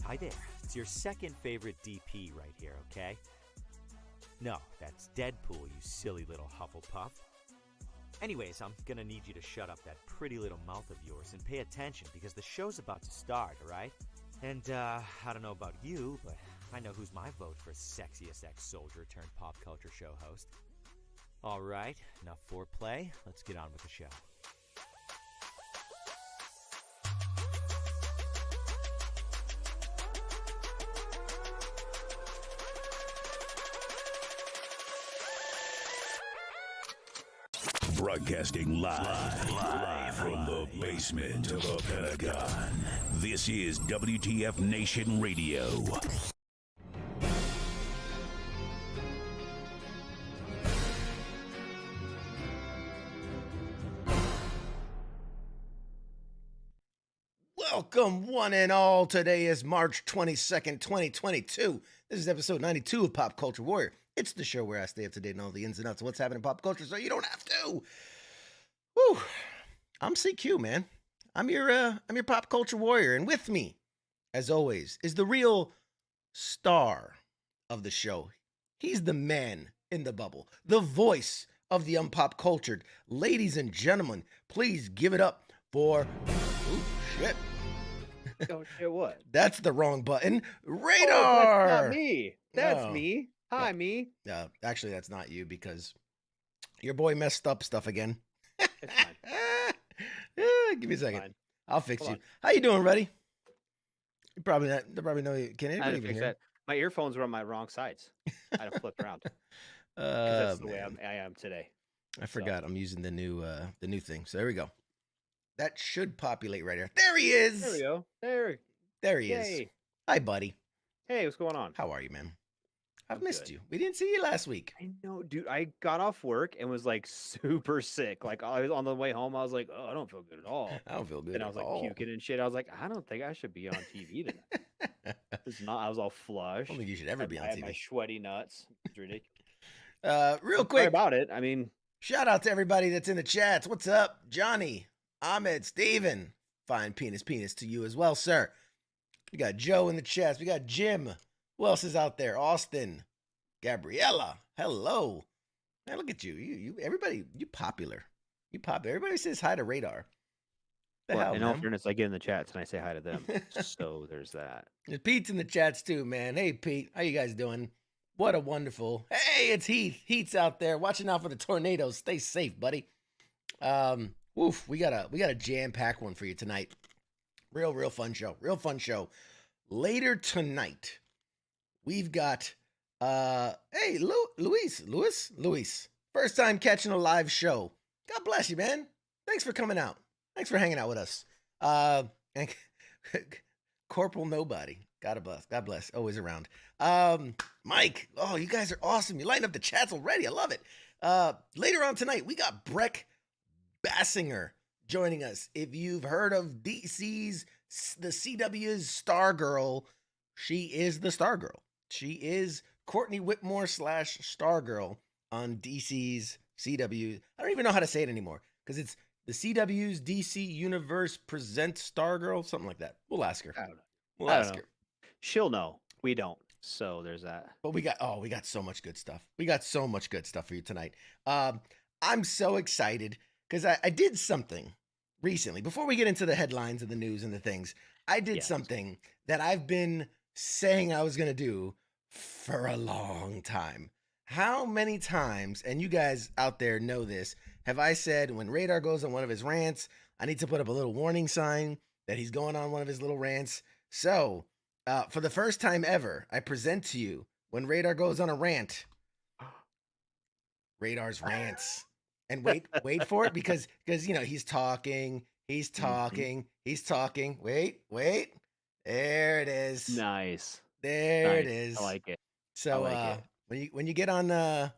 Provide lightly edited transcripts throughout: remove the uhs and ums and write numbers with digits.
Hi there. It's your second favorite DP right here, okay? No, that's Deadpool, you silly little Hufflepuff. Anyways, I'm gonna need you to shut up that pretty little mouth of yours and pay attention because the show's about to start, alright? And, I don't know about you, but I know who's my vote for sexiest ex-soldier turned pop culture show host. Alright, enough foreplay. Let's get on with the show. Broadcasting live from the basement of the Pentagon. This is WTF Nation Radio. Welcome, one and all. Today is March 22nd, 2022. This is episode 92 of Pop Culture Warrior. It's the show where I stay up to date on all the ins and outs of what's happening in pop culture so you don't have to. Woo! I'm CQ, man. I'm your Pop Culture Warrior. And with me, as always, is the real star of the show. He's the man in the bubble, the voice of the unpop cultured. Ladies and gentlemen, please give it up for... Ooh, shit. Oh, shit, what? That's the wrong button. Radar! Oh, that's not me. That's Oh. me. Hi, me. Actually, that's not you because your boy messed up stuff again. It's fine. Give me a second. Fine. I'll fix Hold you. on. How you doing, buddy? You probably not. They probably know you. Can I had anybody to even fix hear? that. My earphones were on my wrong sides. I had to flip around. 'Cause that's the way I am today. I forgot. I'm using the new thing. So there we go. That should populate right here. There he is. There we go. There he is. Yay. Hi, buddy. Hey, what's going on? How are you, man? I've I'm missed good. you. We didn't see you last week. I know, dude. I got off work and was like super sick. Like I was on the way home. I was like, oh, I don't feel good at all. I don't feel good. And I was at like all. puking and shit. I was like, I don't think I should be on TV tonight. It's not. I was all I flushed. don't think you should ever be on I had my TV. sweaty nuts. It's ridiculous. Real Sorry quick, about it. I mean, shout out to everybody that's in the chats. What's up, Johnny, Ahmed, Steven? Fine penis to you as well, sir. We got Joe in the chats. We got Jim. Who else is out there? Austin, Gabriella. Hello. Man, look at you. You everybody, you popular. You popular. Everybody says hi to Radar. The well, hell, in all man? fairness, I get in the chats and I say hi to them. So there's that. And Pete's in the chats too, man. Hey, Pete. How you guys doing? What a wonderful. Hey, it's Heath. Heath's out there watching out for the tornadoes. Stay safe, buddy. Woof. We got a jam-packed one for you tonight. Real fun show. Real fun show. Later tonight, we've got hey, Luis. First time catching a live show. God bless you, man. Thanks for coming out. Thanks for hanging out with us. And Corporal Nobody. God bless. Always around. Mike. Oh, you guys are awesome. You lighting up the chats already. I love it. Later on tonight, we got Brec Bassinger joining us. If you've heard of the CW's Stargirl, she is the Stargirl. She is Courtney Whitmore / Stargirl on DC's CW. I don't even know how to say it anymore because it's the CW's DC Universe presents Stargirl, something like that. We'll ask her. I don't know. We'll I don't ask know. her. She'll know. We don't. So there's that. But we got so much good stuff. We got so much good stuff for you tonight. I'm so excited because I did something recently. Before we get into the headlines and the news and the things, I did Yes. something that I've been saying I was going to do for a long time. How many times, and you guys out there know this, have I said when Radar goes on one of his rants, I need to put up a little warning sign that he's going on one of his little rants? So, for the first time ever, I present to you when Radar goes on a rant, Radar's rants. And wait for it because you know he's talking. Wait. There it is. Nice. There Nice. it is. I like it. So like it. when you get on oh,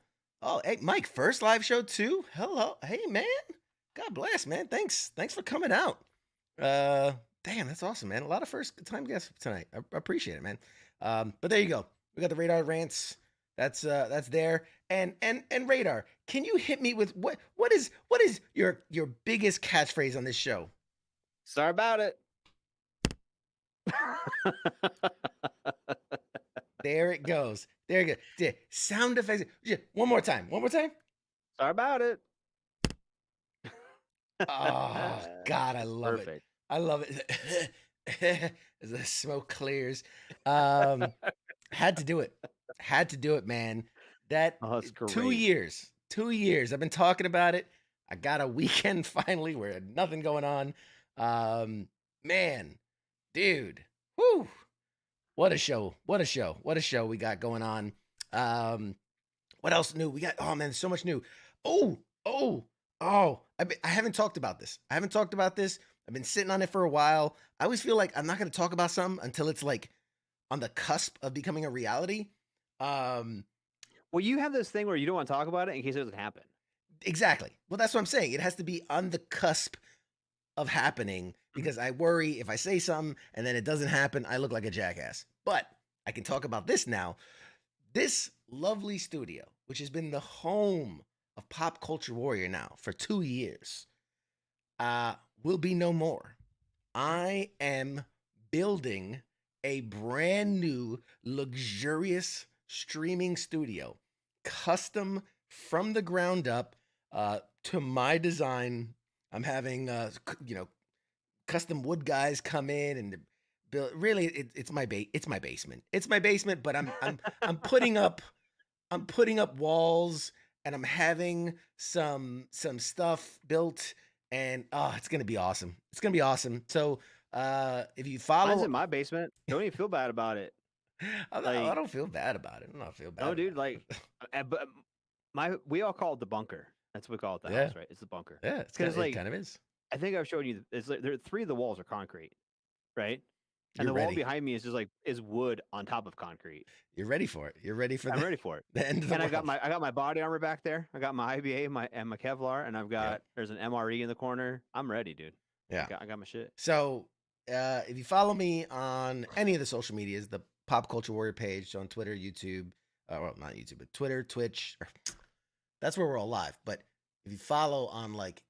hey Mike, first live show too. Hello. Hey man. God bless, man. Thanks for coming out. Damn, that's awesome, man. A lot of first time guests tonight. I appreciate it, man. But there you go. We got the Radar rants. That's there. And Radar, can you hit me with what is your biggest catchphrase on this show? Sorry about it. There it goes. There it goes. Yeah, sound effects. Yeah, one more time. One more time. Sorry about it. Oh God, I It's love it. perfect. I love it. As the smoke clears. Had to do it. Had to do it, man. That Oh, that's 2 great. years. 2 years. I've been talking about it. I got a weekend finally where nothing going on. Man, dude. Whoo. What a show. What a show. What a show we got going on. What else new? We got, oh man, so much new. Oh, oh, oh. I haven't talked about this. I haven't talked about this. I've been sitting on it for a while. I always feel like I'm not going to talk about something until it's like on the cusp of becoming a reality. Um, Well, you have this thing where you don't want to talk about it in case it doesn't happen. exactly. Well, that's what I'm saying. It has to be on the cusp of happening because I worry if I say something and then it doesn't happen, I look like a jackass. But I can talk about this now. This lovely studio, which has been the home of Pop Culture Warrior now for 2 years, will be no more. I am building a brand new, luxurious streaming studio, custom from the ground up to my design. I'm having, custom wood guys come in and build. Really, it's my it's my basement. It's my basement, but I'm putting up walls and I'm having some stuff built and oh, it's gonna be awesome. It's gonna be awesome. So if you Mine's follow, in my basement. Don't even feel bad about it. I don't feel bad about it. I don't feel bad. No, about dude. it. Like, but we all call it the bunker. That's what we call it. The Yeah. house, right? It's the bunker. Yeah, Because it like kind of is. I think I've showed you. It's like there 3 of the walls are concrete, right? And You're the wall ready. behind me is just like is wood on top of concrete. You're ready for it. You're ready for I'm ready for it. the end of the And world. I got my body armor back there. I got my IBA, my Kevlar, and I've got there's an MRE in the corner. I'm ready, dude. Yeah. I got my shit. So if you follow me on any of the social medias, the Pop Culture Warrior page on Twitter, YouTube, well, not YouTube, but Twitter, Twitch, that's where we're all live. But if you follow on like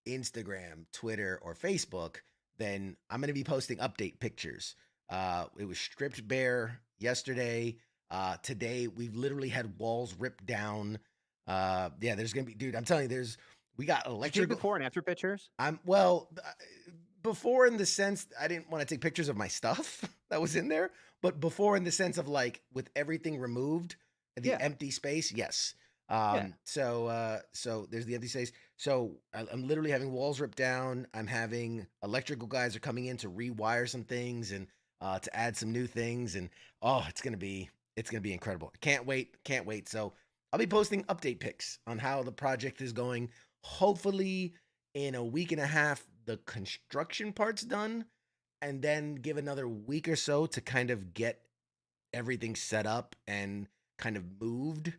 Instagram, Twitter, or Facebook, then I'm going to be posting update pictures. It was stripped bare yesterday. Today, we've literally had walls ripped down. Yeah, there's going to be, dude, I'm telling you, we got Did you electrical. take before and after pictures? Before in the sense I didn't want to take pictures of my stuff that was in there, but before in the sense of like with everything removed, the empty space, yes. So there's the empty space. So I'm literally having walls ripped down. I'm having electrical guys are coming in to rewire some things and to add some new things. And oh, it's gonna be incredible. Can't wait. So I'll be posting update pics on how the project is going. Hopefully in a week and a half, the construction part's done, and then give another week or so to kind of get everything set up and kind of moved.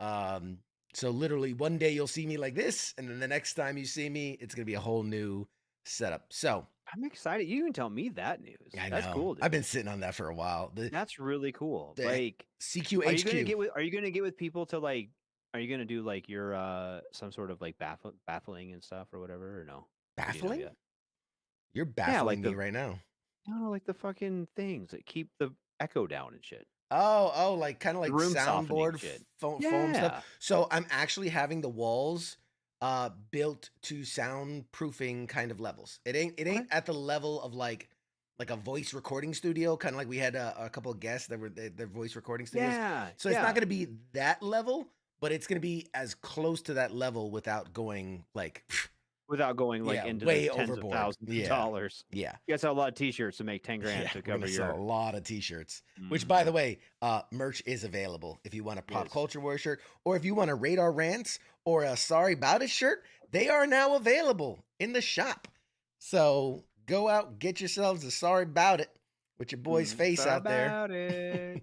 So literally one day you'll see me like this, and then the next time you see me, it's gonna be a whole new setup. So I'm excited. You even tell me that news. I That's know. cool. Dude. I've been sitting on that for a while. That's really cool. the Like CQHQ. Are you gonna get with people to like? Are you gonna do like your some sort of like baffling and stuff or whatever or no? Baffling? You know You're baffling like me right now. No, like the fucking things that keep the echo down and shit. Oh, like kind of like Room soundboard shit. foam Yeah. stuff. So I'm actually having the walls built to soundproofing kind of levels. It ain't Okay. at the level of like a voice recording studio, kind of like we had a couple of guests that were their voice recording studios. Yeah. So it's not going to be that level, but it's going to be as close to that level without going like into way the tens overboard. of thousands of dollars. Yeah. You guys sell a lot of t-shirts to make 10 grand to We're cover gonna your sell a lot of t-shirts. Which, by the way, merch is available. If you want a Pop Culture War shirt, or if you want a Radar Rants or a Sorry About It shirt, they are now available in the shop. So go out, get yourselves a Sorry About It with your boy's face out there.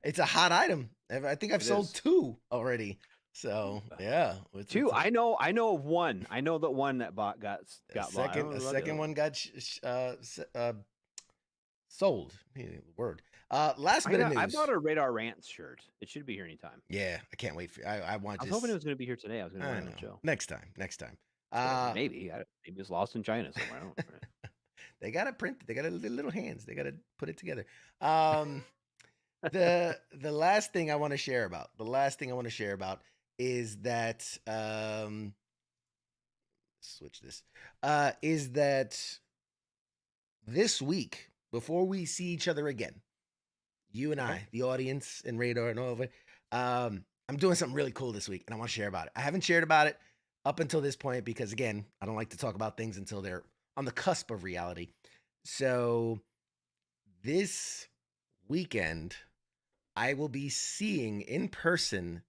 It's a hot item. I think I've sold 2 already. So yeah, 2. I know of one. I know that one that got a second one got sold. Word. Last bit of news. I bought a Radar Rants shirt. It should be here anytime. Yeah, I can't wait for. I want. I was hoping it was going to be here today. I was going to wear it on the show. Next time. Maybe it's lost in China somewhere. I don't know. They gotta print it. They got little hands. They gotta put it together. The last thing I want to share about. The last thing I want to share about is that switch this. Is that this week before we see each other again, you and I, the audience and Radar and all of it, I'm doing something really cool this week, and I want to share about it. I haven't shared about it up until this point because, again, I don't like to talk about things until they're on the cusp of reality. So this weekend, I will be seeing in person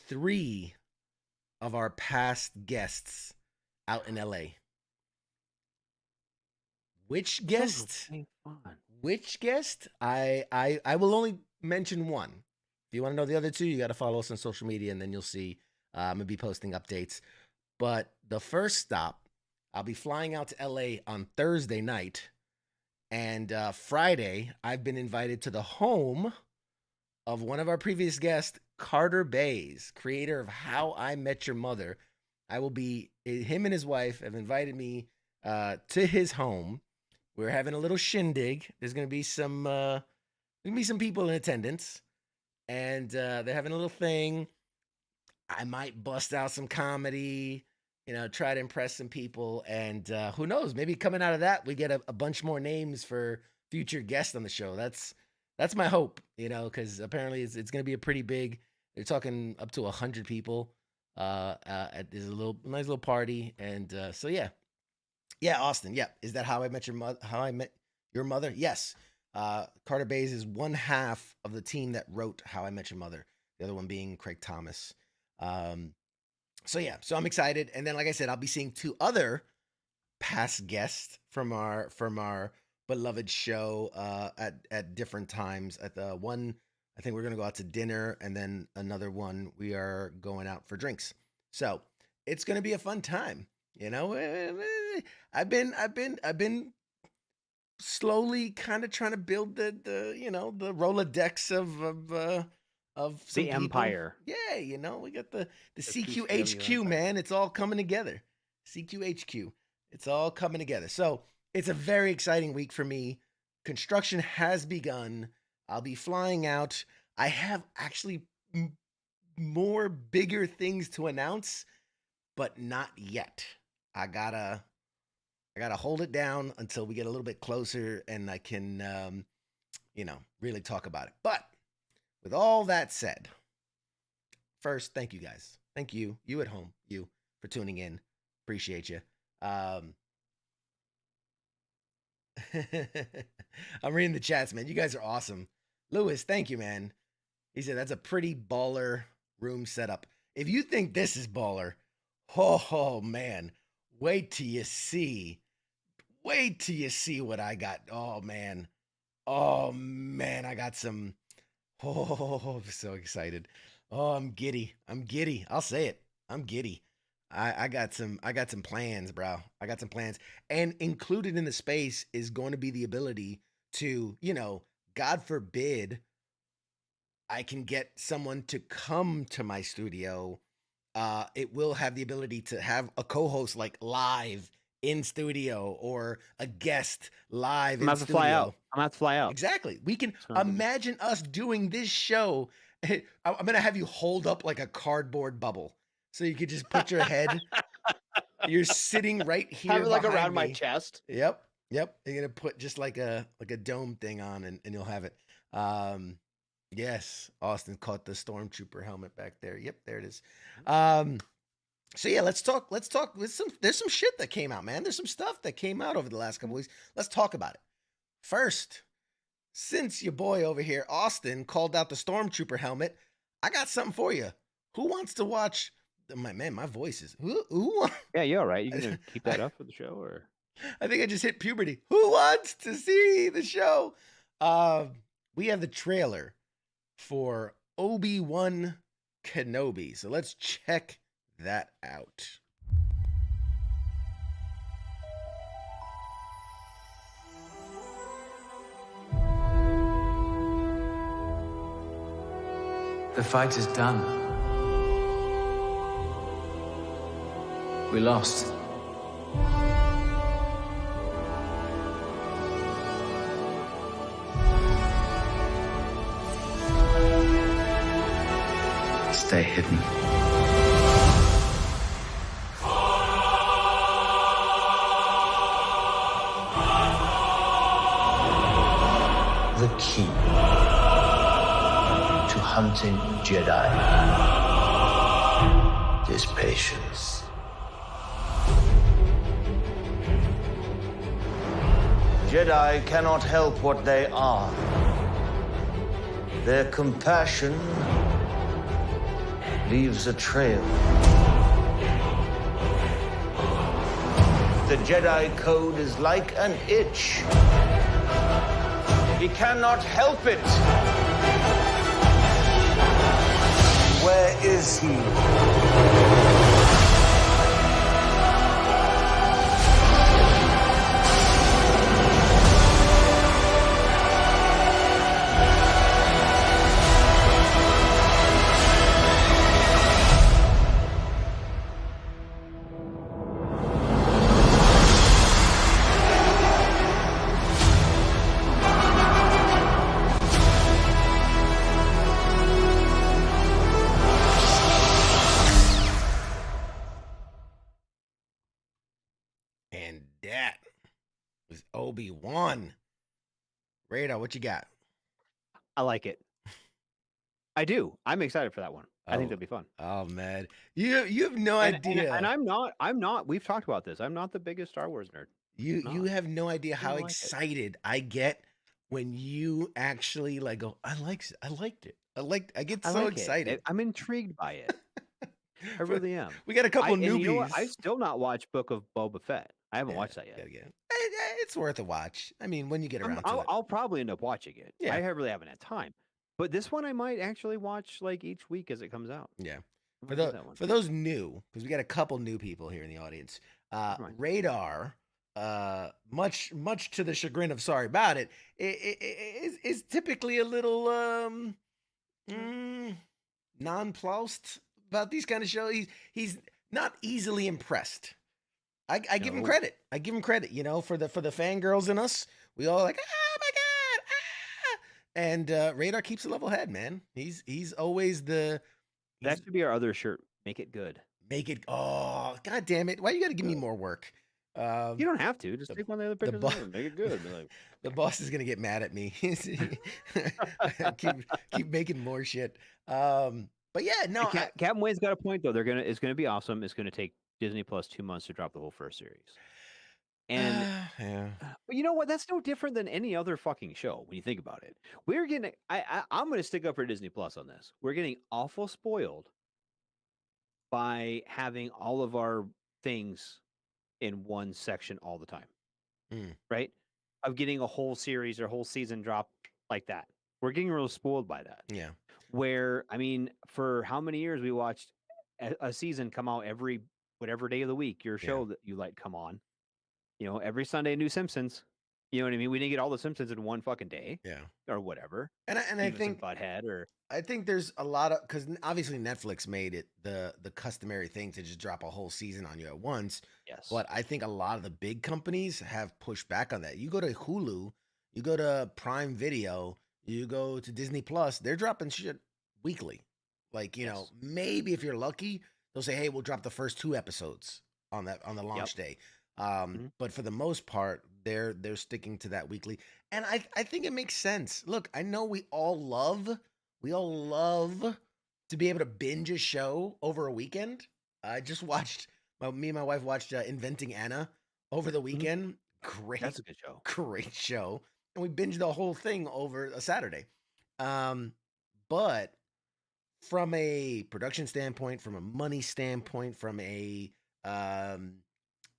3 of our past guests out in LA. Which guest? Which guest? I will only mention one. If you want to know the other 2, you got to follow us on social media, and then you'll see. I'm gonna be posting updates. But the first stop, I'll be flying out to LA on Thursday night, and Friday I've been invited to the home of one of our previous guests, Carter Bays, creator of How I Met Your Mother. I will be. Him and his wife have invited me to his home. We're having a little shindig. There's gonna be some people in attendance, and they're having a little thing. I might bust out some comedy, try to impress some people, and who knows? Maybe coming out of that, we get a bunch more names for future guests on the show. That's my hope, because apparently it's going to be a pretty big. They're talking up to 100 people. There's a nice little party, and so yeah. Austin, yeah. Is that How I Met Your Mother? Yes. Carter Bays is one half of the team that wrote How I Met Your Mother. The other one being Craig Thomas. So I'm excited. And then, like I said, I'll be seeing 2 other past guests from our beloved show at different times. At the one, I think we're gonna go out to dinner, and then another one we are going out for drinks. So it's gonna be a fun time. I've been slowly kind of trying to build the Rolodex of some the people. empire. Yeah, we got the CQHQ, man. It's all coming together. CQHQ. It's all coming together. So it's a very exciting week for me. Construction has begun. I'll be flying out. I have actually more bigger things to announce, but not yet. I gotta hold it down until we get a little bit closer and I can, really talk about it. But with all that said, first, thank you guys. Thank you at home, for tuning in. Appreciate you. I'm reading the chats, man. You guys are awesome. Lewis, thank you, man. He said that's a pretty baller room setup. If you think this is baller, oh man, wait till you see what I got. Oh man, I got some. Oh, I'm so excited. Oh, I'm giddy. I'll say it. I'm giddy. I got some plans, bro. I got some plans. And included in the space is going to be the ability to, God forbid, I can get someone to come to my studio. It will have the ability to have a co-host like live in studio or a guest live in studio. I'm gonna have to fly out. Exactly. We can imagine us doing this show. I'm gonna have you hold up like a cardboard bubble, so you could just put your head. You're sitting right here. Have it like around me. my chest. Yep. You're gonna put just like a dome thing on, and you'll have it. Yes, Austin caught the stormtrooper helmet back there. Yep, there it is. So yeah, let's talk. There's some shit that came out, man. There's some stuff that came out over the last couple weeks. Let's talk about it. First, since your boy over here, Austin, called out the stormtrooper helmet, I got something for you. Who wants to watch? My voice is who? Yeah, you're all right. You can keep that up for the show, or I think I just hit puberty. Who wants to see the show? We have the trailer for Obi-Wan Kenobi. So let's check that out. The fight is done. We lost. stay hidden. The key to hunting Jedi is patience. Jedi cannot help what they are. Their compassion leaves a trail. The Jedi Code is like an itch. He cannot help it. Where is he? And that was Obi-Wan. Radar, what you got? I like it. I do. I'm excited for that one. I think Oh. that'll be fun. Oh man, you have no idea. And I'm not. We've talked about this. I'm not the biggest Star Wars nerd. You have no idea how like it. excited I get when you actually like go. I liked it. I get so like excited. I'm intrigued by it. I really am. We got a couple newbies. And you know what? I've still not watched Book of Boba Fett. I haven't watched that yet. It's worth a watch. I mean, when you get around to it. I'll probably end up watching it. Yeah. I really haven't had time. But this one I might actually watch like each week as it comes out. Yeah. I For might do that one. for those new, because we got a couple new people here in the audience. Radar, much to the chagrin of sorry about it, is typically a little nonplussed about these kind of shows. He's not easily impressed. I give him credit. I give him credit. You know, for the fangirls in us, we all like, oh my god, ah! And Radar keeps a level head, man. He's always the. That should be our other shirt. Make it good. Make it. Oh, god damn it! Why you got to give me more work? You don't have to. Just take one of the other pictures and make it good. Like, the boss is gonna get mad at me. keep making more shit. But yeah, no. Captain Wade's got a point though. It's gonna be awesome. It's gonna take Disney Plus 2 months to drop the whole first series. And yeah. But you know what? That's no different than any other fucking show when you think about it. We're getting. I'm gonna stick up for Disney Plus on this. We're getting awful spoiled by having all of our things in one section all the time, right? Of getting a whole series or whole season drop like that. We're getting real spoiled by that. Yeah. Where, I mean, for how many years we watched a season come out every whatever day of the week your show that you like come on. You know, every Sunday, new Simpsons. You know what I mean? We didn't get all the Simpsons in one fucking day. Yeah. Or whatever. And I think Butthead or I think there's a lot of, because obviously Netflix made it the customary thing to just drop a whole season on you at once. Yes. But I think a lot of the big companies have pushed back on that. You go to Hulu, you go to Prime Video, you go to Disney Plus, they're dropping shit weekly. Like, you know, maybe if you're lucky, they'll say, hey, we'll drop the first 2 episodes on the launch day. But for the most part, they're sticking to that weekly. And I think it makes sense. Look, I know we all love to be able to binge a show over a weekend. I just watched, me and my wife watched Inventing Anna over the weekend. Great. That's a good show. Great show. And we binged the whole thing over a Saturday. But from a production standpoint, from a money standpoint, from a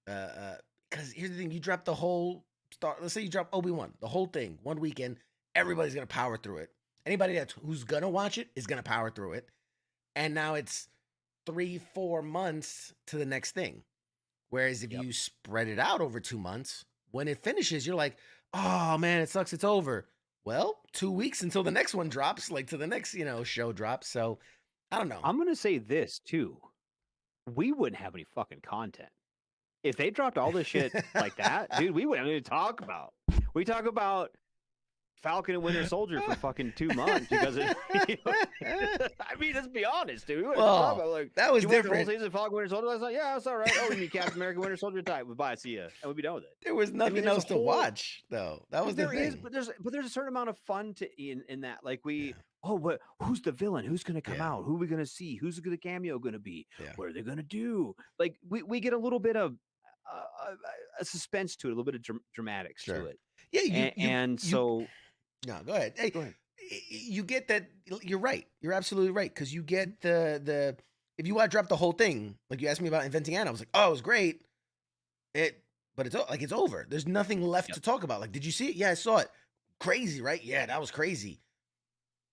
because here's the thing, you drop the whole let's say you drop Obi-Wan, the whole thing, one weekend, everybody's gonna power through it. Anybody who's gonna watch it is gonna power through it. And now it's 3-4 months to the next thing. Whereas if you spread it out over 2 months, when it finishes, you're like, oh man, it sucks, it's over. Well, 2 weeks until the next one drops, like to the next, show drops. So I don't know. I'm gonna say this too. We wouldn't have any fucking content. If they dropped all this shit like that, dude, we wouldn't even talk about. We talk about Falcon and Winter Soldier for fucking 2 months because it. I mean, let's be honest, dude. Well, like, that was you watched different. The whole season of Falcon Winter Soldier. I was like, yeah, that's all right. Oh, you mean Captain America Winter Soldier type? Bye, see ya, and we'll be done with it. There was nothing there's a else to whole- watch, though. That was the thing. But there's a certain amount of fun in that. Like who's the villain? Who's going to come out? Who are we going to see? Who's the cameo going to be? Yeah. What are they going to do? Like we get a little bit of a suspense to it, a little bit of dramatics to it. Yeah, so. No, go ahead. Hey, Go ahead. You get that. You're right. You're absolutely right. Because you get the if you want to drop the whole thing, like you asked me about Inventing Anna, I was like, oh, it was great. But it's over. There's nothing left to talk about. Like, did you see it? Yeah, I saw it. Crazy, right? Yeah, that was crazy.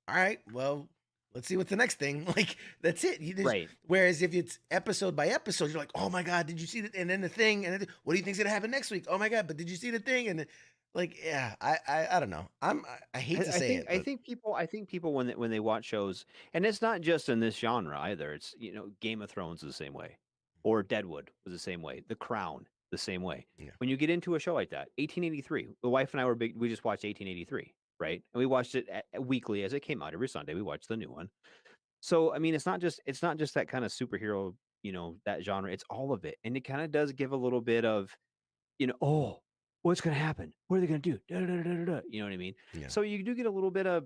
All right, well, let's see what's the next thing. Like, that's it. Right. Whereas if it's episode by episode, you're like, oh my God, did you see that? And then the thing, and then, what do you think's gonna happen next week? Oh my God, but did you see the thing? And like, yeah, I don't know. I hate to say it. I think people when they watch shows, and it's not just in this genre either. It's Game of Thrones is the same way, or Deadwood was the same way. The Crown the same way. Yeah. When you get into a show like that, 1883, the wife and I were big. We just watched 1883, right? And we watched it weekly as it came out every Sunday. We watched the new one. So I mean, it's not just that kind of superhero, that genre. It's all of it, and it kind of does give a little bit of, oh, what's going to happen? What are they going to do? Da, da, da, da, da, you know what I mean? Yeah. So you do get a little bit of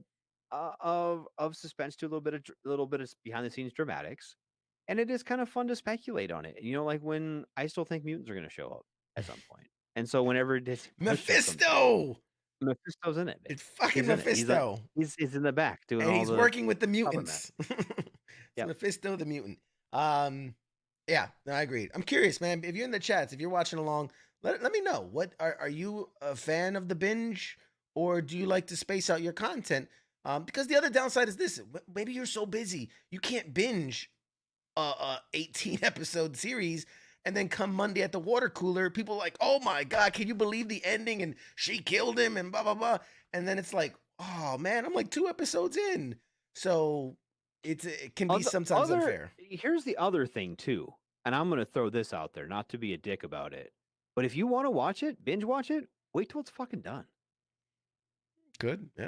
suspense to a little bit of behind the scenes dramatics, and it is kind of fun to speculate on it. Like when I still think mutants are going to show up at some point, and so whenever Mephisto's in it. Babe. It's fucking He's in it. Mephisto. He's in the back doing and all he's the working with the mutants. Yep. Mephisto the mutant. Yeah, no, I agreed. I'm curious, man. If you're in the chats, if you're watching along, let me know. What are you a fan of the binge, or do you like to space out your content? Because the other downside is this: maybe you're so busy you can't binge a 18 episode series, and then come Monday at the water cooler, people are like, oh my God, can you believe the ending? And she killed him, and blah blah blah. And then it's like, oh man, I'm like 2 episodes in, so it can be sometimes unfair. Here's the other thing too, and I'm going to throw this out there, not to be a dick about it, but if you want to watch it, binge watch it, wait till it's fucking done. Good. Yeah.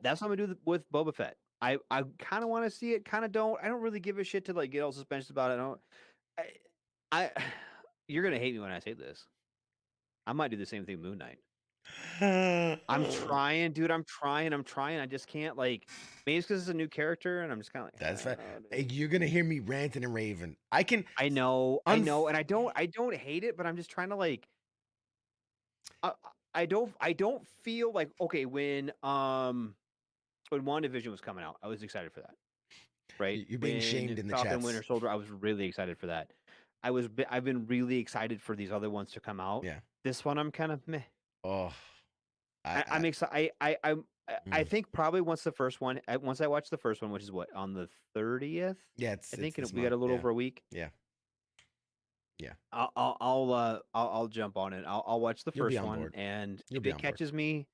That's what I'm gonna do with Boba Fett. I kind of want to see it, kind of don't. I don't really give a shit to like get all suspense about it. You're gonna hate me when I say this. I might do the same thing with Moon Knight. I'm trying, dude. I'm trying. I just can't, like, maybe it's because it's a new character, and I'm just kind of like, that's fine. Hey, you're gonna hear me ranting and raving. I know, and I don't hate it, but I'm just trying to like. I don't feel like, okay, when WandaVision was coming out, I was excited for that. Right? You're being shamed in the Falcon chats. Winter Soldier, I was really excited for that. I've been really excited for these other ones to come out. Yeah. This one I'm kind of meh. Oh. I'm excited. I think probably once I watch the first one, which is what, on the 30th? Yeah, I think we got a little over a week. Yeah. I'll jump on it. I'll watch the first one, and if it catches me,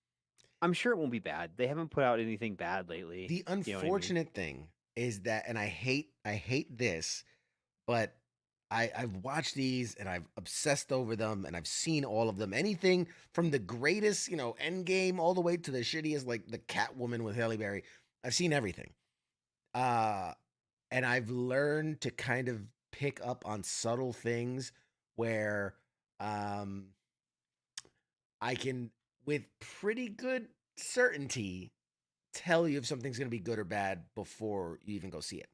I'm sure it won't be bad. They haven't put out anything bad lately. The unfortunate thing is that, and I hate this, but I've watched these and I've obsessed over them and I've seen all of them. Anything from the greatest, Endgame all the way to the shittiest, like the Catwoman with Halle Berry. I've seen everything. And I've learned to kind of pick up on subtle things where I can, with pretty good certainty, tell you if something's going to be good or bad before you even go see it.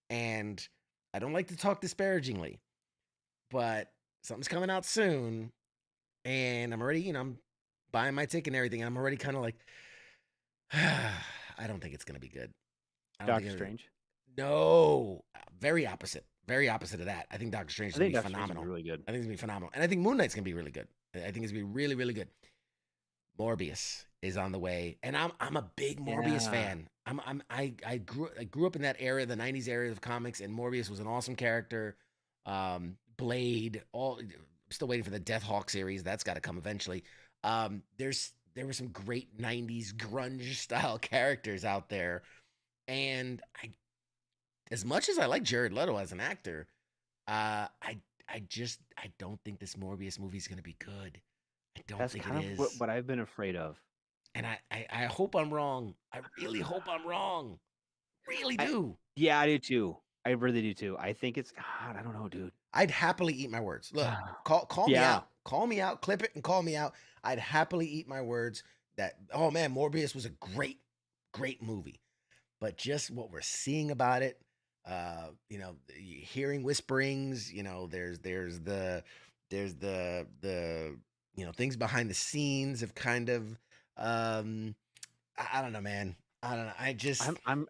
And I don't like to talk disparagingly, but something's coming out soon, and I'm already, I'm buying my ticket and everything, and I'm already kind of like, I don't think it's going to be good. Doctor Strange? No, very opposite. Very opposite of that. I think Doctor Strange is going to be phenomenal. Really good. I think it's going to be phenomenal. And I think Moon Knight's going to be really good. I think it's going to be really, really good. Morbius is on the way, and I'm a big Morbius fan. I grew up in that era, the 90s era of comics, and Morbius was an awesome character. Blade, still waiting for the Deathhawk series. That's got to come eventually. There were some great 90s grunge style characters out there, and as much as I like Jared Leto as an actor, I don't think this Morbius movie is going to be good. I don't think it is. What I've been afraid of. And I hope I'm wrong. I really hope I'm wrong. Really I- do. Yeah, I do too. I really do too. I think it's God. I don't know, dude. I'd happily eat my words. Look, call me Yeah. out. Call me out. Clip it and call me out. I'd happily eat my words that, oh man, Morbius was a great, great movie. But just what we're seeing about it, hearing whisperings, there's the things behind the scenes of kind of I don't know, man. I don't know.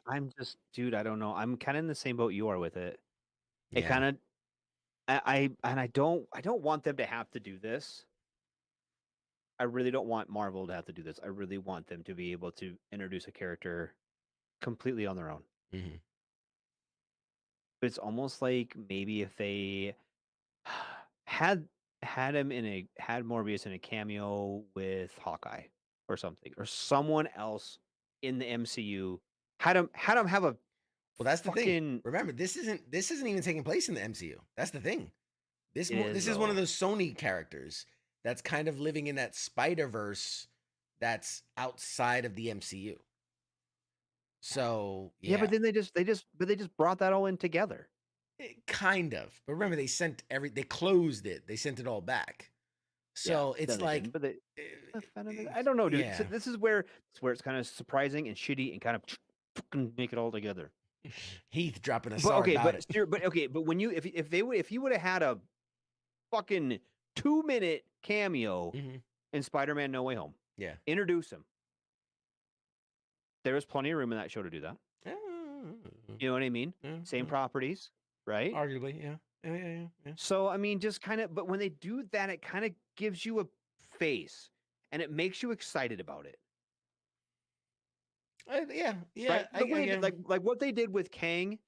I'm just, dude. I don't know. I'm kind of in the same boat you are with it. It Yeah. kind of, I don't want them to have to do this. I really don't want Marvel to have to do this. I really want them to be able to introduce a character completely on their own. Mm-hmm. But it's almost like maybe if they had Morbius in a cameo with Hawkeye or something, or someone else in the MCU, had him have a Well, that's the thing. fucking Remember, this isn't even taking place in the MCU. That's the thing. This is one of though. those Sony characters that's kind of living in that Spider-Verse that's outside of the MCU. So Yeah, but then they just brought that all in together. kind of. But remember, they closed it. They sent it all back. So Yeah, it's no, they like, didn't, but I don't know, dude. yeah. So this is where it's kind of surprising and shitty and kind of fucking make it all together. Heath dropping a But song okay, about but it. but when you if you would have had a fucking 2-minute cameo Mhm. in Spider-Man No Way Home, Yeah. introduce him. There was plenty of room in that show to do that. You know what I mean? Yeah, Same yeah. properties, right? Arguably, yeah. Yeah. So I mean, just kind of, but when they do that, it kind of gives you a face, and it makes you excited about it. Yeah. Right? Like what they did with Kang,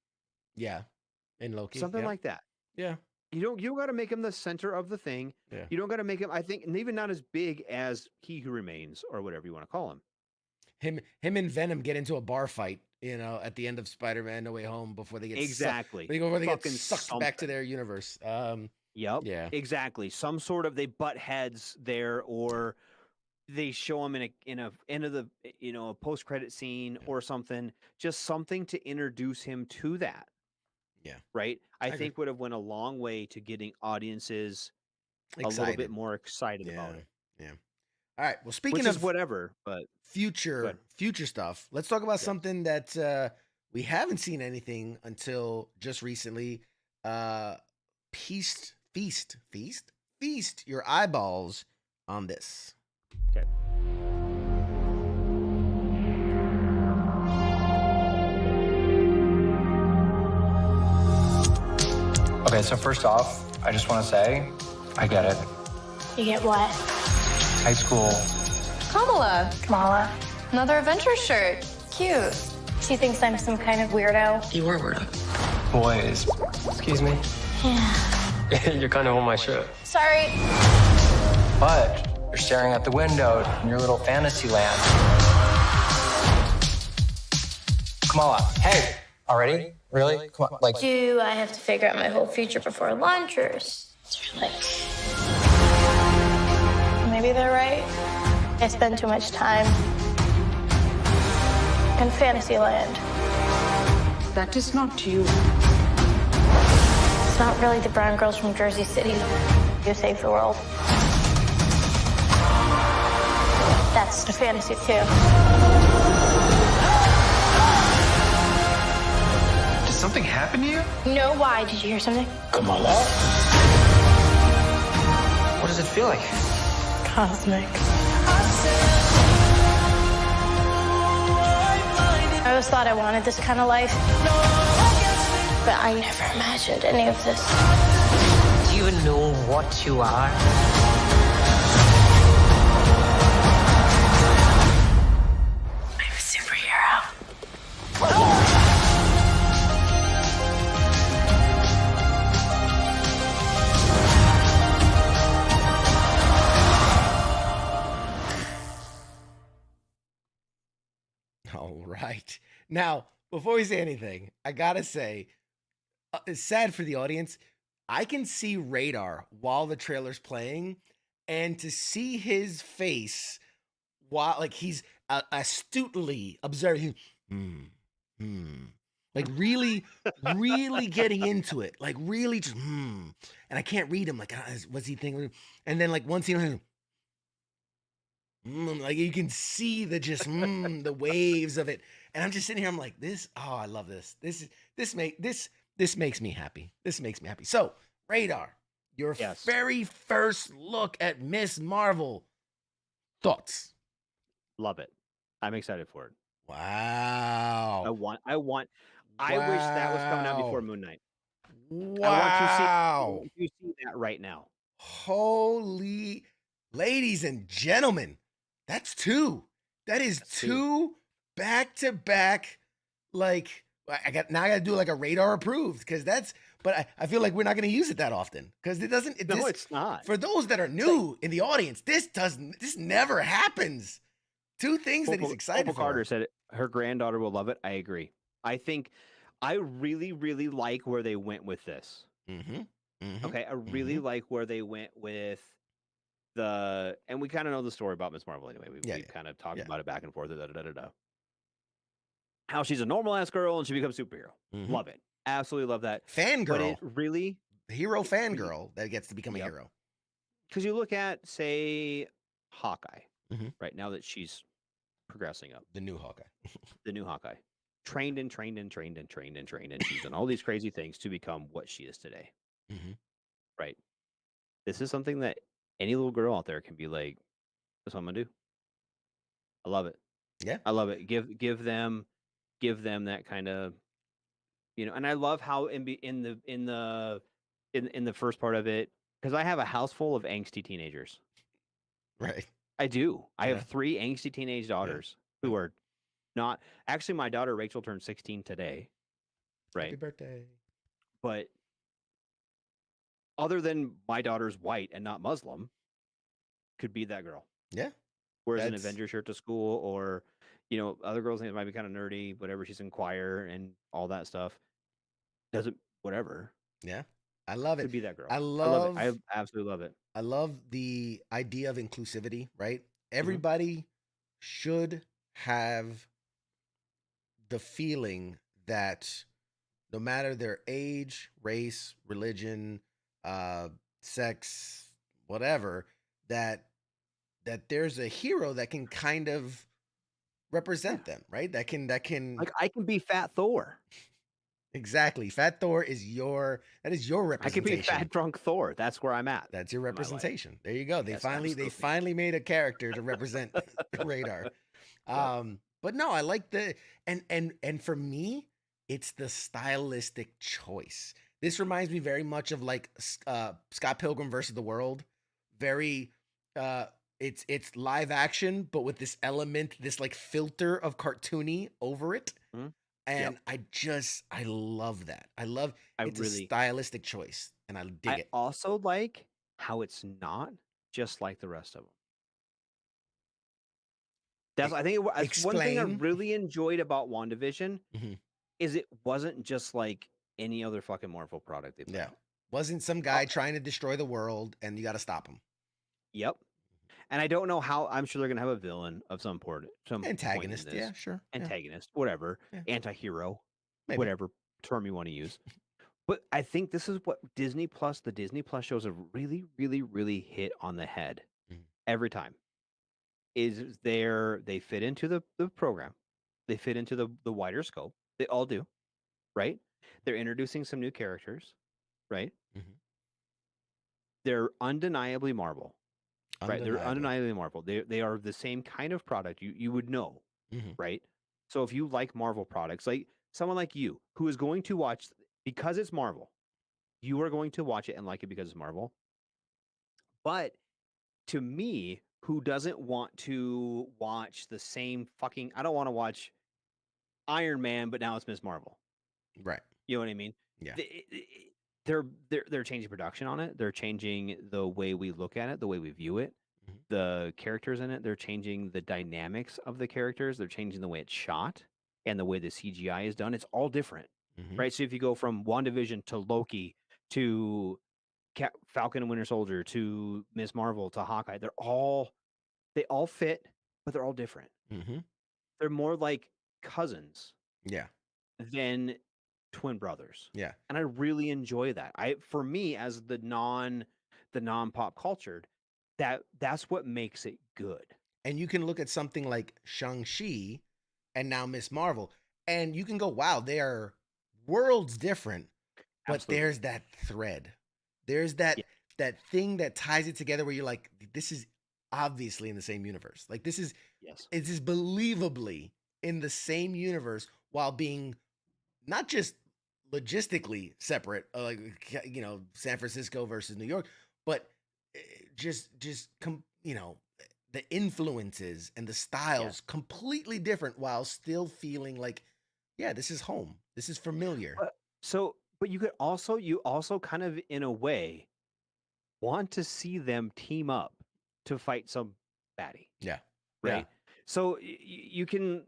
Yeah. And Loki. something like that. Yeah. You don't got to make him the center of the thing. Yeah. You don't got to make him, I think, and even not as big as He Who Remains or whatever you want to call him. Him and Venom get into a bar fight, at the end of Spider-Man No Way Home before they get Exactly. before they get Fucking sucked back to something. their universe. Yep. Yeah. Exactly. Some sort of, they butt heads there, or they show him in a end of the a post-credit scene or something. Just something to introduce him to that. Yeah. Right. I agree. think would have went a long way to getting audiences a little Excited. bit more excited about it. Yeah. All right. Well, speaking Which is of whatever, but future stuff, let's talk about something that we haven't seen anything until just recently. Feast your eyeballs on this. Okay. Okay, so first off, I just want to say, I get it. You get what? High school. Kamala. Another Avengers shirt. Cute. She thinks I'm some kind of weirdo. You were weirdo. Boys. Excuse me? Yeah. You're kind of on my ship. Sorry. But you're staring out the window in your little fantasy land. Kamala, hey! Already? Really? Come on, like... Do I have to figure out my whole future before lunch, or is it like... Maybe they're right. I spend too much time in Fantasyland. That is not you. It's not really the brown girls from Jersey City who save the world. That's the fantasy too. Did something happen to you? No, why? Did you hear something? Kamala? What does it feel like? Cosmic. I always thought I wanted this kind of life, but I never imagined any of this. Do you even know what you are? I'm a superhero. All right. Now, before we say anything, I gotta say, it's sad for the audience. I can see Radar while the trailer's playing, and to see his face while like he's astutely observing, like really, really getting into it, like really just, and I can't read him. Like, what's he thinking? And then like once he, like you can see the just the waves of it, and I'm just sitting here. I'm like, this. Oh, I love this. This makes me happy. This makes me happy. So, Radar, your very first look at Miss Marvel. Thoughts? Love it. I'm excited for it. Wow. I wish that was coming out before Moon Knight. Wow. I want to see that right now. Holy, ladies and gentlemen, that's two. That is two back-to-back. Like, I got to do like a Radar approved because that's. But I feel like we're not going to use it that often because it doesn't. No, it's not. For those that are new in the audience, this never happens. Two things that he's excited for. Carter said her granddaughter will love it. I agree. I think I really, really like where they went with this. Okay, I really like where they went with and we kind of know the story about Miss Marvel anyway. We kind of talked about it back and forth. How she's a normal ass girl and she becomes a superhero. Love it. Absolutely love that. Fangirl. But it really hero fangirl that gets to become a hero. Because you look at, say, Hawkeye, right now that she's progressing up. The new Hawkeye. The new Hawkeye. Trained and she's done all these crazy things to become what she is today. Right. This is something that any little girl out there can be like, that's what I'm gonna do. I love it. Yeah. I love it. Give them that kind of, and I love how in the first part of it, because I have a house full of angsty teenagers. Right. I do. I have 3 angsty teenage daughters who are not actually. My daughter Rachel turned 16 today. Right. Happy birthday. But other than my daughter's white and not Muslim, could be that girl. Yeah. Wears an Avenger shirt to school, or other girls think it might be kind of nerdy, whatever. She's in choir and all that stuff. Doesn't whatever. Yeah. I love it. Could be that girl. I love it. I absolutely love it. I love the idea of inclusivity, right? Everybody should have the feeling that no matter their age, race, religion, sex, whatever, that there's a hero that can kind of represent them, right? That can like I can be Fat Thor. Exactly. Fat Thor is your representation. I can be Fat Drunk Thor. That's where I'm at. That's your representation. There you go. They finally made a character to represent Radar. But no, I like and for me, it's the stylistic choice. This reminds me very much of like Scott Pilgrim versus the World. Very it's live action, but with this element, this like filter of cartoony over it. And I love that. It's a stylistic choice, and I dig it. I also like how it's not just like the rest of them. That's one thing I really enjoyed about WandaVision is it wasn't just like any other fucking Marvel product they put out. Wasn't some guy trying to destroy the world and you got to stop him. Yep. And I don't know how. I'm sure they're gonna have a villain of some antagonist. Yeah, sure. Antagonist, whatever. Yeah. Anti-hero, Maybe. whatever term you want to use. But I think this is what the Disney Plus shows have really, really, really hit on the head every time. Is they fit into the program, they fit into the wider scope. They all do, right? They're introducing some new characters, right? They're undeniably Marvel. Right, they're undeniably Marvel. They are the same kind of product you would know, right? So if you like Marvel products, like someone like you who is going to watch because it's Marvel, you are going to watch it and like it because it's Marvel. But to me, who doesn't want to watch the same fucking? I don't want to watch Iron Man, but now it's Miss Marvel, right? You know what I mean? Yeah. They're changing production on it. They're changing the way we look at it, the way we view it, the characters in it. They're changing the dynamics of the characters. They're changing the way it's shot and the way the CGI is done. It's all different, right? So if you go from WandaVision to Loki to Falcon and Winter Soldier to Miss Marvel to Hawkeye, they all fit but they're all different. Mm-hmm. They're more like cousins Yeah. than twin brothers. Yeah. And I really enjoy that. For me, as the non pop cultured, that's what makes it good. And you can look at something like Shang-Chi and now Miss Marvel, and you can go, wow, they are worlds different, but Absolutely. there's that thread. There's that thing that ties it together where you're like, this is obviously in the same universe. Like this is believably in the same universe while being not just logistically separate, like San Francisco versus New York, but just the influences and the styles completely different while still feeling like, yeah, this is home. This is familiar. But you also kind of in a way want to see them team up to fight some baddie. Yeah. Right. Yeah. So you can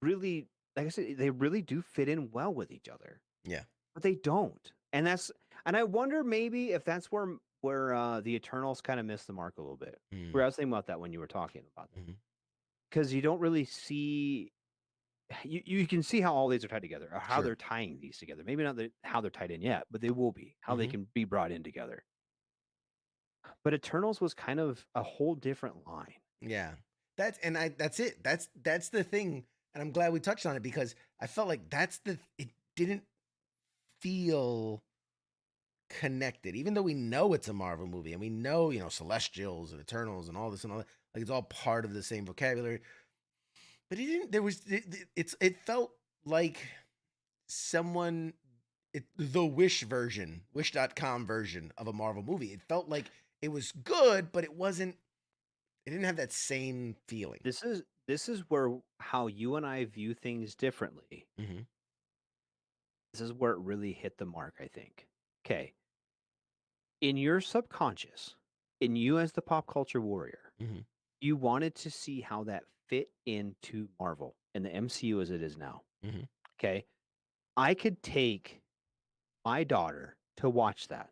really, like I said, they really do fit in well with each other. Yeah. But they don't. And I wonder maybe if that's where the Eternals kind of missed the mark a little bit. Where I was thinking about that when you were talking about that. Because you don't really see you can see how all these are tied together, or how they're tying these together. Maybe not how they're tied in yet, but they will be, how they can be brought in together. But Eternals was kind of a whole different line. Yeah. That's it. That's the thing. And I'm glad we touched on it because I felt like it didn't feel connected, even though we know it's a Marvel movie and we know, Celestials and Eternals and all this and all that, like it's all part of the same vocabulary. But it felt like the Wish.com version of a Marvel movie. It felt like it was good, but it didn't have that same feeling. This is where how you and I view things differently. Mm-hmm. This is where it really hit the mark, I think. Okay. In your subconscious, in you as the pop culture warrior, you wanted to see how that fit into Marvel and the MCU as it is now. Mm-hmm. Okay. I could take my daughter to watch that,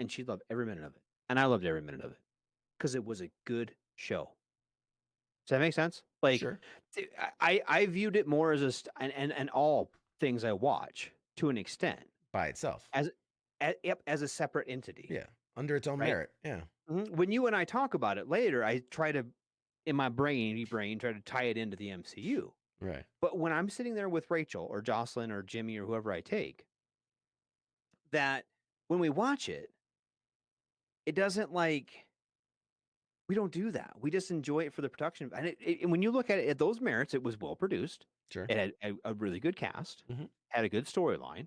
and she'd love every minute of it. And I loved every minute of it because it was a good show. Does that make sense? Like, sure. I viewed it more as and all things I watch to an extent by itself as a separate entity. Yeah, under its own merit. Yeah. Mm-hmm. When you and I talk about it later, I try to, in my brain, try to tie it into the MCU. Right. But when I'm sitting there with Rachel or Jocelyn or Jimmy or whoever I take, that when we watch it, it doesn't we don't do that. We just enjoy it for the production. And when you look at it at those merits, it was well produced. Sure. It had a really good cast, had a good storyline,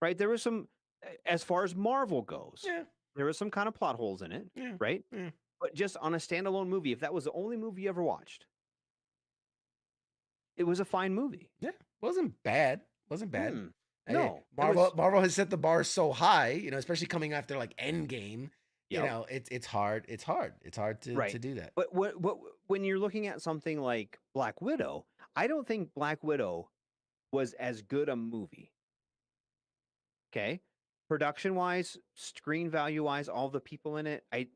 right? There was some, as far as Marvel goes, there was some kind of plot holes in it, right? Yeah. But just on a standalone movie, if that was the only movie you ever watched, it was a fine movie. Yeah, wasn't bad. No, Marvel has set the bar so high, especially coming after like Endgame. Yep. It's hard. It's hard to do that. But when you're looking at something like Black Widow, I don't think Black Widow was as good a movie. Okay, production wise, screen value wise, all the people in it, you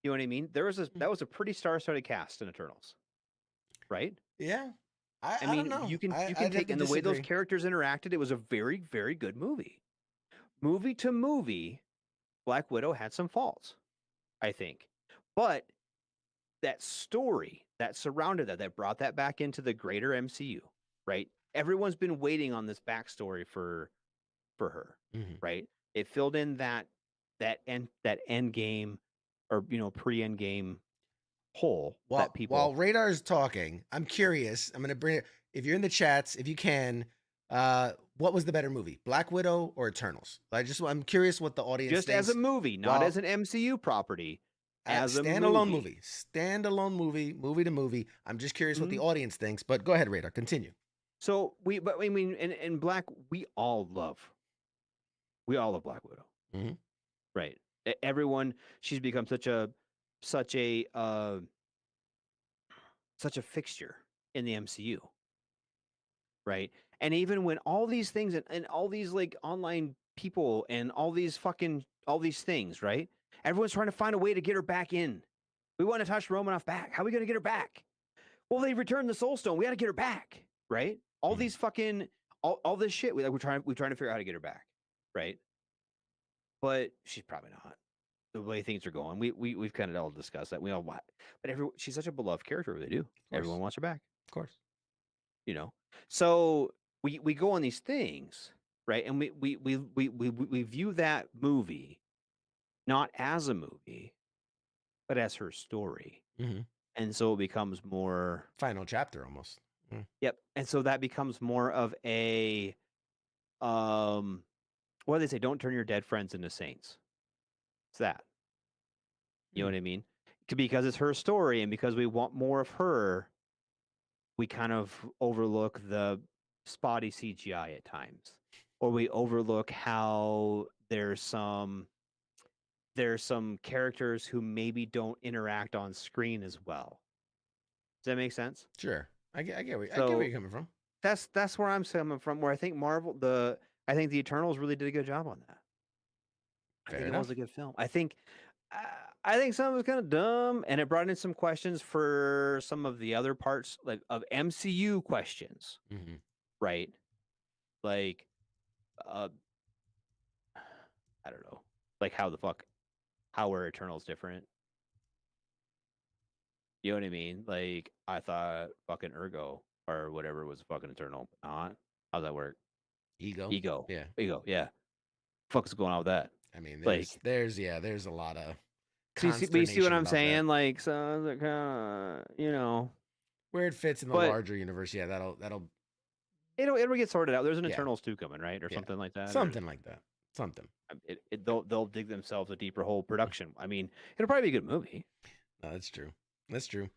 know what I mean? That was a pretty star-studded cast in Eternals, right? Yeah. I mean, don't know. You can take in the way those characters interacted. It was a very, very good movie. Movie to movie, Black Widow had some faults, I think, but that story that surrounded that brought that back into the greater MCU, right? Everyone's been waiting on this backstory for her, right? It filled in that end game, or pre-end game hole that people. While Radar's talking, I'm curious. I'm going to bring it. If you're in the chats, if you can, what was the better movie, Black Widow or Eternals? I'm curious what the audience just thinks. As a movie, not as an MCU property. As a standalone movie, movie to movie. I'm just curious what the audience thinks. But go ahead, Radar. Continue. So in Black, we all love Black Widow, right? Everyone, she's become such a fixture in the MCU, right? And even when all these things and all these like online people and all these things, right? Everyone's trying to find a way to get her back in We want Natasha Romanoff back. How are we going to get her back? Well, they returned the Soul Stone. We got to get her back, right? All these fucking all this shit. We're trying to figure out how to get her back, right? But she's probably not. The way things are going, we've kind of all discussed that. We all what, but she's such a beloved character. They do. Everyone wants her back, Of course. you know. So we go on these things, right? And we view that movie not as a movie, but as her story. Mm-hmm. And so it becomes more Final chapter almost. Yep. And so that becomes more of a what do they say? Don't turn your dead friends into saints. It's that. You know what I mean? Because it's her story, and because we want more of her, we kind of overlook the spotty CGI at times. Or we overlook how there's some characters who maybe don't interact on screen as well. Does that make sense? Sure. I get where you're coming from. That's where I'm coming from. Where I think I think the Eternals really did a good job on that. I think it was a good film. I think some was kind of dumb, and it brought in some questions for some of the other parts, like of MCU questions, right? Like, I don't know, like how are Eternals different? You know what I mean? Like, I thought fucking Ergo or whatever was fucking Eternal. Not. How's that work? Ego. Yeah. Ego. Yeah. Fuck is going on with that? I mean, like, there's a lot of. You see what I'm saying? That. Like, so kind of, you know, where it fits in the larger universe. Yeah, it'll get sorted out. There's an Eternals 2 coming, right, or something like that. Something like that. Something. They'll dig themselves a deeper hole. Production. I mean, it'll probably be a good movie. No, that's true. That's true.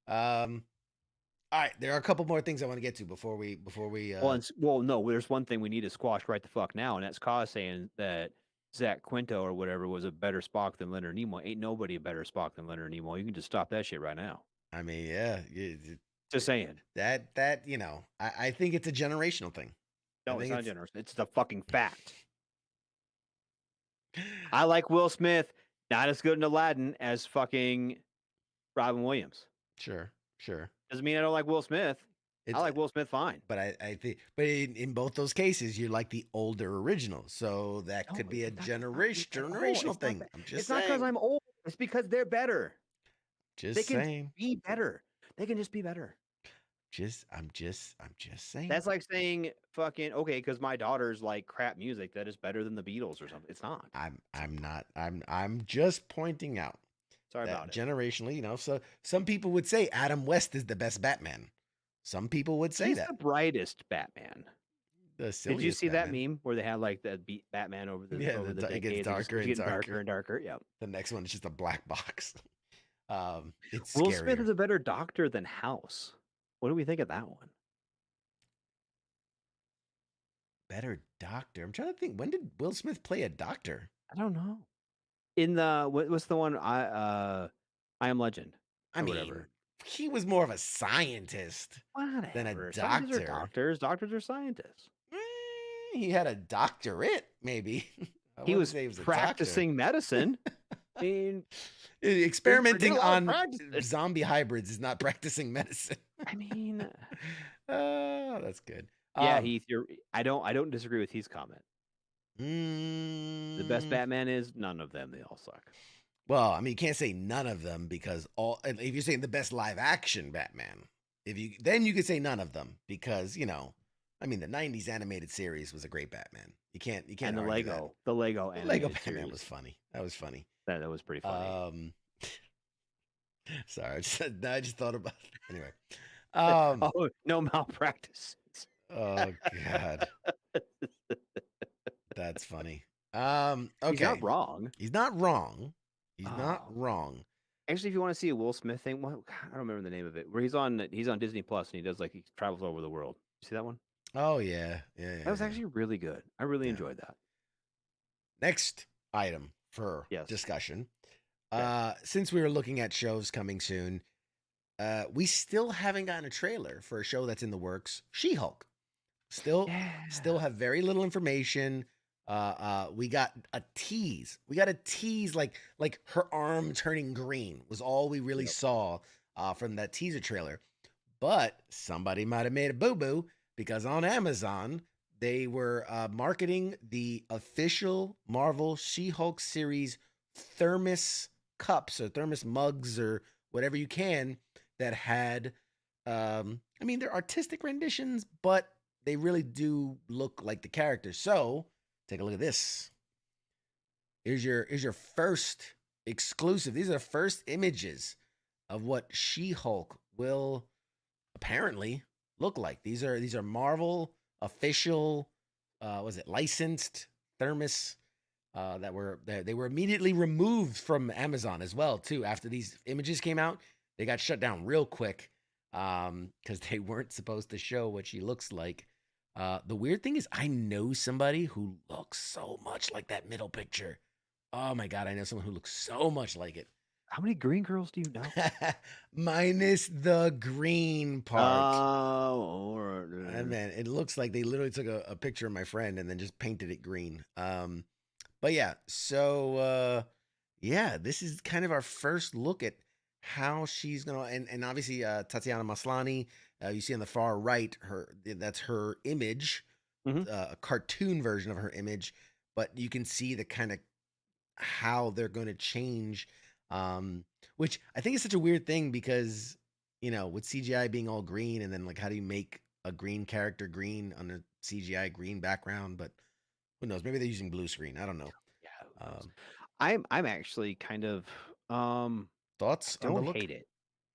All right, there are a couple more things I want to get to before we. Well, no, there's one thing we need to squash right the fuck now, and that's Kaz saying that Zach Quinto or whatever was a better Spock than Leonard Nimoy. Ain't nobody a better Spock than Leonard Nimoy. You can just stop that shit right now. I mean, yeah. Just saying. That I think it's a generational thing. No, it's not generational. It's the fucking fact. I like Will Smith, not as good in Aladdin as fucking Robin Williams. Sure. Doesn't mean I don't like Will Smith. I like Will Smith fine. But I think, in both those cases, you like the older original, so that could be a generational thing. It's not because I'm old. It's because they're better. They can be better. They can just be better. I'm just saying. That's like saying fucking okay, because my daughters like crap music that is better than the Beatles or something. It's not. I'm not. I'm just pointing out. Sorry about it. Generationally, so some people would say Adam West is the best Batman. Some people would say he's that. The brightest Batman. Did you see Batman. that meme where they had like the Batman over the decades? It gets darker and darker. Yeah. The next one is just a black box. It's Will scarier. Smith is a better doctor than House. What do we think of that one? Better doctor. I'm trying to think. When did Will Smith play a doctor? I don't know. In the what's the one? I Am Legend. I mean, whatever. He was more of a scientist than a doctor. Scientists are doctors. Doctors are scientists. He had a doctorate, maybe. He was practicing medicine. I mean, experimenting on zombie hybrids is not practicing medicine. I mean, that's good. Yeah, Heath, I don't disagree with Heath's comment. The best Batman is none of them. They all suck. Well, I mean, you can't say none of them because if you're saying the best live action Batman, then you could say none of them because, I mean, the 90s animated series was a great Batman. You can't and the argue Lego Batman series was funny. That was funny. That was pretty funny. Sorry, I just thought about it. Anyway. Oh, no malpractice. Oh God. That's funny. Okay. He's not wrong. He's not wrong. Actually, if you want to see a Will Smith thing, I don't remember the name of it. Where he's on Disney Plus and he travels over the world. You see that one? Oh yeah. That was actually really good. I really enjoyed that. Next item for discussion. Okay. Since we were looking at shows coming soon, we still haven't gotten a trailer for a show that's in the works. She-Hulk. Still have very little information. We got a tease. We got a tease like her arm turning green was all we really saw from that teaser trailer. But somebody might have made a boo-boo because on Amazon they were marketing the official Marvel She-Hulk series thermos cups or thermos mugs or whatever you can that had I mean they're artistic renditions, but they really do look like the characters. So take a look at this. Here's your first exclusive. These are the first images of what She-Hulk will apparently look like. These are Marvel official was it licensed thermos they were immediately removed from Amazon as well too after these images came out. They got shut down real quick cuz they weren't supposed to show what she looks like. The weird thing is I know somebody who looks so much like that middle picture. Oh my god, I know someone who looks so much like it. How many green girls do you know? Minus the green part. Oh, all right. And man, it looks like they literally took a picture of my friend and then just painted it green. But yeah, so yeah, this is kind of our first look at how she's gonna and obviously Tatiana Maslany, you see on the far right, that's her image, a cartoon version of her image, but you can see the kind of how they're going to change, which I think is such a weird thing because with CGI being all green and then like how do you make a green character green on a CGI green background? But who knows? Maybe they're using blue screen. I don't know. Yeah, I'm actually kind of thoughts I on the don't look? hate it.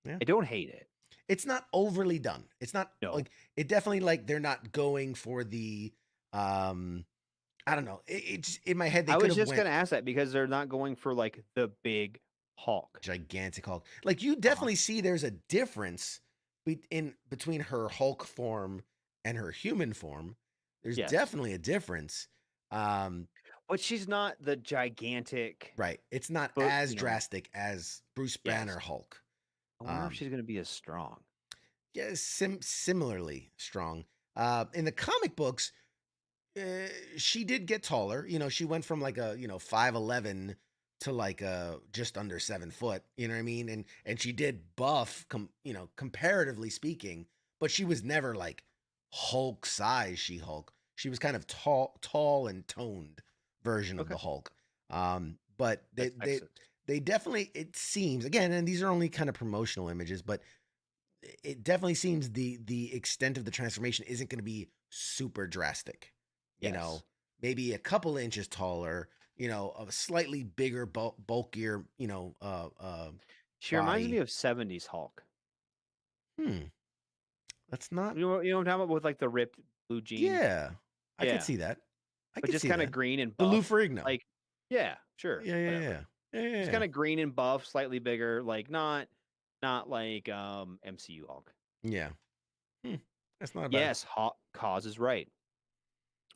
Yeah. I don't hate it. It's not overly done. It's not No. like it definitely like they're not going for the I don't know. It's in my head. They I could was have just went gonna ask that because they're not going for like the big Hulk. gigantic Hulk. Like you definitely see there's a difference between her Hulk form and her human form. There's Yes. definitely a difference. But she's not the gigantic. Right. It's not But, as drastic as Bruce Banner Yes. Hulk. I wonder if she's gonna be as strong. Yeah, similarly strong. In the comic books, she did get taller. She went from like a 5'11" to like just under 7 foot. You know what I mean? And she did buff, comparatively speaking, but she was never like Hulk size. She-Hulk. She was kind of tall and toned version of the Hulk. But they definitely, it seems, again, and these are only kind of promotional images, but it definitely seems the extent of the transformation isn't going to be super drastic. Yes. Maybe a couple inches taller, a slightly bigger, bulkier, She reminds body. me of 70s Hulk. That's not. You know what I'm talking about with like the ripped blue jeans? Yeah, I Yeah. could see that. But just kind of green and the buff. Lou Ferrigno. Like, yeah, sure. yeah. whatever. It's kind of green and buff, slightly bigger, like not like MCU Hulk. Yeah. That's not bad. Yes, Cause is right.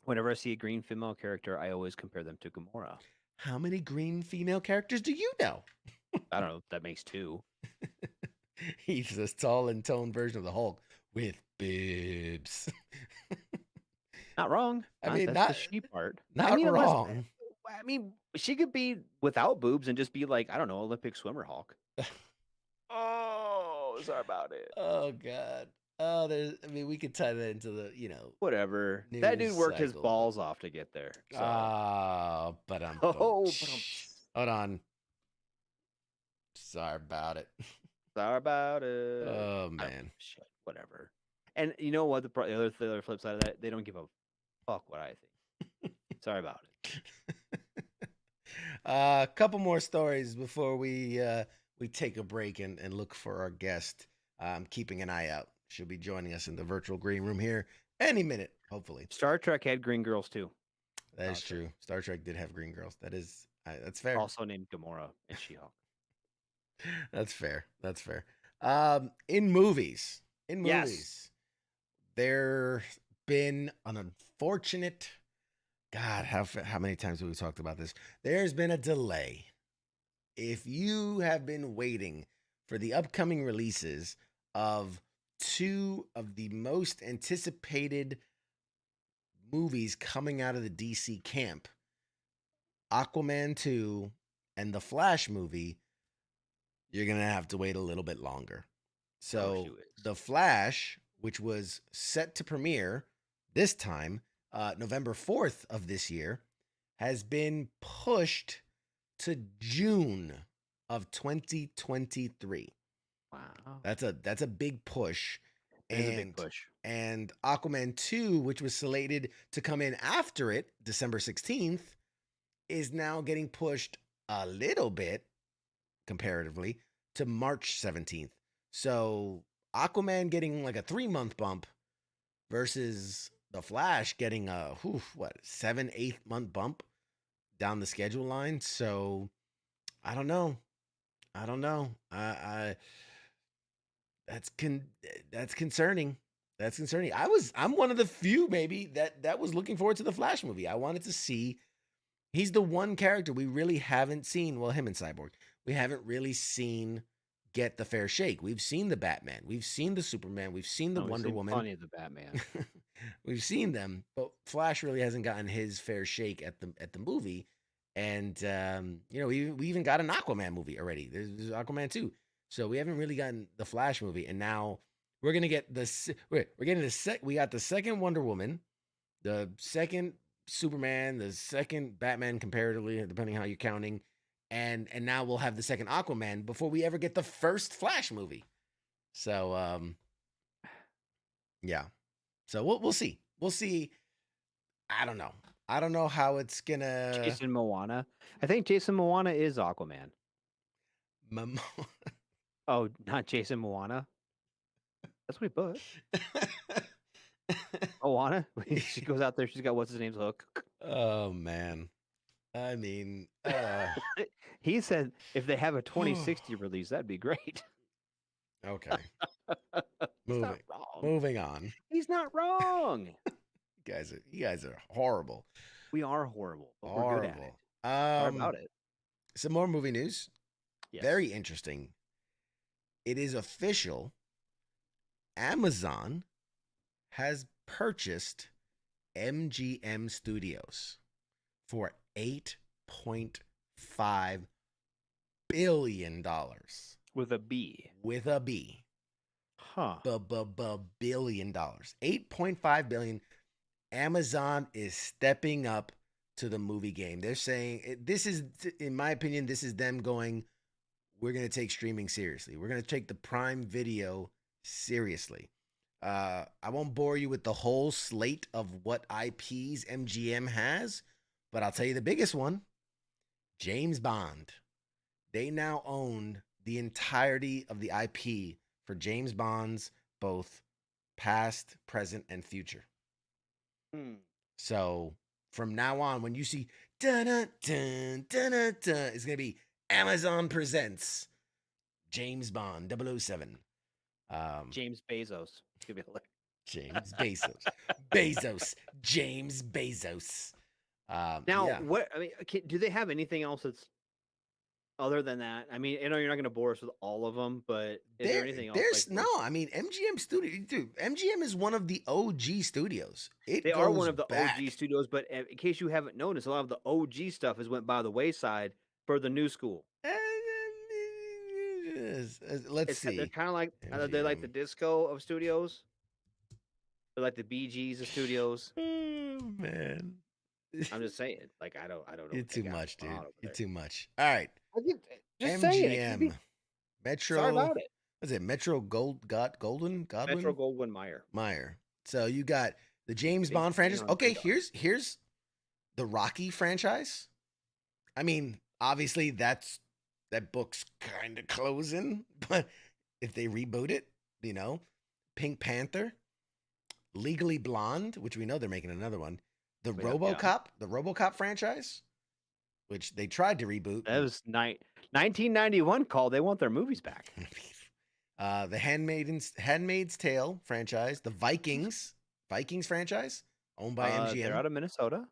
Whenever I see a green female character, I always compare them to Gamora. How many green female characters do you know? I don't know. That makes 2. He's this tall and toned version of the Hulk with boobs. Not wrong. I mean, that's not the she part. Not I mean, wrong. I mean, she could be without boobs and just be like, I don't know, Olympic swimmer Hulk. Oh, sorry about it. Oh God. Oh, we could tie that into the, Whatever. That dude worked his cycle. balls off to get there. So. But hold on. Sorry about it. Sorry about it. Oh man. Shit. Whatever. And you know what? The other flip side of that, they don't give a fuck what I think. Sorry about it. A couple more stories before we take a break and look for our guest. I'm keeping an eye out. She'll be joining us in the virtual green room here any minute, hopefully. Star Trek had green girls too. That is true. Star Trek did have green girls. That's fair. Also named Gamora and She-Hulk. That's fair. That's fair. In movies, Yes. there's been an unfortunate. God, how many times have we talked about this? There's been a delay. If you have been waiting for the upcoming releases of 2 of the most anticipated movies coming out of the DC camp, Aquaman 2 and the Flash movie, you're going to have to wait a little bit longer. So the Flash, which was set to premiere this time, November 4th of this year, has been pushed to June of 2023. Wow. That's a big push. It is a big push. And Aquaman 2, which was slated to come in after it, December 16th, is now getting pushed a little bit, comparatively, to March 17th. So Aquaman getting like a 3-month bump versus the Flash getting a 7-8 month bump down the schedule line. So I don't know. That's concerning. That's concerning. I'm one of the few maybe that was looking forward to the Flash movie. I wanted to see. He's the one character we really haven't seen. Well, him and Cyborg, we haven't really seen get the fair shake. We've seen the Batman, we've seen the Superman, we've seen the Wonder Woman. Plenty of the Batman. We've seen them, but Flash really hasn't gotten his fair shake at the movie. And we even got an Aquaman movie already. There's Aquaman 2. So we haven't really gotten the Flash movie, and now we're gonna get we got the second Wonder Woman, the second Superman, the second Batman comparatively, depending how you're counting, and now we'll have the second Aquaman before we ever get the first Flash movie. So yeah. So we'll see. We'll see. I don't know how it's gonna. Jason Moana. I think Jason Moana is Aquaman. Oh, not Jason Moana. That's what he put. Moana. She goes out there. She's got what's his name's hook. Oh man. I mean, he said if they have a 2060 release, that'd be great. Okay. Moving on. He's not wrong. You guys are horrible. We are horrible, but horrible. We're good at it. Sorry about it. Some more movie news. Yes. Very interesting. It is official. Amazon has purchased MGM Studios for $8.5 billion. With a B. With a B. Huh. Billion dollars. $8.5 billion. Amazon is stepping up to the movie game. They're saying this is, in my opinion, this is them going, we're going to take streaming seriously. We're going to take the Prime Video seriously. I won't bore you with the whole slate of what IPs MGM has, but I'll tell you the biggest one, James Bond. They now own the entirety of the IP for James Bond's both past, present, and future. So from now on, when you see dun-dun-dun, dun-dun-dun, it's going to be Amazon presents James Bond 007. James Bezos. It's gonna be hilarious. James Bezos. James Bezos. What? I mean, do they have anything else that's other than that? I mean, I know you're not going to bore us with all of them, but is there anything else? I mean, MGM Studio, dude. MGM is one of the OG studios. They are one of the OG studios, but in case you haven't noticed, a lot of the OG stuff has went by the wayside for the new school. Let's see. They're kind of like they like the disco of studios. They're like the Bee Gees of studios. Oh man, I'm just saying. Like I don't know. You're too much, dude. You're too much. All right. Just MGM. Metro. Sorry about it. What's it? Metro Godwin? Metro Goldwyn Mayer. So you got the James Bond franchise. Okay, here's the Rocky franchise. I mean, obviously that book's kind of closing, but if they reboot it, Pink Panther, Legally Blonde, which we know they're making another one, the RoboCop franchise, which they tried to reboot. That was 1991 call. They want their movies back. The Handmaid's Tale franchise, the Vikings franchise, owned by MGM. They're out of Minnesota.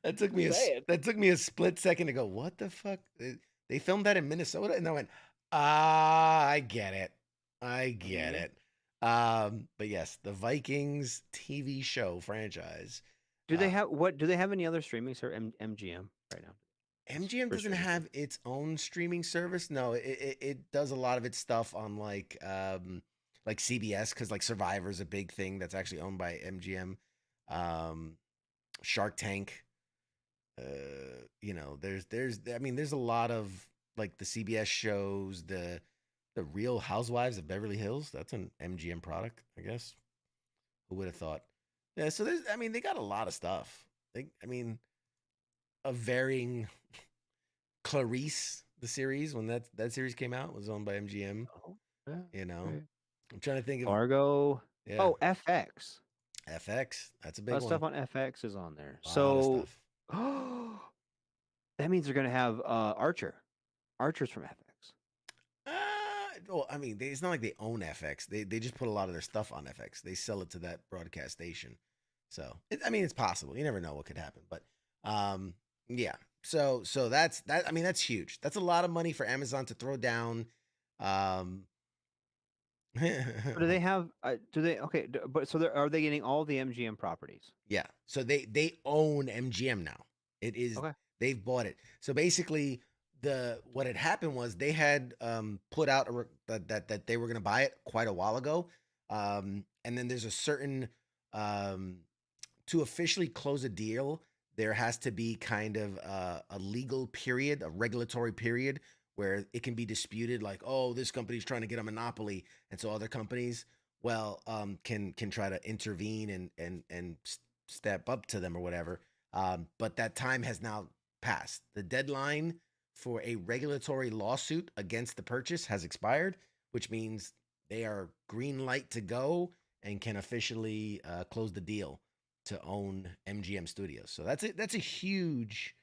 That took me a split second to go, what the fuck? They filmed that in Minnesota? And I went, I get it. I get it. But yes, the Vikings TV show franchise. Do they have Do they have any other streaming MGM right now? MGM For doesn't streaming have its own streaming service. No, it does a lot of its stuff on like CBS, because like Survivor's a big thing that's actually owned by MGM. Shark Tank. There's a lot of like the CBS shows, the Real Housewives of Beverly Hills. That's an MGM product, I guess. Who would have thought? Yeah, so they got a lot of stuff. A varying Clarice, the series, when that series came out, was owned by MGM. Oh, yeah, Right. I'm trying to think of Fargo. Yeah. Oh, FX. FX. That's a big one. one. Stuff on FX is on there. So that means they're gonna have Archer. Archer's from FX. It's not like they own FX. They just put a lot of their stuff on FX. They sell it to that broadcast station. So it's possible. You never know what could happen. But yeah. So that's that. That's huge. That's a lot of money for Amazon to throw down. Do they have? Okay? Are they getting all the MGM properties? Yeah. So they own MGM now. It is. Okay. They've bought it. So basically, what had happened was they had put out that they were going to buy it quite a while ago, and then there's a certain to officially close a deal, there has to be kind of a legal period, a regulatory period, where it can be disputed, like, oh, this company's trying to get a monopoly, and so other companies, can try to intervene and step up to them or whatever. But that time has now passed. The deadline for a regulatory lawsuit against the purchase has expired, which means they are green light to go and can officially close the deal to own MGM Studios. So that's it. That's a huge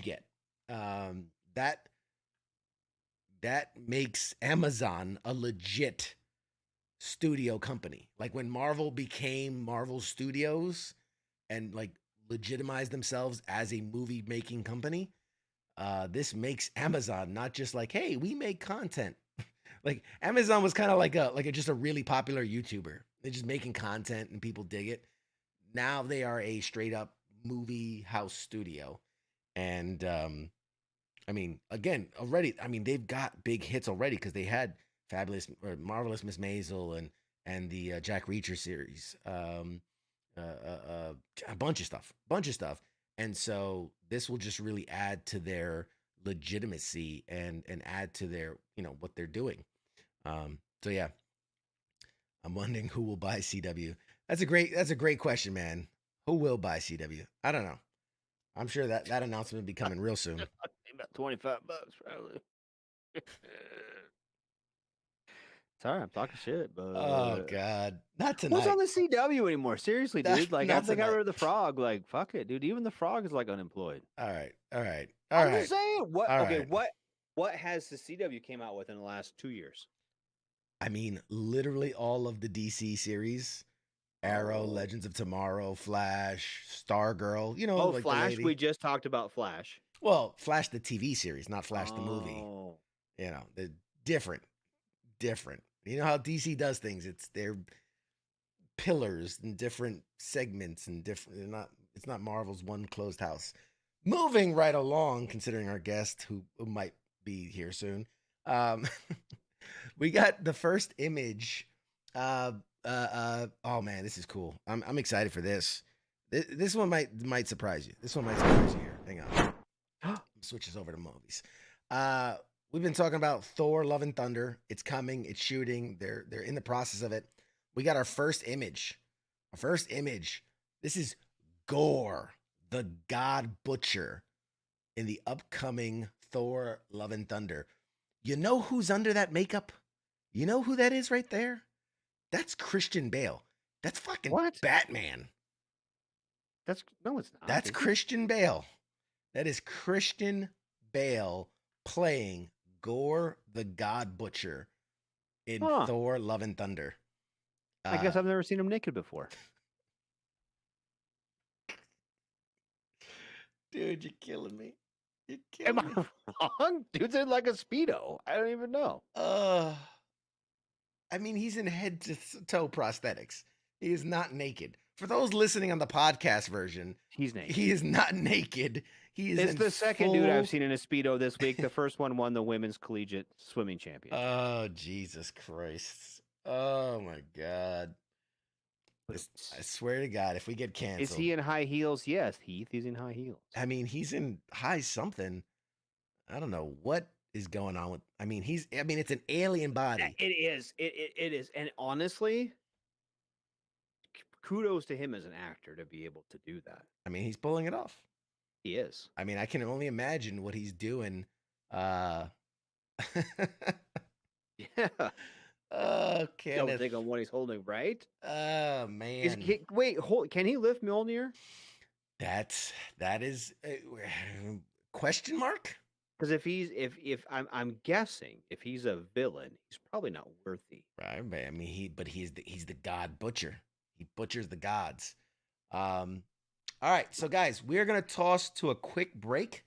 get. That makes Amazon a legit studio company. Like when Marvel became Marvel Studios and like legitimized themselves as a movie making company, this makes Amazon not just like, hey, we make content. Like Amazon was kind of like just a really popular YouTuber. They're just making content and people dig it. Now they are a straight up movie house studio. And again, already, they've got big hits already because they had Marvelous Miss Maisel and the Jack Reacher series, a bunch of stuff. And so this will just really add to their legitimacy and add to their, what they're doing. So yeah, I'm wondering who will buy CW. That's a great question, man. Who will buy CW? I don't know. I'm sure that announcement will be coming real soon. About $25, probably. Sorry, I'm talking shit, but oh god, not tonight. Who's on the CW anymore? Seriously, dude. Like after they got rid of the Frog, like fuck it, dude. Even the Frog is like unemployed. All right. I'm just saying. What has the CW came out with in the last 2 years? Literally all of the DC series. Arrow, Legends of Tomorrow, Flash, Stargirl. Like Flash. We just talked about Flash. Well, Flash the TV series, not Flash the movie. They're different. You know how DC does things? They're pillars and different segments and different. It's not Marvel's one closed house. Moving right along, considering our guest who might be here soon. We got the first image. Oh man, this is cool. I'm excited for this. This one might surprise you. Here. Hang on. Switch us over to movies. We've been talking about Thor: Love and Thunder. It's coming. It's shooting. They're in the process of it. We got our first image. This is Gore, the God Butcher, in the upcoming Thor: Love and Thunder. You know who's under that makeup? You know who that is right there? That's Christian Bale. That's fucking Batman. No, it's not. That's Christian Bale. That is Christian Bale playing Gore the God Butcher in Thor: Love and Thunder. I guess I've never seen him naked before. Dude, you're killing me. Am I wrong? Dude's in like a Speedo. I don't even know. I mean, he's in head to toe prosthetics. He is not naked. For those listening on the podcast version, He's naked. he is not naked. He is. It's in the second dude I've full- seen in a Speedo this week. The first one won the women's collegiate swimming championship. Oh, Jesus Christ. Oh, my God. I swear to God, if we get canceled. Is he in high heels? Yes, Heath. He's in high heels. I mean, he's in high something. I don't know what is going on with. I mean, it's an alien body. It is. It is. And honestly, kudos to him as an actor to be able to do that. I mean, he's pulling it off. He is. I mean, I can only imagine what he's doing. Yeah. Kenneth. Don't think on what he's holding, right? Oh man. Wait, can he lift Mjolnir? That is question mark? Because if I'm guessing if he's a villain, he's probably not worthy. Right. I mean, he's the god butcher. He butchers the gods. All right, so guys, we're gonna toss to a quick break,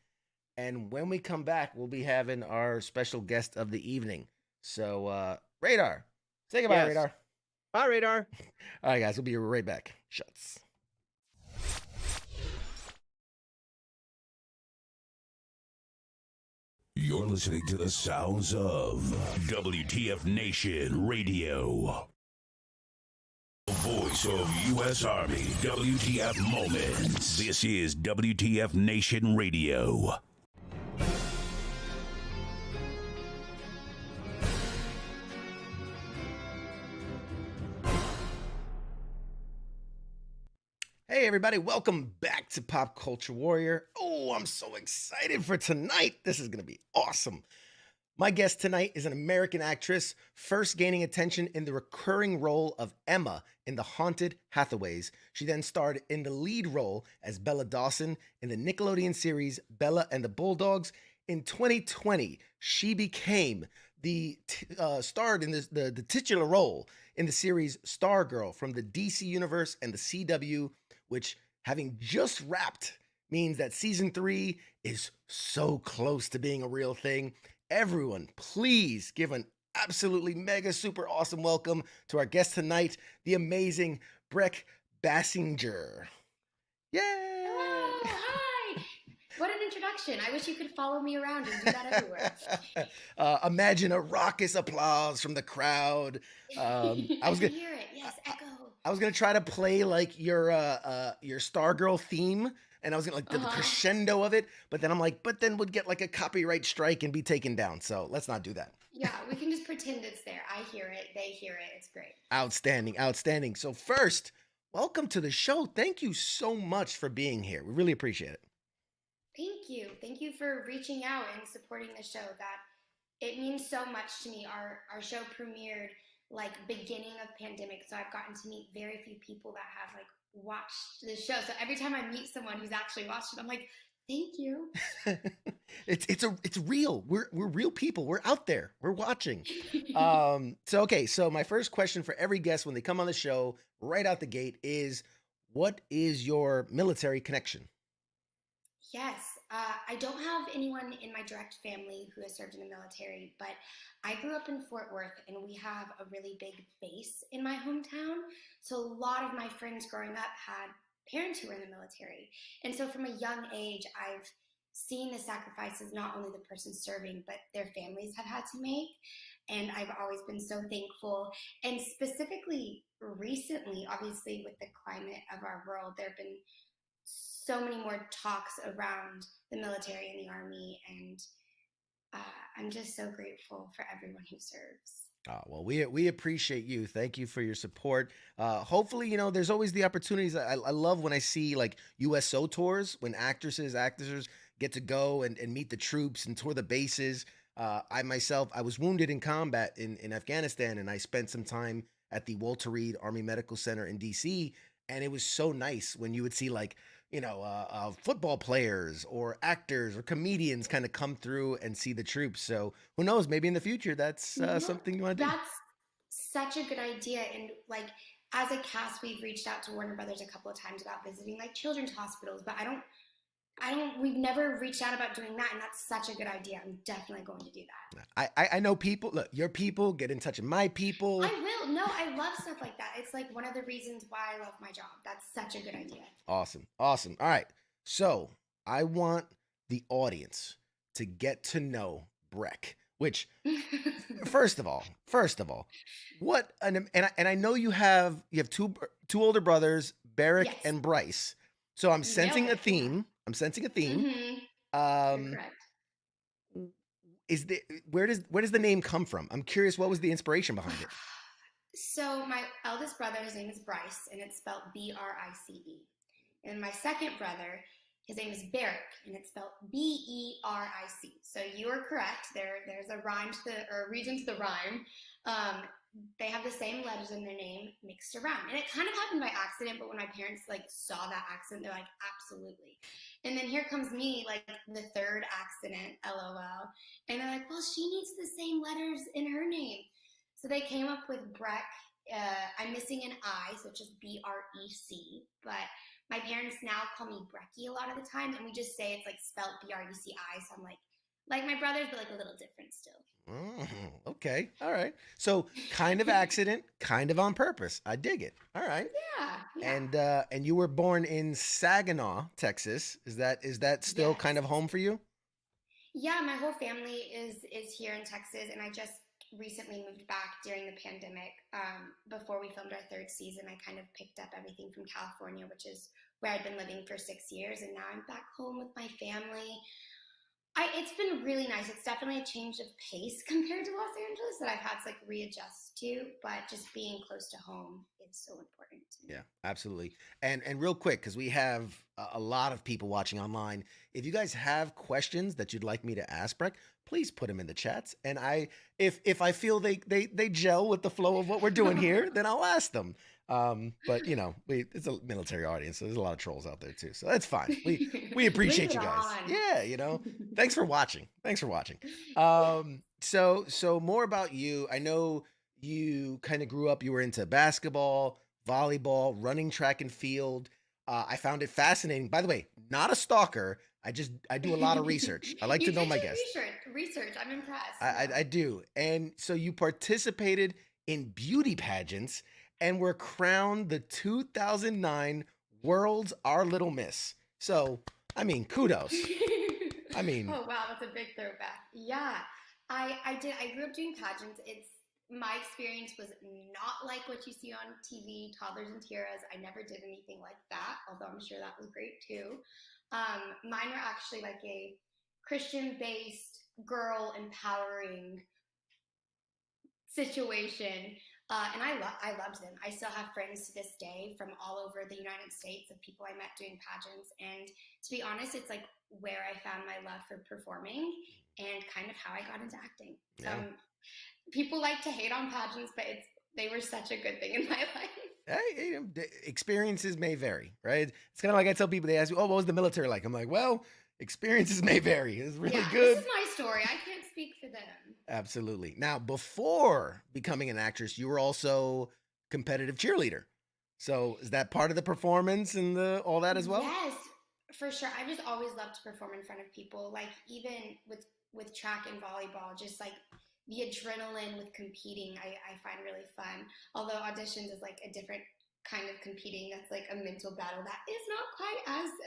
and when we come back, we'll be having our special guest of the evening. So, Radar, say goodbye, Yes. Radar. Bye, Radar. All right, guys, we'll be right back. Shuts. You're listening to the sounds of WTF Nation Radio. The voice of U.S. Army, WTF Moments. This is WTF Nation Radio. Hey, everybody, welcome back to Pop Culture Warrior. Oh, I'm so excited for tonight. This is going to be awesome. My guest tonight is an American actress, first gaining attention in the recurring role of Emma in The Haunted Hathaways. She then starred in the lead role as Bella Dawson in the Nickelodeon series Bella and the Bulldogs. In 2020, she became starred in the titular role in the series Stargirl from the DC Universe and the CW, which, having just wrapped, means that season 3 is so close to being a real thing. Everyone, please give an absolutely mega super awesome welcome to our guest tonight, the amazing Brec Bassinger. Yay! Hello, hi! What an introduction. I wish you could follow me around and do that everywhere. Imagine a raucous applause from the crowd. I can hear it. Yes, echo. I was gonna try to play like your Stargirl theme, and I was gonna like the crescendo of it, but then I'm like, but then would get like a copyright strike and be taken down. So let's not do that. Yeah, we can just pretend it's there. I hear it. They hear it. It's great. Outstanding, outstanding. So first, welcome to the show. Thank you so much for being here. We really appreciate it. Thank you. Thank you for reaching out and supporting the show. That it means so much to me. Our show premiered like beginning of pandemic, so I've gotten to meet very few people that have like watched the show. So every time I meet someone who's actually watched it, I'm like, thank you. it's real. We're real people. We're out there. We're watching. So my first question for every guest when they come on the show right out the gate is, what is your military connection? Yes, I don't have anyone in my direct family who has served in the military, but I grew up in Fort Worth, and we have a really big base in my hometown. So a lot of my friends growing up had parents who were in the military. And so from a young age, I've seen the sacrifices not only the person serving, but their families have had to make. And I've always been so thankful. And specifically recently, obviously with the climate of our world, there have been so many more talks around the military and the Army, and I'm just so grateful for everyone who serves. Oh, well, we appreciate you. Thank you for your support. Hopefully, there's always the opportunities. I love when I see like USO tours, when actors get to go and meet the troops and tour the bases. I was wounded in combat in Afghanistan, and I spent some time at the Walter Reed Army Medical Center in DC, and it was so nice when you would see like, football players or actors or comedians kind of come through and see the troops. So who knows, maybe in the future, that's something you want to do. That's such a good idea. And like, as a cast, we've reached out to Warner Brothers a couple of times about visiting like children's hospitals, but I we've never reached out about doing that, and that's such a good idea. I'm definitely going to do that. I know people. Look, your people get in touch with my people. I will. No, I love stuff like that. It's like one of the reasons why I love my job. That's such a good idea. Awesome. Awesome. All right. So I want the audience to get to know Brec, which first of all, what and I know you have two older brothers, Barrick Yes. and Bryce. So I'm sensing a theme. I'm sensing a theme. You're correct. Where does the name come from? I'm curious, what was the inspiration behind it? So my eldest brother, his name is Bryce, and it's spelled B-R-I-C-E. And my second brother, his name is Barrick, and it's spelled B-E-R-I-C. So you are correct. There's a rhyme or a reason to the rhyme. They have the same letters in their name mixed around. And it kind of happened by accident, but when my parents saw that accident, they're like, absolutely. And then here comes me, the third accident, LOL. And they're like, well, she needs the same letters in her name. So they came up with Brec. I'm missing an I, so it's just B-R-E-C. But my parents now call me Brecky a lot of the time, and we just say it's spelled B-R-E-C-I. So I'm like my brothers, but a little different still. Okay. All right. So kind of accident, kind of on purpose. I dig it. All right. Yeah. And you were born in Saginaw, Texas. Is that still kind of home for you? Yeah, my whole family is here in Texas, and I just recently moved back during the pandemic. Before we filmed our third season, I kind of picked up everything from California, which is where I'd been living for 6 years, and now I'm back home with my family. It's been really nice. It's definitely a change of pace compared to Los Angeles that I've had to readjust to, but just being close to home is so important to me. Yeah, absolutely. And real quick, because we have a lot of people watching online, if you guys have questions that you'd like me to ask Brec, please put them in the chats. And if I feel they gel with the flow of what we're doing here, then I'll ask them. But it's a military audience, so there's a lot of trolls out there too. So that's fine. We appreciate you guys. Yeah, thanks for watching. So more about you. I know you kind of grew up, you were into basketball, volleyball, running track and field. I found it fascinating. By the way, not a stalker. I do a lot of research. I like to know my guests. Research. I'm impressed. I do. And so you participated in beauty pageants and were crowned the 2009 World's Our Little Miss. So, kudos. Oh, wow, that's a big throwback. Yeah, I did. I grew up doing pageants. My experience was not like what you see on TV, toddlers and tiaras. I never did anything like that, although I'm sure that was great too. Mine were actually a Christian-based, girl empowering situation. And I loved them. I still have friends to this day from all over the United States of people I met doing pageants. And to be honest, it's where I found my love for performing and kind of how I got into acting. Yeah. People like to hate on pageants, but they were such a good thing in my life. Hey, experiences may vary, right? It's kind of like I tell people, they ask me, oh, what was the military like? I'm like, well, experiences may vary. It's really good. This is my story. I can't speak for them. Absolutely. Now, before becoming an actress, you were also competitive cheerleader. So is that part of the performance and all that as well? Yes, for sure. I just always loved to perform in front of people. Even with track and volleyball, just the adrenaline with competing, I find really fun. Although auditions is a different kind of competing. That's a mental battle. That is not quite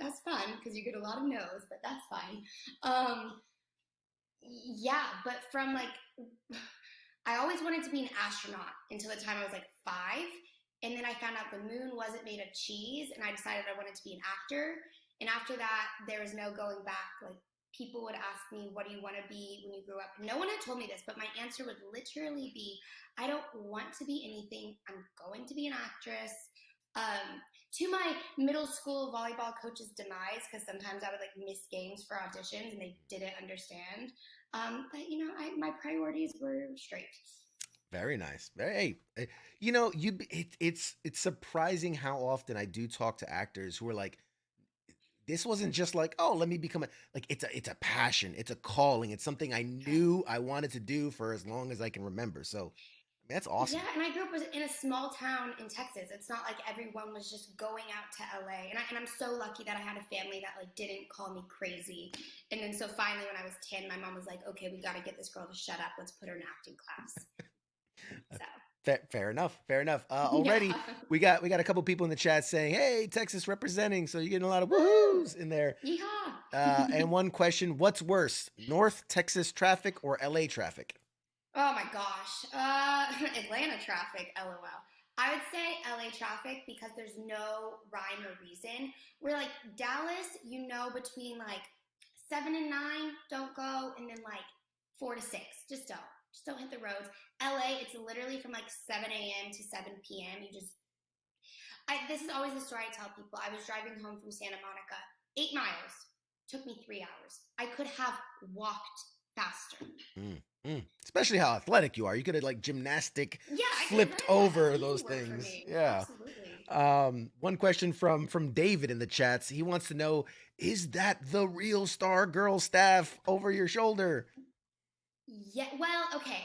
as fun because you get a lot of no's, but that's fine. Yeah, but from I always wanted to be an astronaut until the time I was 5. And then I found out the moon wasn't made of cheese, and I decided I wanted to be an actor. And after that, there was no going back. People would ask me, what do you want to be when you grow up? No one had told me this, but my answer would literally be, I don't want to be anything. I'm going to be an actress. To my middle school volleyball coach's demise, because sometimes I would miss games for auditions and they didn't understand. But my priorities were straight. Very nice. Hey, it's surprising how often I do talk to actors who are this wasn't just oh, let me become it's a passion, it's a calling, it's something I knew I wanted to do for as long as I can remember. So, That's awesome. Yeah, and I grew up in a small town in Texas. It's not like everyone was just going out to LA. And I'm so lucky that I had a family that like didn't call me crazy. And then so finally when I was 10, my mom was like, okay, we got to get this girl to shut up. Let's put her in acting class. So. Fair enough. Already Yeah. we got a couple people in the chat saying, "Hey, Texas representing." So you're getting a lot of woohoos in there. Yeehaw. And one question: what's worse, North Texas traffic or LA traffic? Oh my gosh. Atlanta traffic, LOL. I would say LA traffic because there's no rhyme or reason. We're like Dallas, between like 7 and 9, don't go, and then like 4 to 6, just don't hit the roads. LA, it's literally from like 7 a.m. to 7 p.m. This is always the story I tell people. I was driving home from Santa Monica, 8 miles, took me 3 hours. I could have walked faster. Especially how athletic you are. You could have like gymnastic I flipped over those things. Yeah. Absolutely. One question from David in the chats. He wants to know, is that the real Stargirl staff over your shoulder? Yeah, well, okay.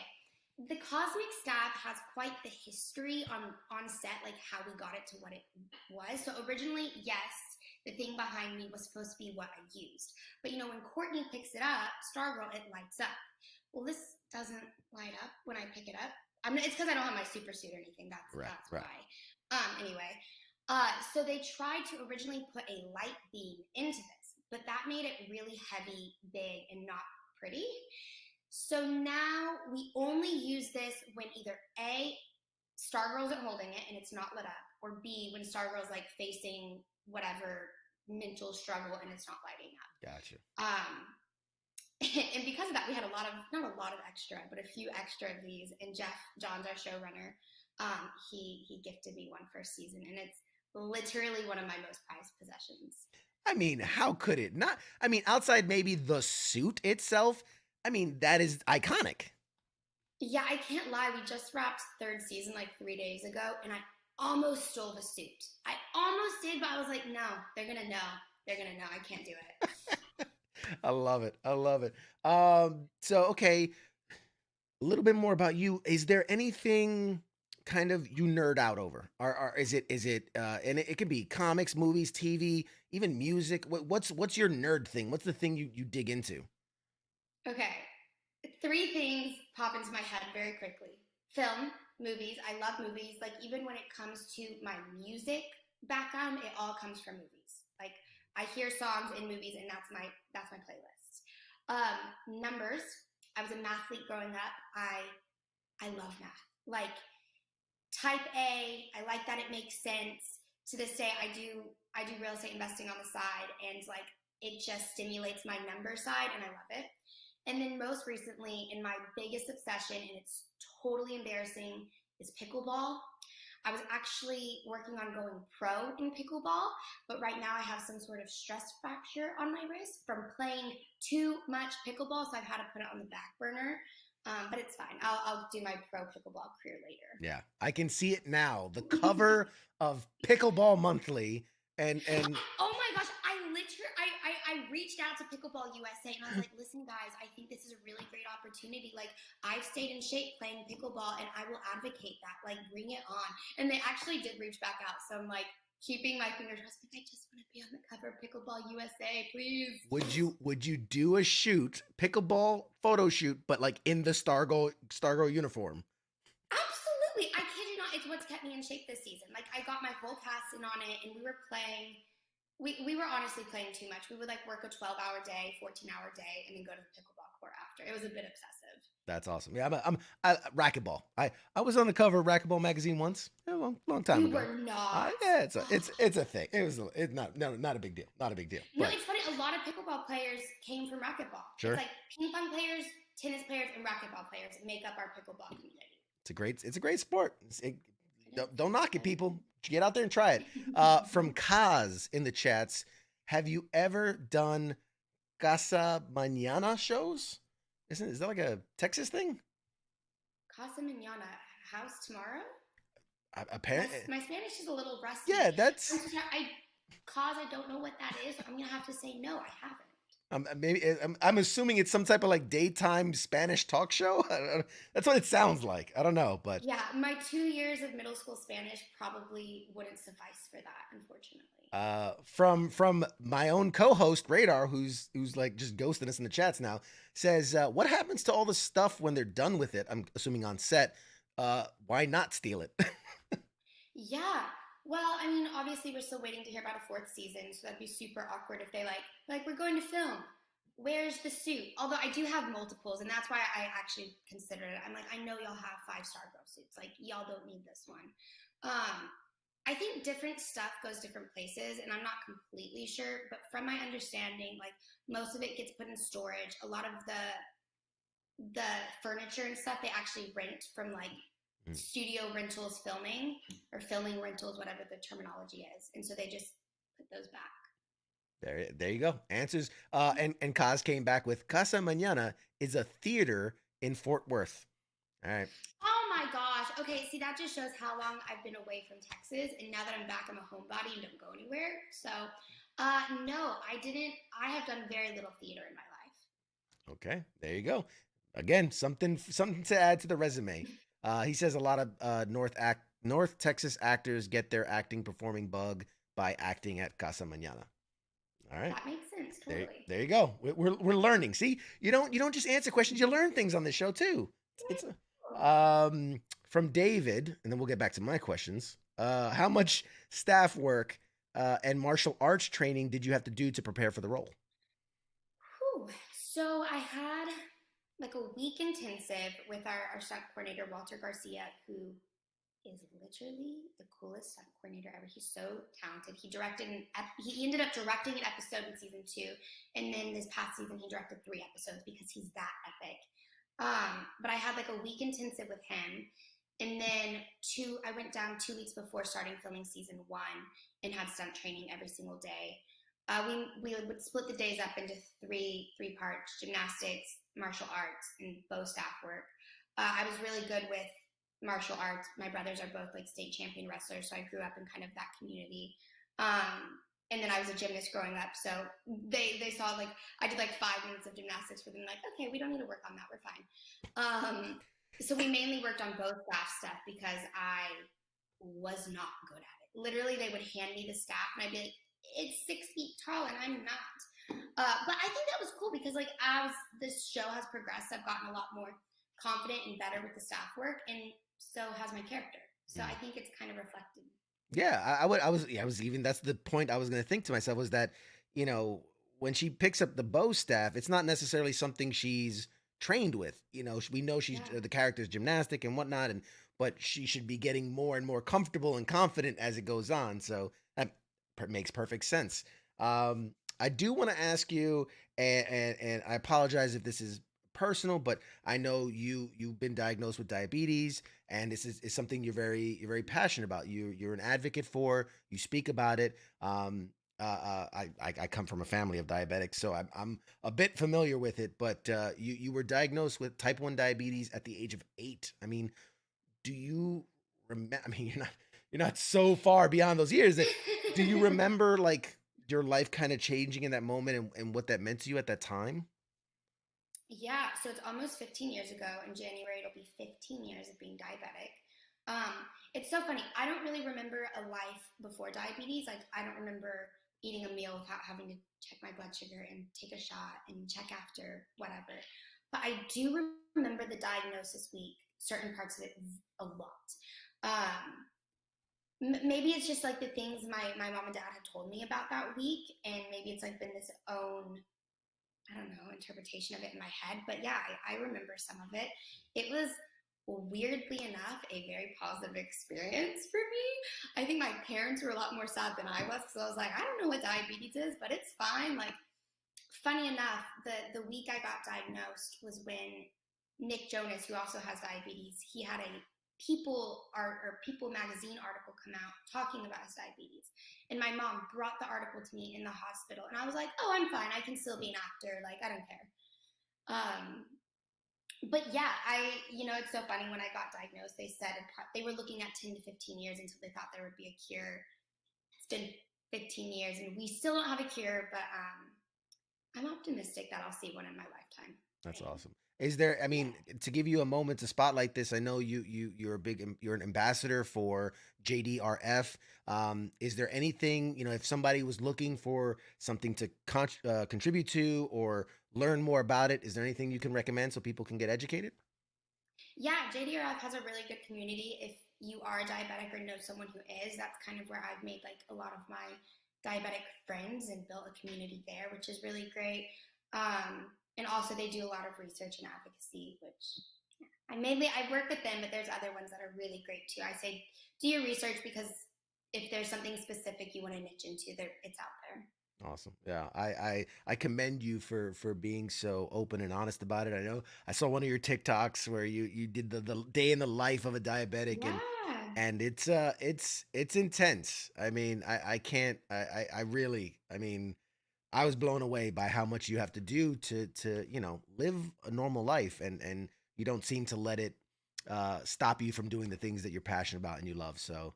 The Cosmic staff has quite the history on set, like how we got it to what it was. So originally, yes, the thing behind me was supposed to be what I used. But when Courtney picks it up, Stargirl, it lights up. Well, this doesn't light up when I pick it up. It's because I don't have my super suit or anything. That's why. Anyway, so they tried to originally put a light beam into this, but that made it really heavy, big, and not pretty. So now we only use this when either A, Stargirl isn't holding it and it's not lit up, or B, when Stargirl's like facing whatever mental struggle and it's not lighting up. Gotcha. And because of that, we had not a lot of extra, but a few extra of these. And Jeff Johns, our showrunner, he gifted me one for a season, and it's literally one of my most prized possessions. I mean, how could it not? I mean, outside maybe the suit itself, I mean, that is iconic. Yeah, I can't lie. We just wrapped 3rd season like 3 days ago, and I almost stole the suit. I almost did, but I was like, no, they're going to know. They're going to know. I can't do it. I love it. So, okay, a little bit more about you. Is there anything kind of you nerd out over? Or is it and it could be comics, movies, TV, even music. What's your nerd thing? What's the thing you dig into? Okay. 3 things pop into my head very quickly. Film, movies. I love movies. Like, even when it comes to my music background, it all comes from movies. Like, I hear songs in movies, and that's my playlist. Numbers. I was a mathlete growing up. I love math. Like, type A. I like that it makes sense. To this day, I do real estate investing on the side, and like, it just stimulates my number side, and I love it. And then most recently, in my biggest obsession, and it's totally embarrassing, is pickleball. I was actually working on going pro in pickleball, but right now I have some sort of stress fracture on my wrist from playing too much pickleball, so I've had to put it on the back burner. But it's fine. I'll do my pro pickleball career later. Yeah, I can see it now. The cover of Pickleball Monthly, and oh my gosh, I reached out to Pickleball USA, and I was like, listen, guys, I think this is a really great opportunity. Like, I've stayed in shape playing pickleball, and I will advocate that. Like, bring it on. And they actually did reach back out. So I'm like keeping my fingers crossed. I just want to be on the cover of Pickleball USA, please. Would you do a pickleball photo shoot, but like in the Stargirl uniform? Absolutely. I kid you not. It's what's kept me in shape this season. Like, I got my whole cast in on it, and we were playing. We were honestly playing too much. We would like work a 12-hour day, 14-hour day, and then go to the pickleball court after. It was a bit obsessive. That's awesome. Yeah, I'm racquetball. I was on the cover of Racquetball magazine once, a long time ago. You were not. Yeah, it's a thing. It's not a big deal. Not a big deal. No, But it's funny. A lot of pickleball players came from racquetball. Sure. It's like ping pong players, tennis players, and racquetball players make up our pickleball community. it's a great sport. Don't knock it, people. Get out there and try it. From Kaz in the chats, have you ever done Casa Mañana shows? Is that like a Texas thing? Casa Mañana, house tomorrow? Apparently. My Spanish is a little rusty. Yeah, that's. I don't know what that is. I'm gonna have to say no. I haven't. I'm assuming it's some type of like daytime Spanish talk show. That's what it sounds like. I don't know, but Yeah, my 2 years of middle school Spanish probably wouldn't suffice for that, unfortunately. From my own co-host Radar, who's like just ghosting us in the chats now, says, "What happens to all the stuff when they're done with it?" I'm assuming on set. Why not steal it? Yeah. Well, I mean, obviously we're still waiting to hear about a fourth season, so that'd be super awkward if they like we're going to film. Where's the suit? Although I do have multiples, and that's why I actually considered it. I'm like, I know y'all have 5 Stargirl suits. Like, y'all don't need this one. I think different stuff goes different places, and I'm not completely sure, but from my understanding, like most of it gets put in storage. A lot of the furniture and stuff they actually rent from like studio rentals filming or filming rentals, whatever the terminology is, and so they just put those back. There you go. Answers. And Kaz came back with Casa Mañana is a theater in Fort Worth. All right. Oh my gosh. Okay, see, that just shows how long I've been away from Texas, and now that I'm back, I'm a homebody and don't go anywhere. So, no, I didn't. I have done very little theater in my life. Okay, there you go. Again, something to add to the resume. He says a lot of North Texas actors get their acting performing bug by acting at Casa Mañana. All right, that makes sense. Totally. There you go. We're learning. See, you don't just answer questions. You learn things on this show too. It's from David, and then we'll get back to my questions. How much staff work and martial arts training did you have to do to prepare for the role? Whew. So I had like a week intensive with our stunt coordinator, Walter Garcia, who is literally the coolest stunt coordinator ever. He's so talented. He ended up directing an episode in season 2, and then this past season he directed 3 episodes because he's that epic. But I had like a week intensive with him, and then I went down 2 weeks before starting filming season 1 and had stunt training every single day. We would split the days up into three parts: gymnastics, martial arts, and bow staff work. I was really good with martial arts. My brothers are both like state champion wrestlers, so I grew up in kind of that community. And then I was a gymnast growing up, so they saw like I did like 5 minutes of gymnastics for them. Like, okay, we don't need to work on that. We're fine. So we mainly worked on bow staff stuff because I was not good at it. Literally, they would hand me the staff, and I'd be like, "It's 6 feet tall, and I'm not." But I think that was cool because like as this show has progressed, I've gotten a lot more confident and better with the staff work, and so has my character. So I think it's kind of reflected. Yeah, I was even, that's the point I was going to think to myself, was that, you know, when she picks up the bow staff, it's not necessarily something she's trained with. You know, we know she's the character's gymnastic and whatnot, but she should be getting more and more comfortable and confident as it goes on. So that makes perfect sense. I do want to ask you, and I apologize if this is personal, but I know you've been diagnosed with diabetes, and this is something you're very passionate about. You're an advocate for. You speak about it. I come from a family of diabetics, so I'm a bit familiar with it. But you were diagnosed with type 1 diabetes at the age of 8. I mean, do you remember? I mean, you're not so far beyond those years. Do you remember like your life kind of changing in that moment and what that meant to you at that time? Yeah, so it's almost 15 years ago. In January, it'll be 15 years of being diabetic. It's so funny. I don't really remember a life before diabetes. Like, I don't remember eating a meal without having to check my blood sugar and take a shot and check after whatever. But I do remember the diagnosis week, certain parts of it a lot. Maybe it's just like the things my mom and dad had told me about that week, and maybe it's like been this own, I don't know, interpretation of it in my head. But yeah, I remember some of it. It was, weirdly enough, a very positive experience for me. I think my parents were a lot more sad than I was, because I was like, I don't know what diabetes is, but it's fine. Like, funny enough, the week I got diagnosed was when Nick Jonas, who also has diabetes, he had a People magazine article come out talking about his diabetes, and my mom brought the article to me in the hospital, and I was like, oh, I'm fine, I can still be an actor, like, I don't care. But yeah, it's so funny. When I got diagnosed, they said they were looking at 10 to 15 years until they thought there would be a cure. It's been 15 years and we still don't have a cure, but I'm optimistic that I'll see one in my lifetime. That's awesome. Is there, I mean, to give you a moment to spotlight this, I know you're an ambassador for JDRF. Is there anything, if somebody was looking for something to contribute to or learn more about it, is there anything you can recommend so people can get educated? Yeah, JDRF has a really good community. If you are a diabetic or know someone who is, that's kind of where I've made like a lot of my diabetic friends and built a community there, which is really great. And also they do a lot of research and advocacy, which I work with them, but there's other ones that are really great too. I say do your research because if there's something specific you want to niche into, it's out there. Awesome. Yeah. I commend you for being so open and honest about it. I know I saw one of your TikToks where you did the day in the life of a diabetic and it's intense. I mean, I can't I really I mean I was blown away by how much you have to do to live a normal life and you don't seem to let it stop you from doing the things that you're passionate about and you love. So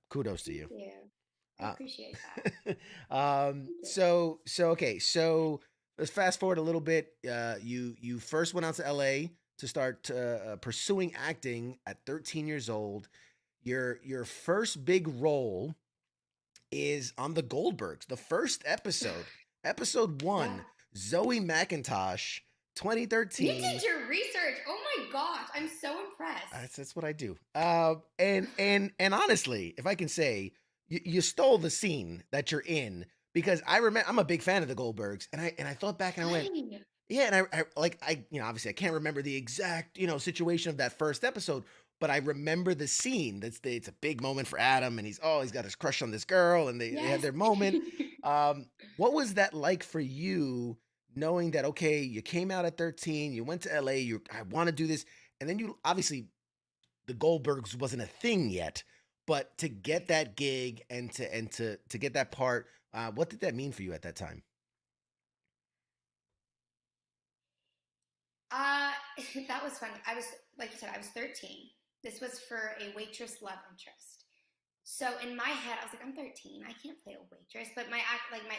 kudos to you. Thank you. I appreciate that. So let's fast forward a little bit. You first went out to LA to start pursuing acting at 13 years old. Your first big role is on the Goldbergs. The first episode, episode 1, yeah. Zoe McIntosh, 2013. You did your research. Oh my gosh, I'm so impressed. That's what I do. And honestly, if I can say, you stole the scene that you're in because I remember I'm a big fan of the Goldbergs, and I thought back and I went, yeah, and I obviously I can't remember the exact situation of that first episode, but I remember the scene. It's a big moment for Adam, and he's got his crush on this girl, and they had their moment. What was that like for you, knowing that okay, you came out at 13, you went to LA, I want to do this, and then you obviously the Goldbergs wasn't a thing yet. But to get that gig and to get that part, what did that mean for you at that time? That was funny. I was, like you said, I was 13. This was for a waitress love interest. So in my head, I was like, I'm 13. I can't play a waitress. But my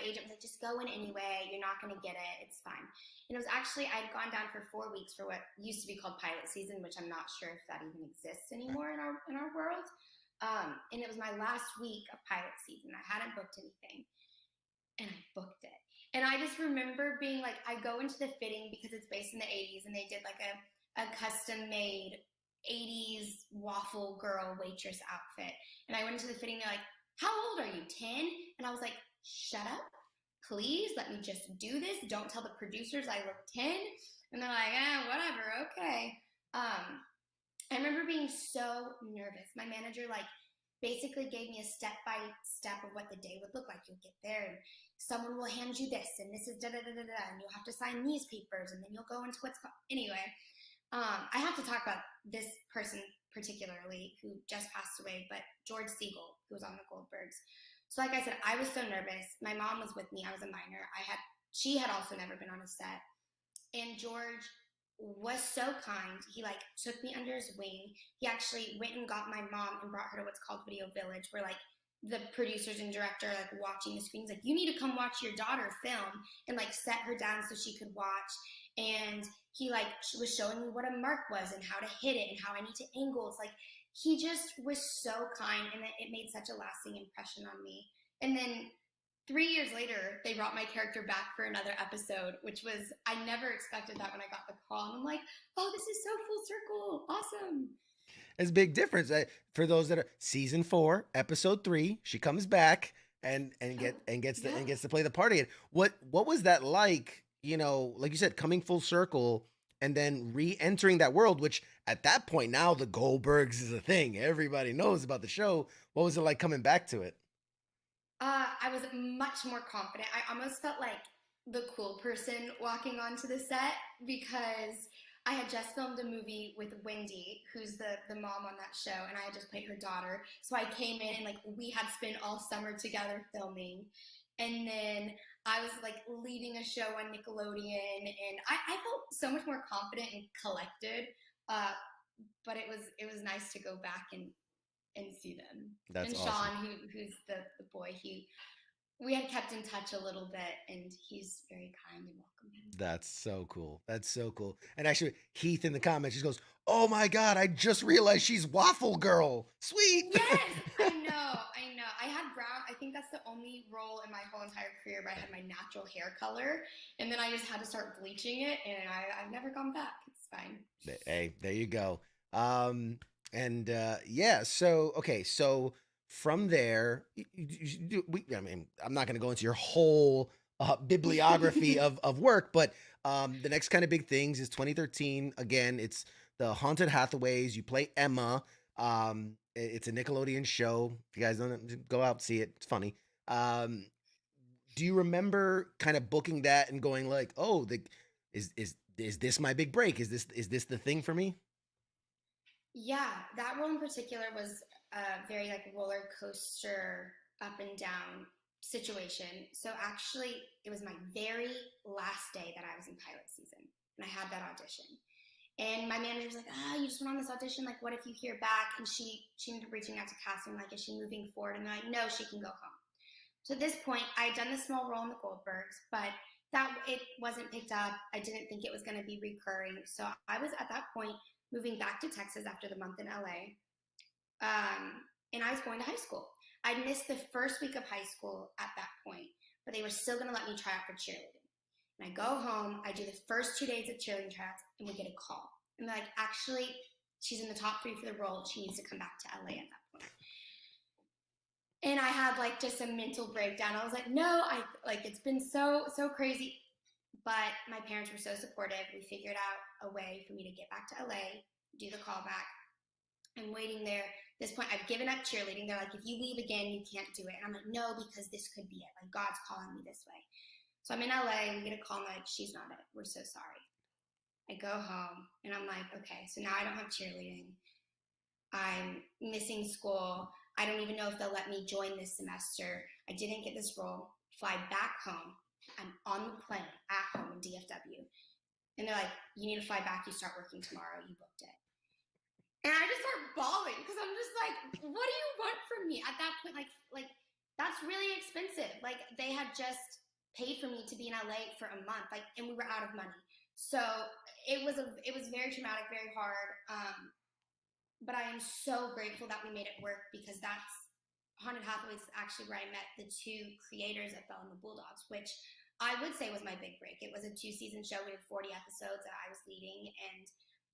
agent was like, just go in anyway. You're not going to get it. It's fine. And it was actually, I'd gone down for 4 weeks for what used to be called pilot season, which I'm not sure if that even exists anymore in our world. And it was my last week of pilot season. I hadn't booked anything, and I booked it. And I just remember being like, I go into the fitting because it's based in the 80s, and they did like a custom-made 80s waffle girl waitress outfit. And I went into the fitting, they're like, how old are you, 10? And I was like, shut up, please, let me just do this. Don't tell the producers I look 10. And they're like, whatever, okay. I remember being so nervous. My manager basically gave me a step-by-step of what the day would look like. You'll get there and someone will hand you this and this is da-da-da-da-da and you'll have to sign these papers and then you'll go into what's called... Anyway, I have to talk about this person particularly who just passed away, but George Siegel, who was on the Goldbergs. So like I said, I was so nervous. My mom was with me. I was a minor. She had also never been on a set. And George was so kind. He took me under his wing. He actually went and got my mom and brought her to what's called Video Village, where the producers and director watching the screens, you need to come watch your daughter film, and set her down so she could watch. And he was showing me what a mark was and how to hit it and how I need to angle. It's he just was so kind, and it made such a lasting impression on me. And then 3 years later, they brought my character back for another episode, which was, I never expected that when I got the call. And I'm like, oh, this is so full circle. Awesome. It's a big difference. For those that are season 4, episode 3, she comes back and gets to play the part again. What was that like, like you said, coming full circle and then re-entering that world, which at that point now the Goldbergs is a thing. Everybody knows about the show. What was it like coming back to it? I was much more confident. I almost felt like the cool person walking onto the set because I had just filmed a movie with Wendy, who's the mom on that show, and I had just played her daughter. So I came in and we had spent all summer together filming. And then I was leading a show on Nickelodeon, and I felt so much more confident and collected. But it was nice to go back and see them. That's and awesome. Sean, who's the boy, we had kept in touch a little bit, and he's very kind and welcoming. That's so cool. That's so cool. And actually, Heath in the comments just goes, "Oh my God, I just realized she's Waffle Girl. Sweet." Yes, I know. I had brown. I think that's the only role in my whole entire career where I had my natural hair color, and then I just had to start bleaching it, and I've never gone back. It's fine. Hey, there you go. Yeah, so okay, so from there, I mean, I'm not going to go into your whole bibliography of work, but the next kind of big things is 2013. Again, it's the Haunted Hathaways. You play Emma. It's a Nickelodeon show. If you guys don't, go out and see it. It's funny. Do you remember kind of booking that and going like, "Oh, is this my big break? Is this the thing for me?" Yeah, that role in particular was a very like roller coaster up and down situation. So actually, it was my very last day that I was in pilot season, and I had that audition. And my manager was like, "You just went on this audition. Like, what if you hear back?" And she ended up reaching out to casting, like, "Is she moving forward?" And they're like, "No, she can go home." So at this point, I had done the small role in the Goldbergs, but that it wasn't picked up. I didn't think it was going to be recurring. So I was at that point moving back to Texas after the month in LA. And I was going to high school. I'd missed the first week of high school at that point, but they were still going to let me try out for cheerleading. And I go home, I do the first 2 days of cheerleading tryouts, and we get a call. And they're like, "Actually, she's in the top 3 for the role. She needs to come back to LA at that point." And I had like just a mental breakdown. I was like, "No, it's been so crazy." But my parents were so supportive. We figured out a way for me to get back to LA, do the callback. I'm waiting there. At this point, I've given up cheerleading. They're like, "If you leave again, you can't do it." And I'm like, "No, because this could be it. Like, God's calling me this way." So I'm in LA. We get a call. I'm like, "She's not it. We're so sorry." I go home, and I'm like, okay, so now I don't have cheerleading. I'm missing school. I don't even know if they'll let me join this semester. I didn't get this role. Fly back home. I'm on the plane at home in DFW. And they're like, "You need to fly back. You start working tomorrow. You booked it." And I just start bawling because I'm just like, "What do you want from me?" At that point, like that's really expensive. Like, they had just paid for me to be in LA for a month, like, and we were out of money. So it was very traumatic, very hard. But I am so grateful that we made it work, because that's Haunted Hathaways is actually where I met the 2 creators of Belle and the Bulldogs, which I would say was my big break. It was a 2-season show. We did 40 episodes that I was leading, and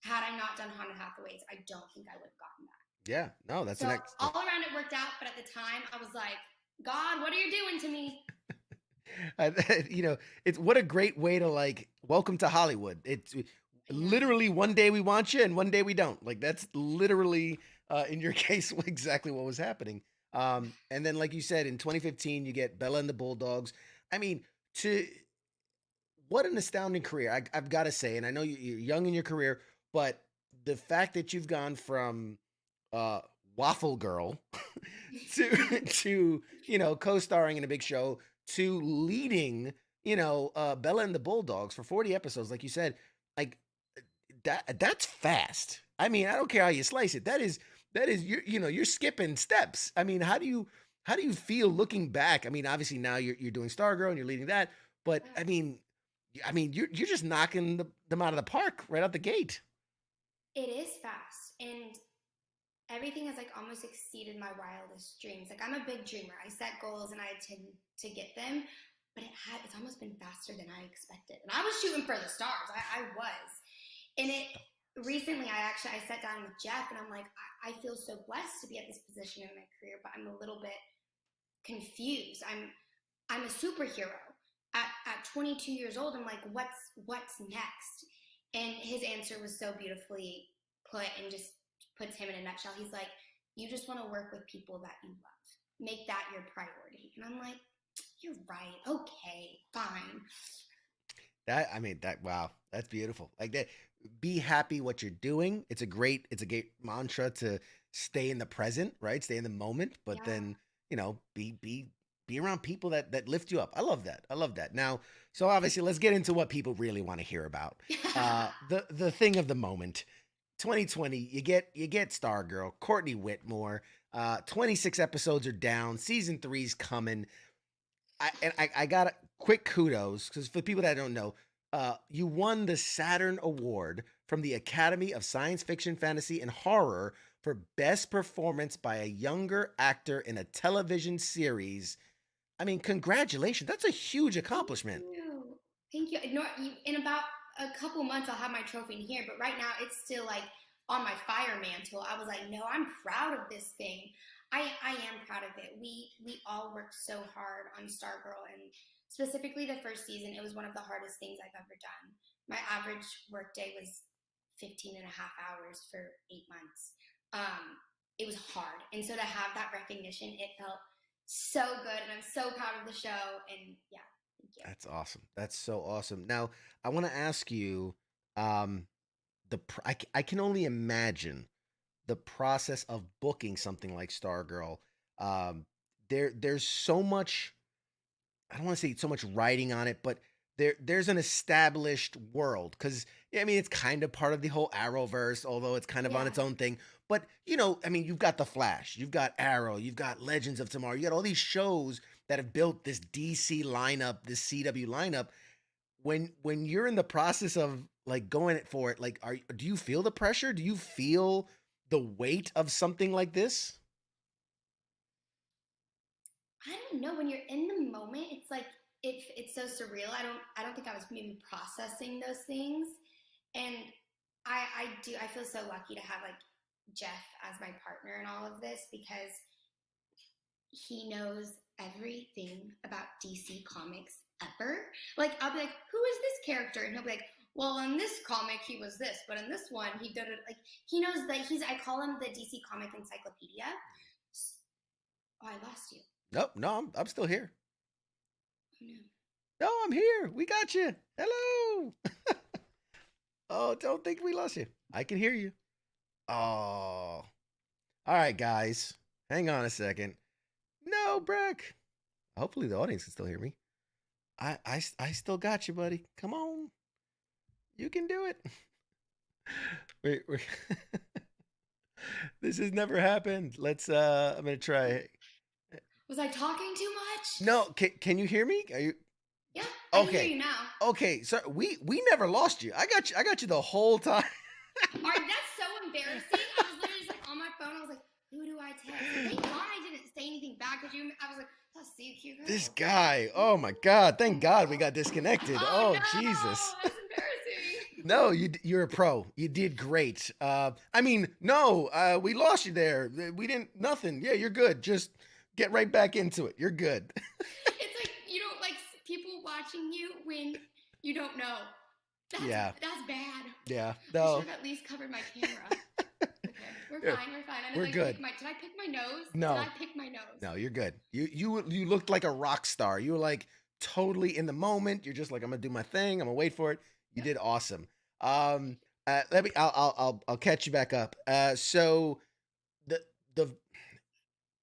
had I not done Haunted Hathaways, I don't think I would have gotten that. Yeah, no, that's so all around it worked out. But at the time, I was like, "God, what are you doing to me?" It's what a great way to like welcome to Hollywood. It's literally one day we want you and one day we don't. Like, that's literally in your case exactly what was happening. And then, like you said, in 2015 you get Bella and the Bulldogs. I mean, what an astounding career. I've got to say, and I know you're young in your career, but the fact that you've gone from Waffle Girl to co-starring in a big show to leading Bella and the Bulldogs for 40 episodes, like you said, like that's fast. I mean, I don't care how you slice it. That is you're skipping steps. I mean, how do you feel looking back? I mean, obviously now you're doing Stargirl and you're leading that, but I mean you're just knocking them out of the park right out the gate. It is fast, and everything has like almost exceeded my wildest dreams. Like, I'm a big dreamer. I set goals and I tend to get them, but it's almost been faster than I expected. And I was shooting for the stars. I was. And recently I sat down with Jeff, and I'm like, I feel so blessed to be at this position in my career, but I'm a little bit confused. I'm a superhero. At 22 years old, I'm like, what's next? And his answer was so beautifully put, and just puts him in a nutshell. He's like, "You just want to work with people that you love. Make that your priority." And I'm like, "You're right. Okay, fine." Wow, that's beautiful. Like that, be happy what you're doing. It's a great mantra to stay in the present, right? Stay in the moment, but then, be around people that lift you up. I love that. Now, so obviously let's get into what people really want to hear about. The thing of the moment. 2020, you get Stargirl, Courtney Whitmore. 26 episodes are down. Season 3's coming. I got quick kudos because for people that don't know, you won the Saturn Award from the Academy of Science Fiction, Fantasy, and Horror for Best Performance by a Younger Actor in a Television Series. I mean, congratulations. That's a huge accomplishment. Thank you. In about a couple months, I'll have my trophy in here, but right now it's still like on my fire mantle. I was like, no, I'm proud of this thing. I am proud of it. We all worked so hard on Stargirl, and specifically the first season, it was one of the hardest things I've ever done. My average workday was 15 and a half hours for 8 months. It was hard. And so to have that recognition, it felt so good, and I'm so proud of the show. And yeah, thank you. That's awesome. That's so awesome. Now, I want to ask you, I can only imagine the process of booking something like Stargirl. There's so much. I don't want to say so much writing on it, but there's an established world because I mean it's kind of part of the whole Arrowverse, although it's kind of on its own thing. But I mean, you've got the Flash, you've got Arrow, you've got Legends of Tomorrow, you got all these shows that have built this DC lineup, this CW lineup. When you're in the process of like going for it, like, do you feel the pressure? Do you feel the weight of something like this? I don't know. When you're in the moment, it's like it's so surreal. I don't think I was maybe processing those things, and I feel so lucky to have like Jeff as my partner in all of this because he knows everything about DC Comics ever. Like I'll be like, who is this character? And he'll be like, well, in this comic he was this, but in this one he did it. Like he knows that I call him the DC Comic Encyclopedia. Oh, I lost you. Nope, no, I'm still here. Oh, no. No, I'm here. We got you. Hello. Oh, don't think we lost you. I can hear you. Oh. All right, guys. Hang on a second. No, Brec. Hopefully the audience can still hear me. I still got you, buddy. Come on. You can do it. Wait. This has never happened. Let's I'm going to try. Was I talking too much? No, can you hear me? Are you? Yeah, I okay. can hear you now. Okay, so we never lost you. I got you the whole time. All right, that's so embarrassing. I was literally just like on my phone. I was like, who do I text? Thank God I didn't say anything back because I was like, let's see a cute girl. This guy. Oh my God. Thank God we got disconnected. Oh no, Jesus. That's embarrassing. No, you're a pro. You did great. I mean, no, we lost you there. We didn't. Nothing. Yeah, you're good. Just get right back into it. You're good. It's like you don't like people watching you when you don't know. That's bad. Yeah. I No. should have at least covered my camera. Okay, we're fine. We're good. Did I pick my nose? No. Did I pick my nose? No, you're good. You looked like a rock star. You were like totally in the moment. You're just like, I'm gonna do my thing. I'm gonna wait for it. You did awesome. I'll catch you back up. So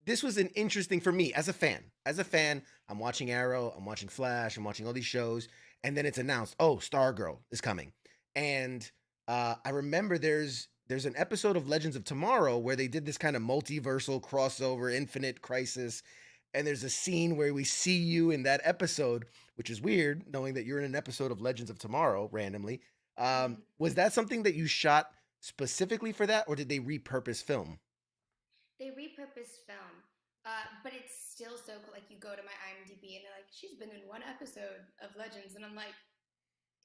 this was an interesting for me as a fan. As a fan, I'm watching Arrow, I'm watching Flash, I'm watching all these shows, and then it's announced, oh, Stargirl is coming. And I remember there's an episode of Legends of Tomorrow where they did this kind of multiversal crossover, Infinite Crisis, and there's a scene where we see you in that episode, which is weird, knowing that you're in an episode of Legends of Tomorrow randomly. Was that something that you shot specifically for that, or did they repurpose film? They repurposed film, but it's still so cool. Like you go to my IMDb and they're like, she's been in one episode of Legends, and I'm like,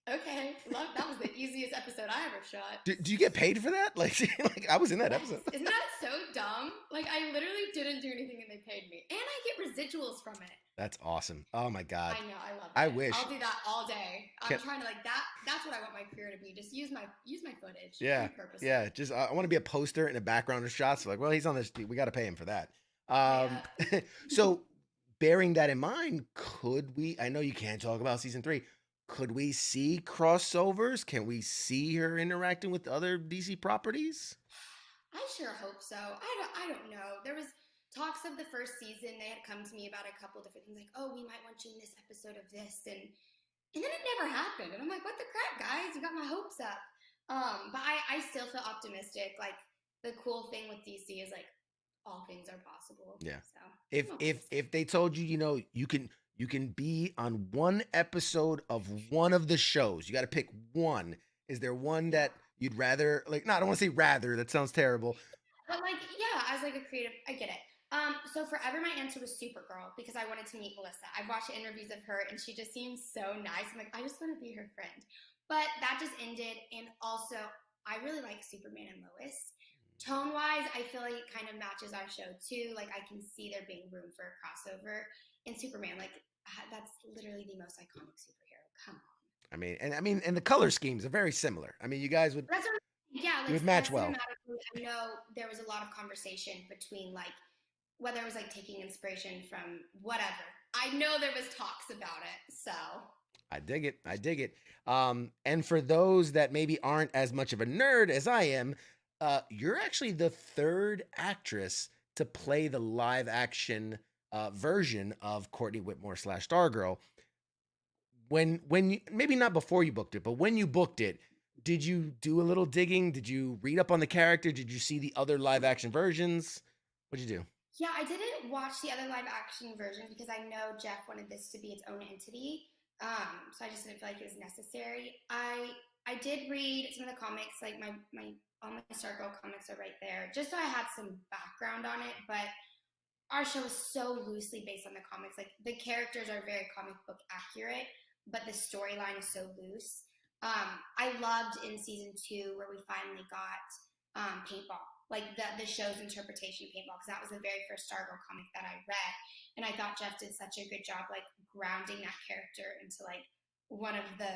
okay, that was the easiest episode I ever shot. Do you get paid for that? Like I was in that episode. Isn't that so dumb? Like I literally didn't do anything and they paid me, and I get residuals from it. That's awesome. Oh my God. I know, I love it. I wish. I'll do that all day. I'm trying to like that. That's what I want my career to be. Just use my footage. Yeah. Yeah. Just I want to be a poster in the background of shots. Like, well, he's on this. We got to pay him for that. So bearing that in mind, could we? I know you can't talk about season 3. Could we see crossovers? Can we see her interacting with other DC properties? I sure hope so. I don't know. There was talks of the first season. They had come to me about a couple different things, like, oh, we might want you in this episode of this, and then it never happened. And I'm like, what the crap, guys? You got my hopes up. But I still feel optimistic. Like the cool thing with DC is like all things are possible. Yeah. So if they told you, you You can be on one episode of one of the shows. You got to pick one. Is there one that you'd rather like? No, I don't want to say rather. That sounds terrible. But like, yeah, as like a creative, I get it. So forever my answer was Supergirl because I wanted to meet Melissa. I watched interviews of her and she just seems so nice. I'm like, I just want to be her friend. But that just ended. And also, I really like Superman and Lois. Tone wise, I feel like it kind of matches our show too. Like I can see there being room for a crossover. And Superman, like that's literally the most iconic superhero. Come on. And the color schemes are very similar. I mean, you guys would. That's what, yeah, you like would match well. I know there was a lot of conversation between like whether it was like taking inspiration from whatever. I know there was talks about it, so I dig it. I dig it. And for those that maybe aren't as much of a nerd as I am, you're actually the third actress to play the live action version of Courtney Whitmore / Stargirl. When you, maybe not before you booked it, but when you booked it, did you do a little digging? Did you read up on the character? Did you see the other live action versions? What'd you do? Yeah, I didn't watch the other live action version because I know Jeff wanted this to be its own entity. So I just didn't feel like it was necessary. I did read some of the comics, like my all my Stargirl comics are right there, just so I had some background on it. But our show is so loosely based on the comics. Like the characters are very comic book accurate, but the storyline is so loose. I loved in season 2 where we finally got paintball, like the show's interpretation of paintball, because that was the very first Stargirl comic that I read, and I thought Jeff did such a good job, like grounding that character into like one of the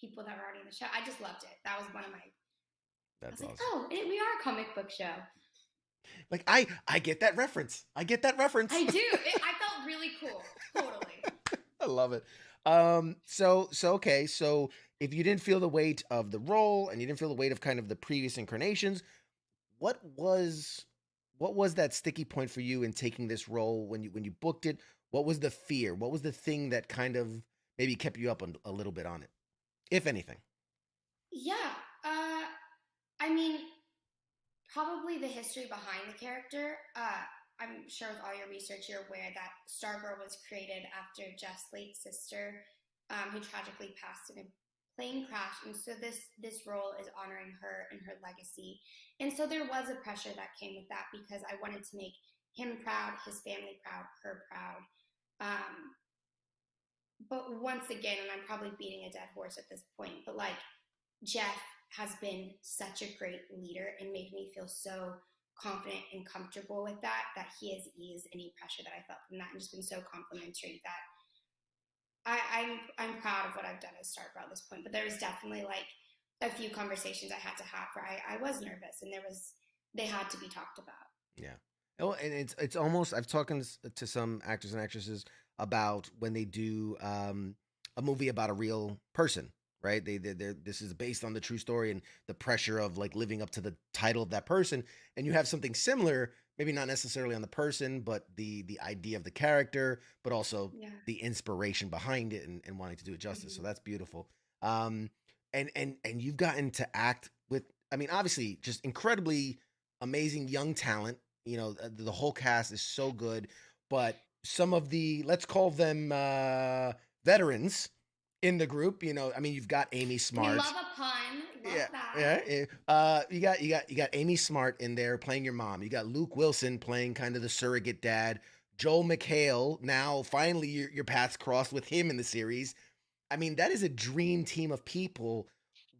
people that were already in the show. I just loved it. That was one of my. That's awesome. Like, oh, we are a comic book show. Like I get that reference. I get that reference. I do. I felt really cool. Totally. I love it. So okay. So if you didn't feel the weight of the role and you didn't feel the weight of kind of the previous incarnations, what was that sticky point for you in taking this role when you booked it? What was the fear? What was the thing that kind of maybe kept you up a little bit on it, if anything? Yeah. I mean, probably the history behind the character. I'm sure with all your research, you're aware that Stargirl was created after Jeff's late sister, who tragically passed in a plane crash. And so this role is honoring her and her legacy. And so there was a pressure that came with that because I wanted to make him proud, his family proud, her proud. But once again, and I'm probably beating a dead horse at this point, but like Jeff has been such a great leader and made me feel so confident and comfortable with that he has eased any pressure that I felt from that and just been so complimentary that I'm proud of what I've done as Stargirl at this point. But there was definitely like a few conversations I had to have where I was nervous and they had to be talked about. Yeah. Oh, and it's almost, I've talked to some actors and actresses about when they do a movie about a real person, right? This is based on the true story and the pressure of like living up to the title of that person. And you have something similar, maybe not necessarily on the person, but the idea of the character, but also the inspiration behind it and wanting to do it justice. So that's beautiful. And you've gotten to act with, I mean, obviously just incredibly amazing young talent. You know, the whole cast is so good, but some of the, let's call them veterans in the group, you know, I mean, you've got Amy Smart. We love a pun. Love that. Yeah. You got Amy Smart in there playing your mom. You got Luke Wilson playing kind of the surrogate dad. Joel McHale, now finally your paths crossed with him in the series. I mean, that is a dream team of people.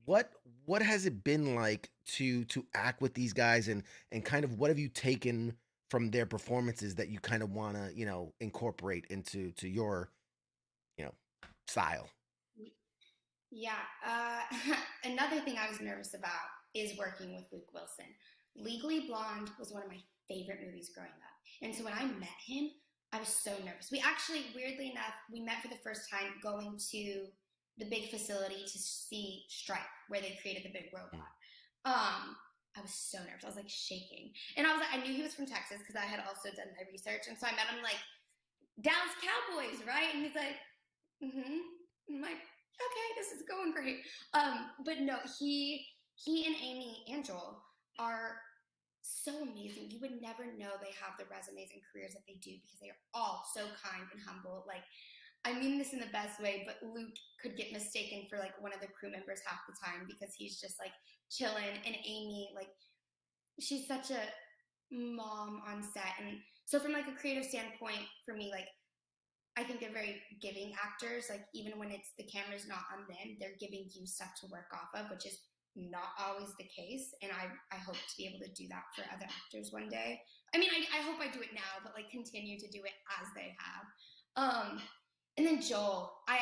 What has it been like to act with these guys and kind of what have you taken from their performances that you kind of want to, you know, incorporate into your, you know, style? Yeah. Another thing I was nervous about is working with Luke Wilson. Legally Blonde was one of my favorite movies growing up. And so when I met him, I was so nervous. We actually, weirdly enough, we met for the first time going to the big facility to see Stripe, where they created the big robot. I was so nervous. I was like shaking. And I was like, I knew he was from Texas because I had also done my research. And so I met him like, Dallas Cowboys, right? And he's like, I'm like, okay, this is going great. But no, he and Amy and Joel are so amazing. You would never know they have the resumes and careers that they do because they are all so kind and humble. Like, I mean this in the best way, but Luke could get mistaken for like one of the crew members half the time because he's just like chilling. And Amy, like, she's such a mom on set. And so from like a creative standpoint, for me, like, I think they're very giving actors. Like, even when it's the camera's not on them, they're giving you stuff to work off of, which is not always the case. And I hope to be able to do that for other actors one day. I mean, I hope I do it now, but like continue to do it as they have. And then Joel, I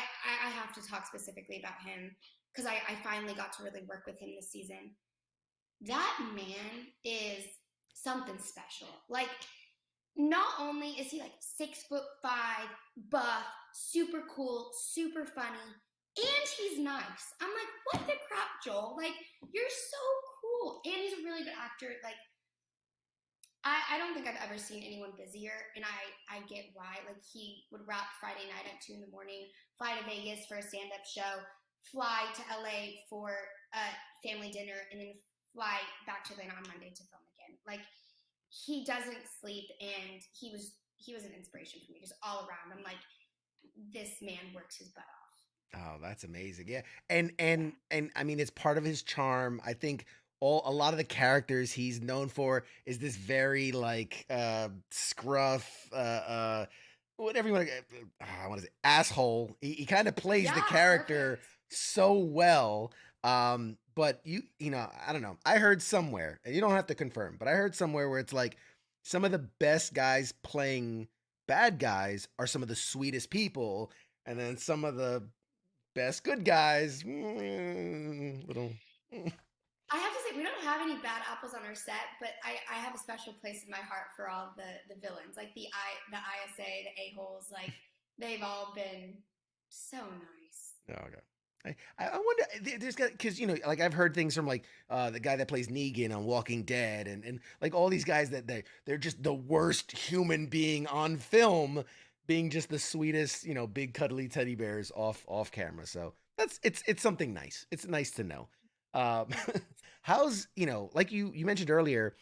have to talk specifically about him because I finally got to really work with him this season. That man is something special. Like, not only is he like 6'5", buff, super cool, super funny, and he's nice. I'm like, what the crap, Joel? Like, you're so cool. And he's a really good actor. Like, I don't think I've ever seen anyone busier, and I get why. Like, he would wrap Friday night at 2 a.m, fly to Vegas for a stand-up show, fly to LA for a family dinner, and then fly back to Atlanta on Monday to film again. Like, he doesn't sleep, and he was an inspiration for me just all around. I'm like, this man works his butt off. Oh, that's amazing. Yeah. And I mean, it's part of his charm. I think a lot of the characters he's known for is this very like scruff whatever you want to I want to say asshole. He kind of plays the character perfect. So well. But you know, I don't know. I heard somewhere, and you don't have to confirm, but I heard somewhere where it's like some of the best guys playing bad guys are some of the sweetest people, and then some of the best good guys, little. I have to say, we don't have any bad apples on our set, but I have a special place in my heart for all the villains, like the ISA, the a-holes. Like, they've all been so nice. Oh, okay. I wonder, there's got, because, you know, like I've heard things from like the guy that plays Negan on Walking Dead, and like all these guys that they're just the worst human being on film, being just the sweetest, you know, big cuddly teddy bears off camera. So it's something nice. It's nice to know. Um, how's, you know, like you mentioned earlier,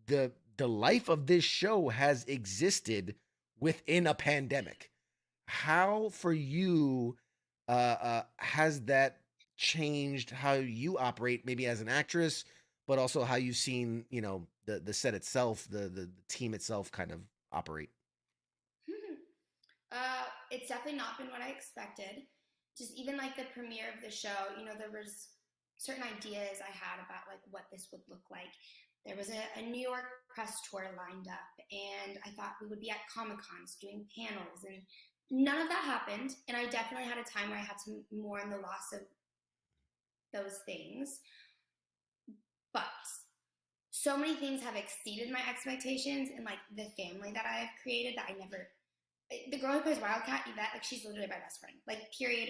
the life of this show has existed within a pandemic. How for you has that changed how you operate, maybe as an actress, but also how you've seen, you know, the set itself, the team itself kind of operate? It's definitely not been what I expected. Just even like the premiere of the show, you know, there was certain ideas I had about like what this would look like. There was a New York press tour lined up, and I thought we would be at Comic-Cons doing panels, and none of that happened. And I definitely had a time where I had to mourn the loss of those things. But so many things have exceeded my expectations, and like the family that I have created that I never. The girl who plays Wildcat, Yvette, like, she's literally my best friend. Like, period.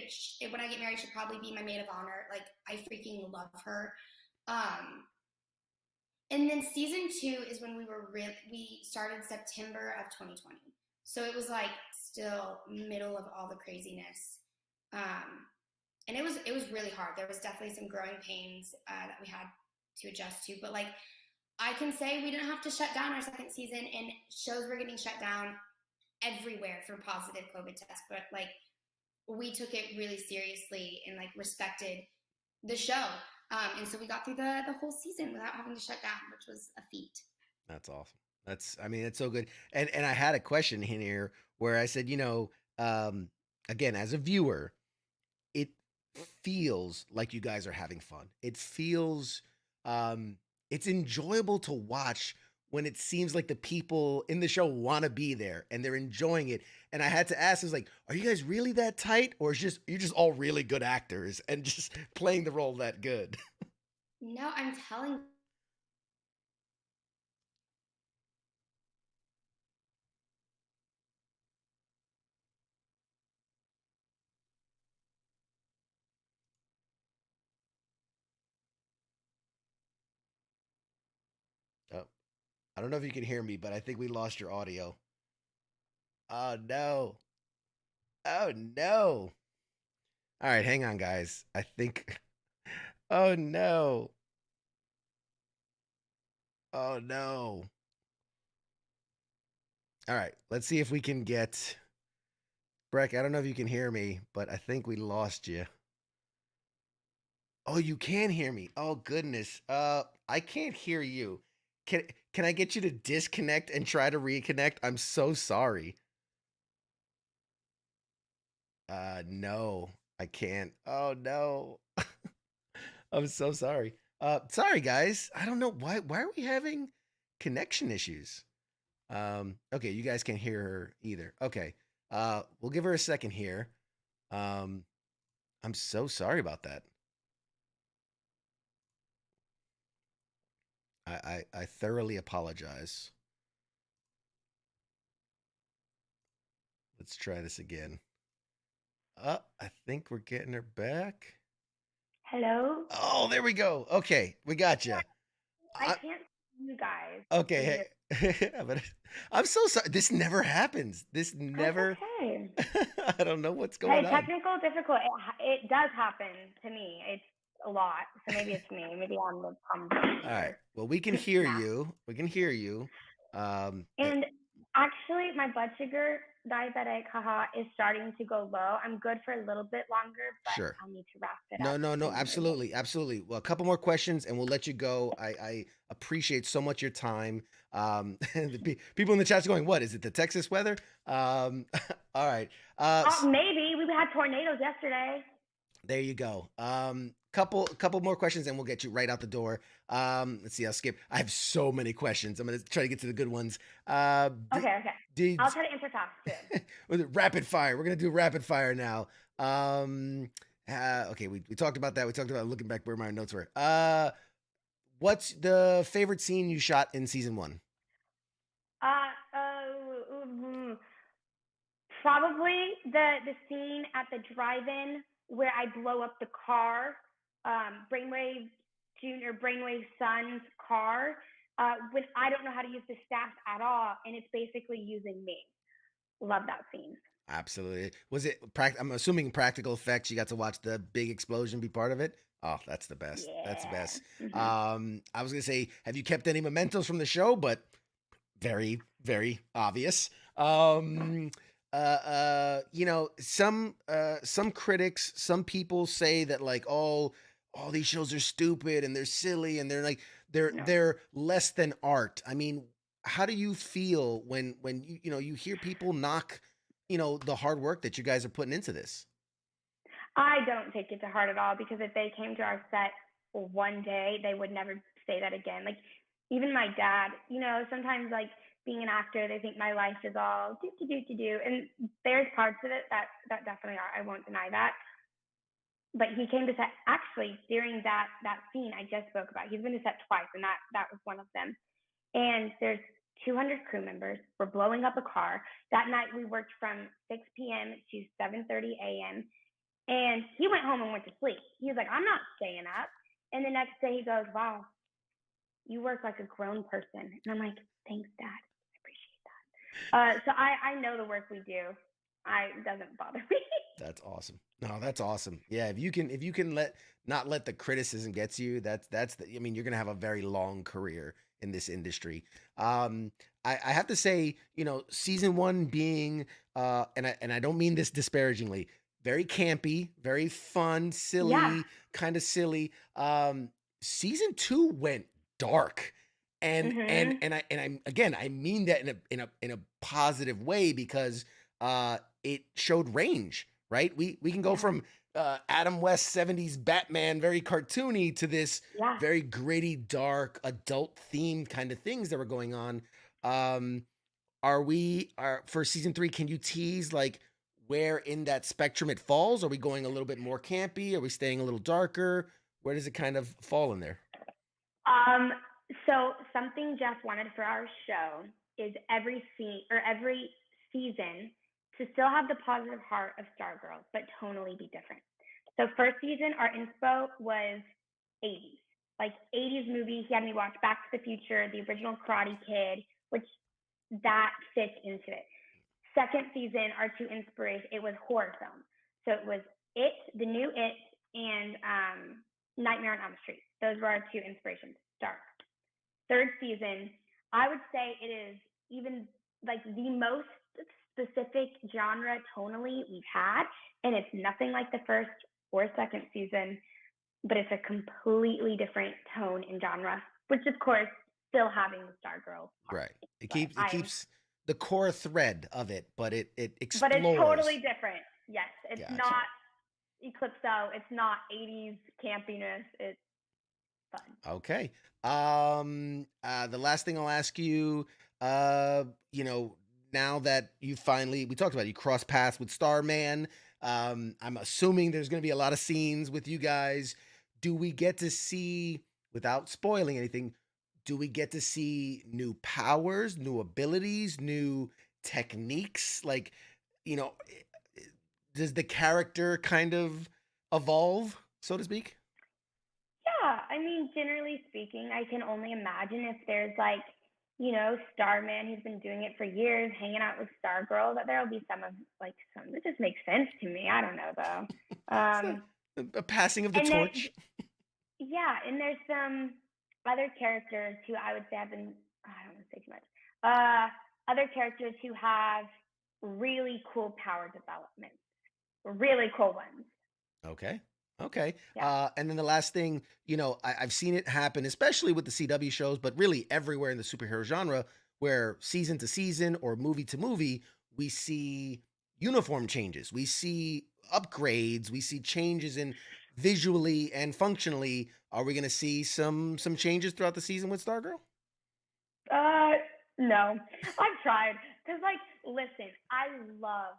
When I get married, she'll probably be my maid of honor. Like, I freaking love her. And then season 2 is when we started September of 2020. So it was like still middle of all the craziness. And it was really hard. There was definitely some growing pains that we had to adjust to. But like, I can say we didn't have to shut down our second season, and shows were getting shut down everywhere for positive COVID tests, but like, we took it really seriously and like respected the show. And so we got through the whole season without having to shut down, which was a feat. That's awesome. I mean, it's so good. And I had a question in here where I said, you know, again, as a viewer, it feels like you guys are having fun. It feels, it's enjoyable to watch when it seems like the people in the show want to be there and they're enjoying it. And I had to ask, I was like, are you guys really that tight, or is you're just all really good actors and just playing the role that good? No, I'm telling. Oh, I don't know if you can hear me, but I think we lost your audio. Oh no. Oh no. All right, hang on, guys. I think. Oh no. Oh no. All right, let's see if we can get Breck. I don't know if you can hear me, but I think we lost you. Oh, you can hear me. Oh goodness. I can't hear you. Can can I get you to disconnect and try to reconnect? I'm so sorry. No, I can't. Oh no. I'm so sorry. Sorry guys. I don't know why are we having connection issues? Okay, you guys can't hear her either. Okay. We'll give her a second here. Um, I'm so sorry about that. I thoroughly apologize. Let's try this again. I think we're getting her back. Hello? Oh, there we go. Okay, we got you. I can't see you guys. Okay, hey, but I'm so sorry. This never happens. This never. Okay. I don't know what's Hey, going on. technical difficult. It does happen to me. It's a lot. So maybe it's me. Maybe I'm the problem. All right. Well, we can hear you. We can hear you. And actually, my blood sugar, diabetic, haha, is starting to go low. I'm good for a little bit longer, but Sure. I need to wrap it No, up. no, absolutely, absolutely. Well, a couple more questions, and we'll let you go. I appreciate so much your time. People in the chat's going, "What is it? The Texas weather?" All right. Maybe we had tornadoes yesterday. There you go. Couple more questions, and we'll get you right out the door. Let's see. I'll skip. I have so many questions. I'm gonna try to get to the good ones. Okay. I'll try to answer fast too. Rapid fire. We're gonna do rapid fire now. Okay, we talked about that. We talked about looking back where my notes were. What's the favorite scene you shot in season 1? Probably the scene at the drive-in where I blow up the car, Brainwave Son's car, when I don't know how to use the staff at all, and it's basically using me. Love that scene. Absolutely. Was it I'm assuming practical effects? You got to watch the big explosion be part of it. Oh, that's the best. Yeah. That's the best. Mm-hmm. I was gonna say, have you kept any mementos from the show? But very, very obvious. You know, some critics, some people say that like all these shows are stupid and they're silly and they're like they're less than art. I mean, how do you feel when you hear people knock the hard work that you guys are putting into this? I don't take it to heart at all, because if they came to our set one day, they would never say that again. Like, even my dad, sometimes like being an actor, they think my life is all do. And there's parts of it that definitely are. I won't deny that. But he came to set actually during that scene I just spoke about. He's been to set twice, and that was one of them. And there's 200 crew members. We're blowing up a car. That night we worked from 6 p.m. to 7:30 a.m. And he went home and went to sleep. He was like, I'm not staying up. And the next day he goes, wow, you work like a grown person. And I'm like, thanks, Dad. I appreciate that. So I know the work we do. It doesn't bother me. That's awesome. No, that's awesome. Yeah, if you can not let the criticism get to you, I mean, you're gonna have a very long career in this industry. I have to say, season 1 being and I don't mean this disparagingly, very campy, very fun, silly, kind of silly. Season 2 went dark. And I mean that in a positive way, because it showed range, right? We can go from Adam West 70s Batman, very cartoony, to this very gritty, dark, adult themed kind of things that were going on. For season 3, can you tease like where in that spectrum it falls? Are we going a little bit more campy? Are we staying a little darker? Where does it kind of fall in there? So something Jeff wanted for our show is every season to still have the positive heart of Stargirl, but tonally be different. So first season, our inspo was 80s, like 80s movie. He had me watch Back to the Future, the original Karate Kid, which that fits into it. Second season, our 2 inspirations, it was horror films. So it was It, the new It, and Nightmare on Elm Street. Those were our 2 inspirations. Dark. third season, I would say it is even like the most specific genre tonally we've had, and it's nothing like the first or second season, but it's a completely different tone and genre, which of course still having the Stargirl part. Right. It keeps the core thread of it, but it explores. But it's totally different. Yes, it's Gotcha. not Eclipso. It's not 80s campiness. It's fun. Okay. The last thing I'll ask you, now that we talked about it, you cross paths with Starman. I'm assuming there's going to be a lot of scenes with you guys. Do we get to see, without spoiling anything, do we get to see new powers, new abilities, new techniques? Like, does the character kind of evolve, so to speak? Yeah, I mean, generally speaking, I can only imagine if there's like, Starman who's been doing it for years, hanging out with Stargirl, that there'll be some that just makes sense to me. I don't know though. A passing of the torch. Yeah, and there's some other characters who I would say I don't want to say too much. Other characters who have really cool power developments, really cool ones. Okay. Yeah. And then the last thing, I've seen it happen, especially with the CW shows, but really everywhere in the superhero genre, where season to season or movie to movie, we see uniform changes, we see upgrades, we see changes in visually and functionally. Are we going to see some changes throughout the season with Stargirl? No. I've tried. Because, listen, I love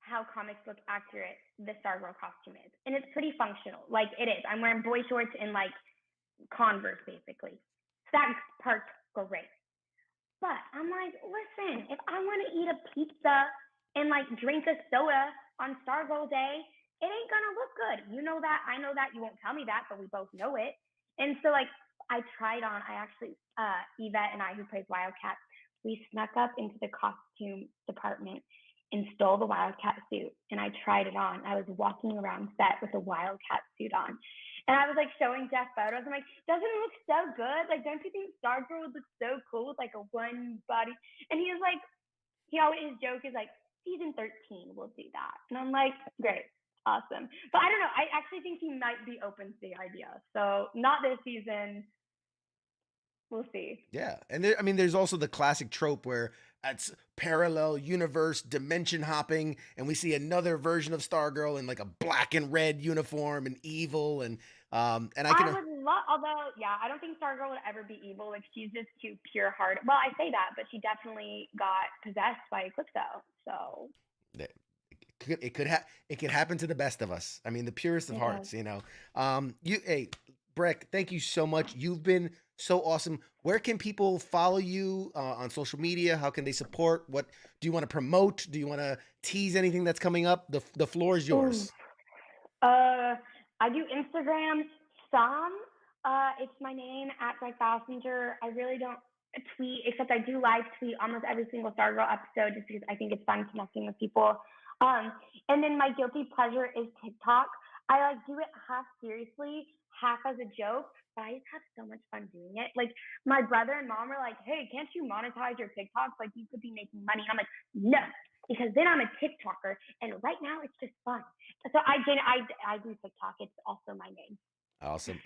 how comic book accurate the Stargirl costume is. And it's pretty functional. It is. I'm wearing boy shorts and, Converse, basically. So that part's great. But I'm like, listen, if I want to eat a pizza and, drink a soda on Stargirl Day, it ain't gonna look good. You know that. I know that. You won't tell me that, but we both know it. And so, I tried on. I actually, Yvette and I, who plays Wildcat, we snuck up into the costume department and stole the Wildcat suit. And I tried it on. I was walking around set with a Wildcat suit on. And I was, showing Jeff photos. I'm like, doesn't it look so good? Don't you think Stargirl would look so cool with, a one body? And he was like, his joke is, season 13, we'll do that. And I'm like, great. Awesome. But I don't know. I actually think he might be open to the idea. So not this season. We'll see. Yeah. And there's also the classic trope where it's parallel universe dimension hopping, and we see another version of Stargirl in a black and red uniform and evil. And I would love, although, yeah, I don't think Stargirl would ever be evil. She's just too pure heart. Well, I say that, but she definitely got possessed by Eclipso. So. It could happen to the best of us. I mean, the purest of hearts, Hey, Brec, thank you so much. You've been so awesome. Where can people follow you on social media? How can they support? What do you want to promote? Do you want to tease anything that's coming up? The floor is yours. I do Instagram some. It's my name @Brec Bassinger. I really don't tweet, except I do live tweet almost every single Stargirl episode, just because I think it's fun connecting with people. And then my guilty pleasure is TikTok. I do it half seriously, half as a joke, but I just have so much fun doing it. My brother and mom are like, hey, can't you monetize your TikToks? You could be making money. I'm like, no, because then I'm a TikToker, and right now it's just fun. So I do TikTok. It's also my name. Awesome.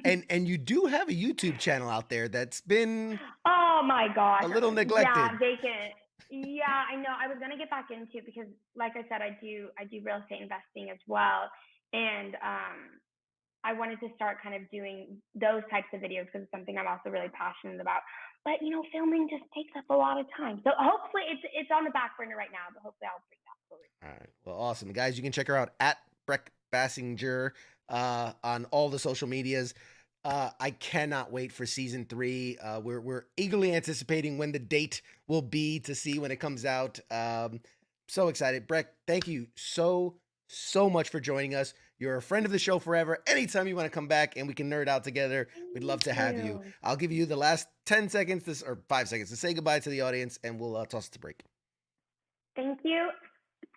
And you do have a YouTube channel out there that's been oh my gosh, a little neglected. Yeah, vacant. Yeah, I know. I was gonna get back into it because, like I said, I do real estate investing as well, and I wanted to start kind of doing those types of videos because it's something I'm also really passionate about. But filming just takes up a lot of time. So hopefully it's on the back burner right now, but hopefully I'll bring that forward. All right. Well, awesome, guys. You can check her out @Brec Bassinger on all the social medias. I cannot wait for season 3. We're eagerly anticipating when the date will be to see when it comes out. So excited. Brec, thank you so much for joining us. You're a friend of the show forever. Anytime you want to come back and we can nerd out together, we'd love to have you. I'll give you the last 10 seconds or 5 seconds to say goodbye to the audience, and we'll toss it to break. Thank you.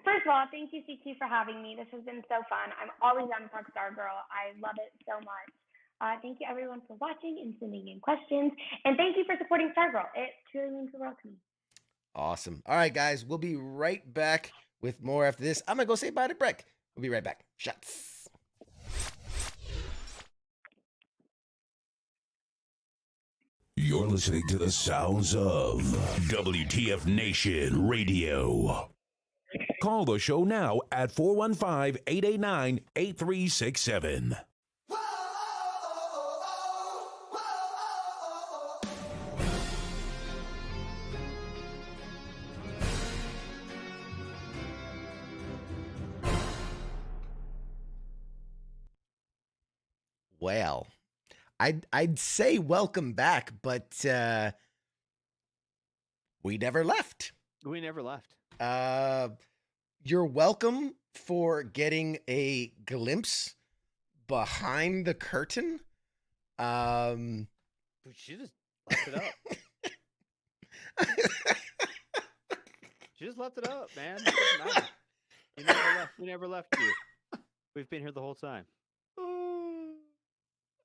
First of all, thank you, CT, for having me. This has been so fun. I'm always down to talk Stargirl. I love it so much. Thank you, everyone, for watching and sending in questions. And thank you for supporting Stargirl. It truly means the world to me. Awesome. All right, guys. We'll be right back with more after this. I'm going to go say bye to Brec. We'll be right back. Shots. You're listening to the sounds of WTF Nation Radio. Call the show now at 415-889-8367. Well, I'd say welcome back, but we never left. We never left. You're welcome for getting a glimpse behind the curtain. She just left it up. She just left it up, man. It doesn't matter. We never left you. We've been here the whole time.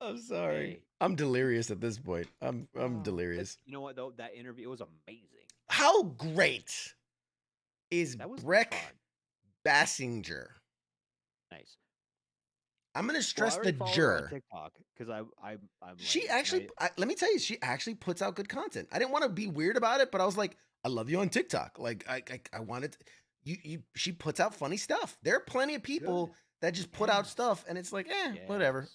I'm sorry. Hey. I'm delirious at this point. I'm delirious. You know what though? That interview was amazing. How great is Brec Bassinger? Nice. I'm gonna stress the jur. TikTok because I'm. She like, actually, let me tell you, she actually puts out good content. I didn't want to be weird about it, but I was like, I love you on TikTok. Like I wanted you. She puts out funny stuff. There are plenty of people that just put out stuff, and it's like, whatever.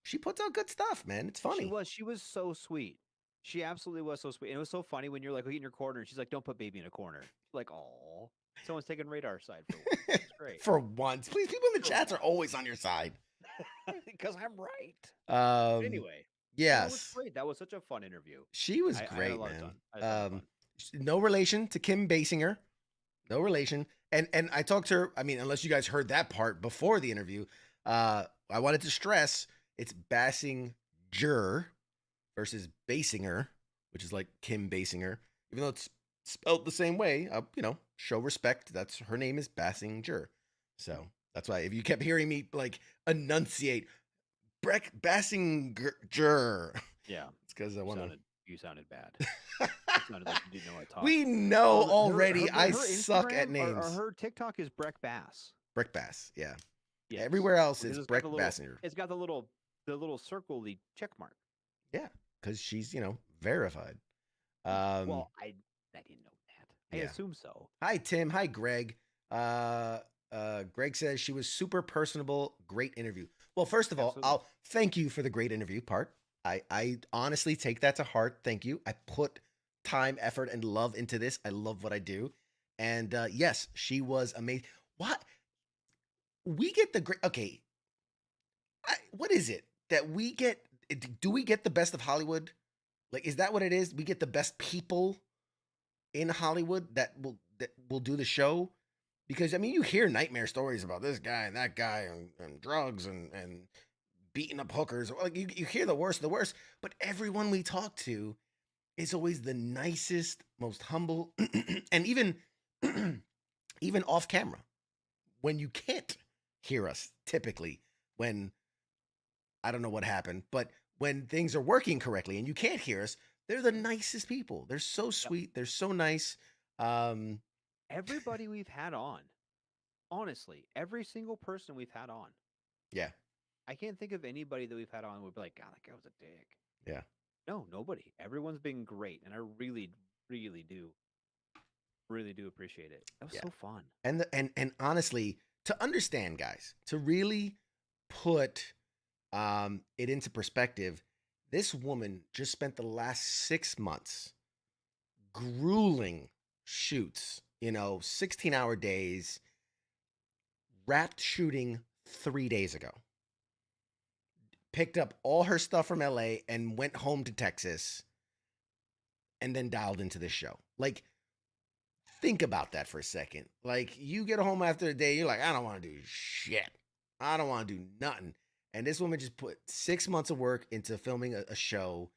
She puts out good stuff, man. It's funny. She was so sweet. She absolutely was so sweet. And it was so funny when you're like in your corner and she's like, don't put baby in a corner. Like, oh, someone's taking radar side for once. It's great. For once. Please, people in the chats are always on your side. Because I'm right. Anyway. Yes. That was great. That was such a fun interview. She was great, I man. had a lot of fun. No relation to Kim Basinger. No relation. And I talked to her, I mean, unless you guys heard that part before the interview, I wanted to stress it's Bassinger versus Bassinger, which is like Kim Basinger, even though it's spelled the same way. Show respect. That's her name is Bassinger, so that's why if you kept hearing me like enunciate Brec Bassinger, it's because I want to. You sounded bad. You sounded like you didn't know how to talk. We know already. I suck at names. Her TikTok is Brec Bass. Brec Bass, yeah. Yes. Everywhere else is Brec Bassinger. It's got the little circle, the check mark. Yeah, because she's verified. Well, I didn't know that. I assume so. Hi Tim. Hi Greg. Greg says she was super personable. Great interview. Well, first of all, I'll thank you for the great interview part. I honestly take that to heart. Thank you. I put time, effort, and love into this. I love what I do. And yes, she was amazing. What? We get the great. Okay. What is it that we get? Do we get the best of Hollywood? Like, is that what it is? We get the best people in Hollywood that will do the show? Because, I mean, you hear nightmare stories about this guy and that guy and drugs and beating up hookers. Like, you hear the worst of the worst, but everyone we talk to is always the nicest, most humble, and even off camera when you can't hear us, typically when I don't know what happened, but when things are working correctly and you can't hear us, they're the nicest people. They're so sweet. They're so nice. Everybody we've had on, honestly, every single person we've had on. Yeah. I can't think of anybody that we've had on would be like, God, that guy was a dick. Yeah. No, nobody. Everyone's been great. And I really, really do appreciate it. That was so fun. And honestly, to understand, guys, to really put it into perspective, this woman just spent the last 6 months grueling shoots, 16-hour days, wrapped shooting 3 days ago. Picked up all her stuff from LA and went home to Texas and then dialed into this show. Like, think about that for a second. Like, you get home after a day, you're like, I don't want to do shit. I don't want to do nothing. And this woman just put 6 months of work into filming a show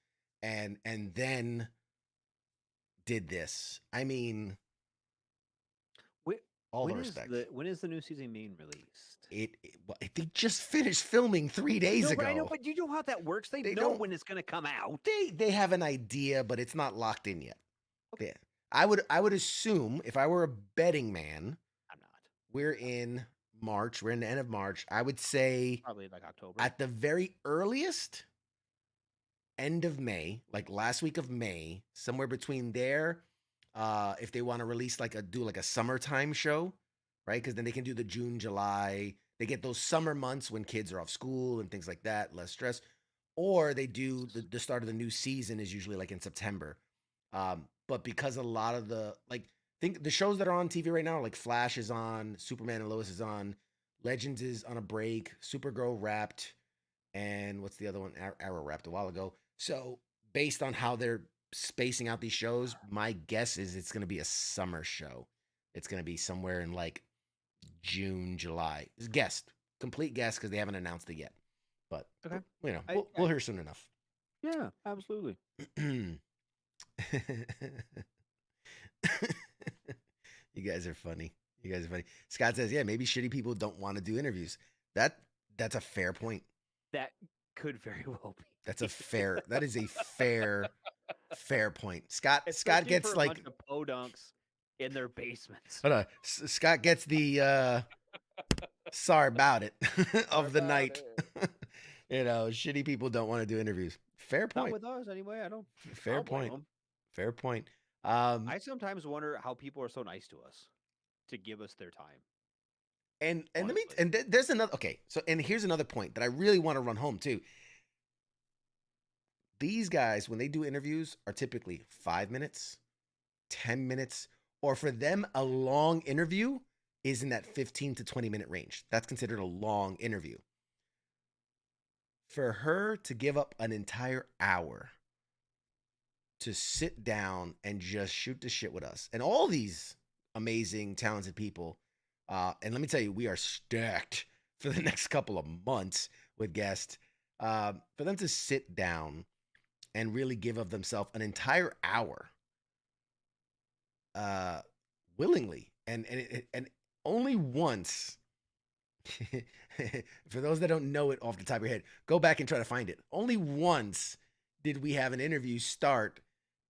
and then did this. I mean, All the respect. When is the new season being released? They just finished filming 3 days No, ago. but I know, but you know how that works. They know don't- when it's going to come out. They have an idea, but it's not locked in yet. Okay. Yeah. I would assume if I were a betting man, I'm not. We're in March. We're in the end of March. I would say Probably like October. at the very earliest, end of May, like last week of May, somewhere between there. If they want to release like a summertime show, right? Because then they can do the June, July. They get those summer months when kids are off school and things like that, less stress. Or they do the start of the new season is usually like in September. But because a lot of think the shows that are on TV right now, like Flash is on, Superman and Lois is on, Legends is on a break, Supergirl wrapped, and what's the other one? Arrow wrapped a while ago. So based on how they're spacing out these shows, my guess is it's going to be a summer show. It's going to be somewhere in like June, July. It's guessed, complete guess because they haven't announced it yet. But okay, we'll hear soon enough. Yeah, absolutely. You guys are funny. Scott says, "Yeah, maybe shitty people don't want to do interviews." That's a fair point. That could very well be. That is a fair point. Scott gets for a like bunch of podunks in their basements. Hold on. Scott gets the sorry about it of the night. Shitty people don't want to do interviews. Fair point. Not with us anyway. I don't. Fair point. Fair point. I sometimes wonder how people are so nice to us to give us their time. And there's another so here's another point that I really want to run home too. These guys, when they do interviews, are typically 5 minutes, 10 minutes, or for them, a long interview is in that 15 to 20 minute range. That's considered a long interview. For her to give up an entire hour to sit down and just shoot the shit with us and all these amazing, talented people. And let me tell you, we are stacked for the next couple of months with guests. For them to sit down and really give of themselves an entire hour willingly and only once. For those that don't know it off the top of your head, go back and try to find it. Only once did we have an interview start,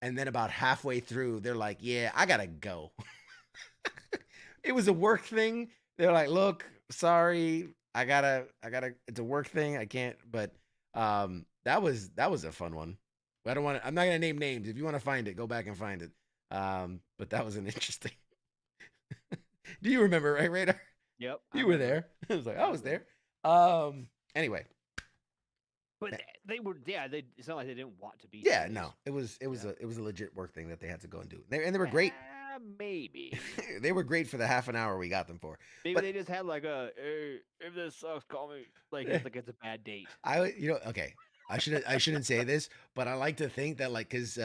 and then about halfway through, they're like, "Yeah, I gotta go." It was a work thing. They're like, "Look, sorry, I gotta. It's a work thing. I can't." But that was a fun one. I'm not gonna name names. If you want to find it, go back and find it. But that was an interesting. Do you remember, right, Radar? Yep. You were there. I was like, I was there. Anyway. But they were, it's not like they didn't want to be. Yeah, no. It was a legit work thing that they had to go and do. And they were great. Maybe. They were great for the half an hour we got them for. Maybe they just had like hey, if this sucks, call me. Like it's a bad date. Okay. I shouldn't say this, but I like to think that because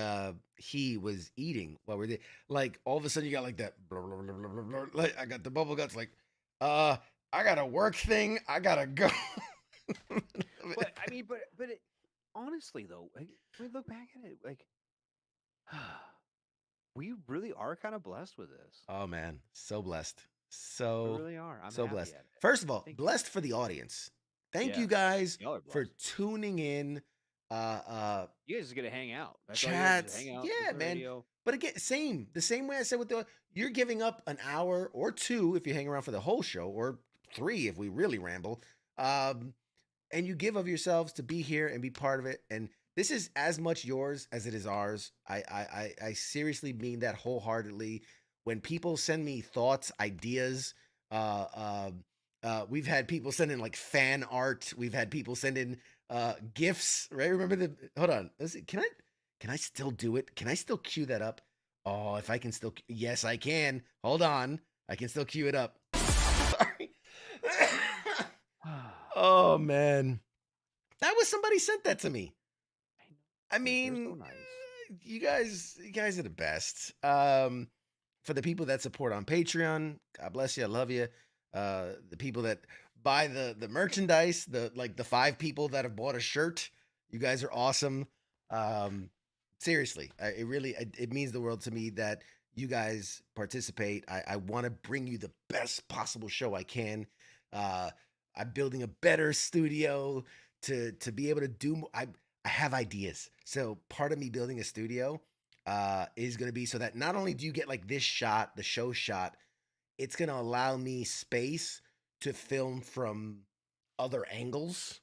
he was eating while we're there. Like all of a sudden you got like that blah, blah, blah, blah, blah, blah. Like I got the bubble guts like I got a work thing, I gotta go. But I mean, but honestly though, when we look back at it, like we really are kind of blessed with this. Oh man, so blessed. We really are. I'm so happy blessed. at it. First of all, blessed for the audience. Thank you guys for tuning in. You guys just gonna hang out. That's all you Chats. hang out, Yeah, listen to man. radio. But again, the same way I said you're giving up an hour or two if you hang around for the whole show, or 3 if we really ramble. And you give of yourselves to be here and be part of it. And this is as much yours as it is ours. I seriously mean that wholeheartedly. When people send me thoughts, ideas, we've had people send in like fan art. We've had people send in gifts, right? Remember hold on. Can I still do it? Can I still cue that up? Oh, if I can still, yes, I can. Hold on. I can still cue it up. Sorry. Oh man. That was somebody sent that to me. I mean, so nice. you guys are the best. For the people that support on Patreon, God bless you. I love you. The people that buy the merchandise, the 5 people that have bought a shirt, you guys are awesome. Seriously, it means the world to me that you guys participate. I want to bring you the best possible show I can. I'm building a better studio to be able to do. I have ideas. So part of me building a studio is going to be so that not only do you get like this shot, the show shot, it's going to allow me space to film from other angles.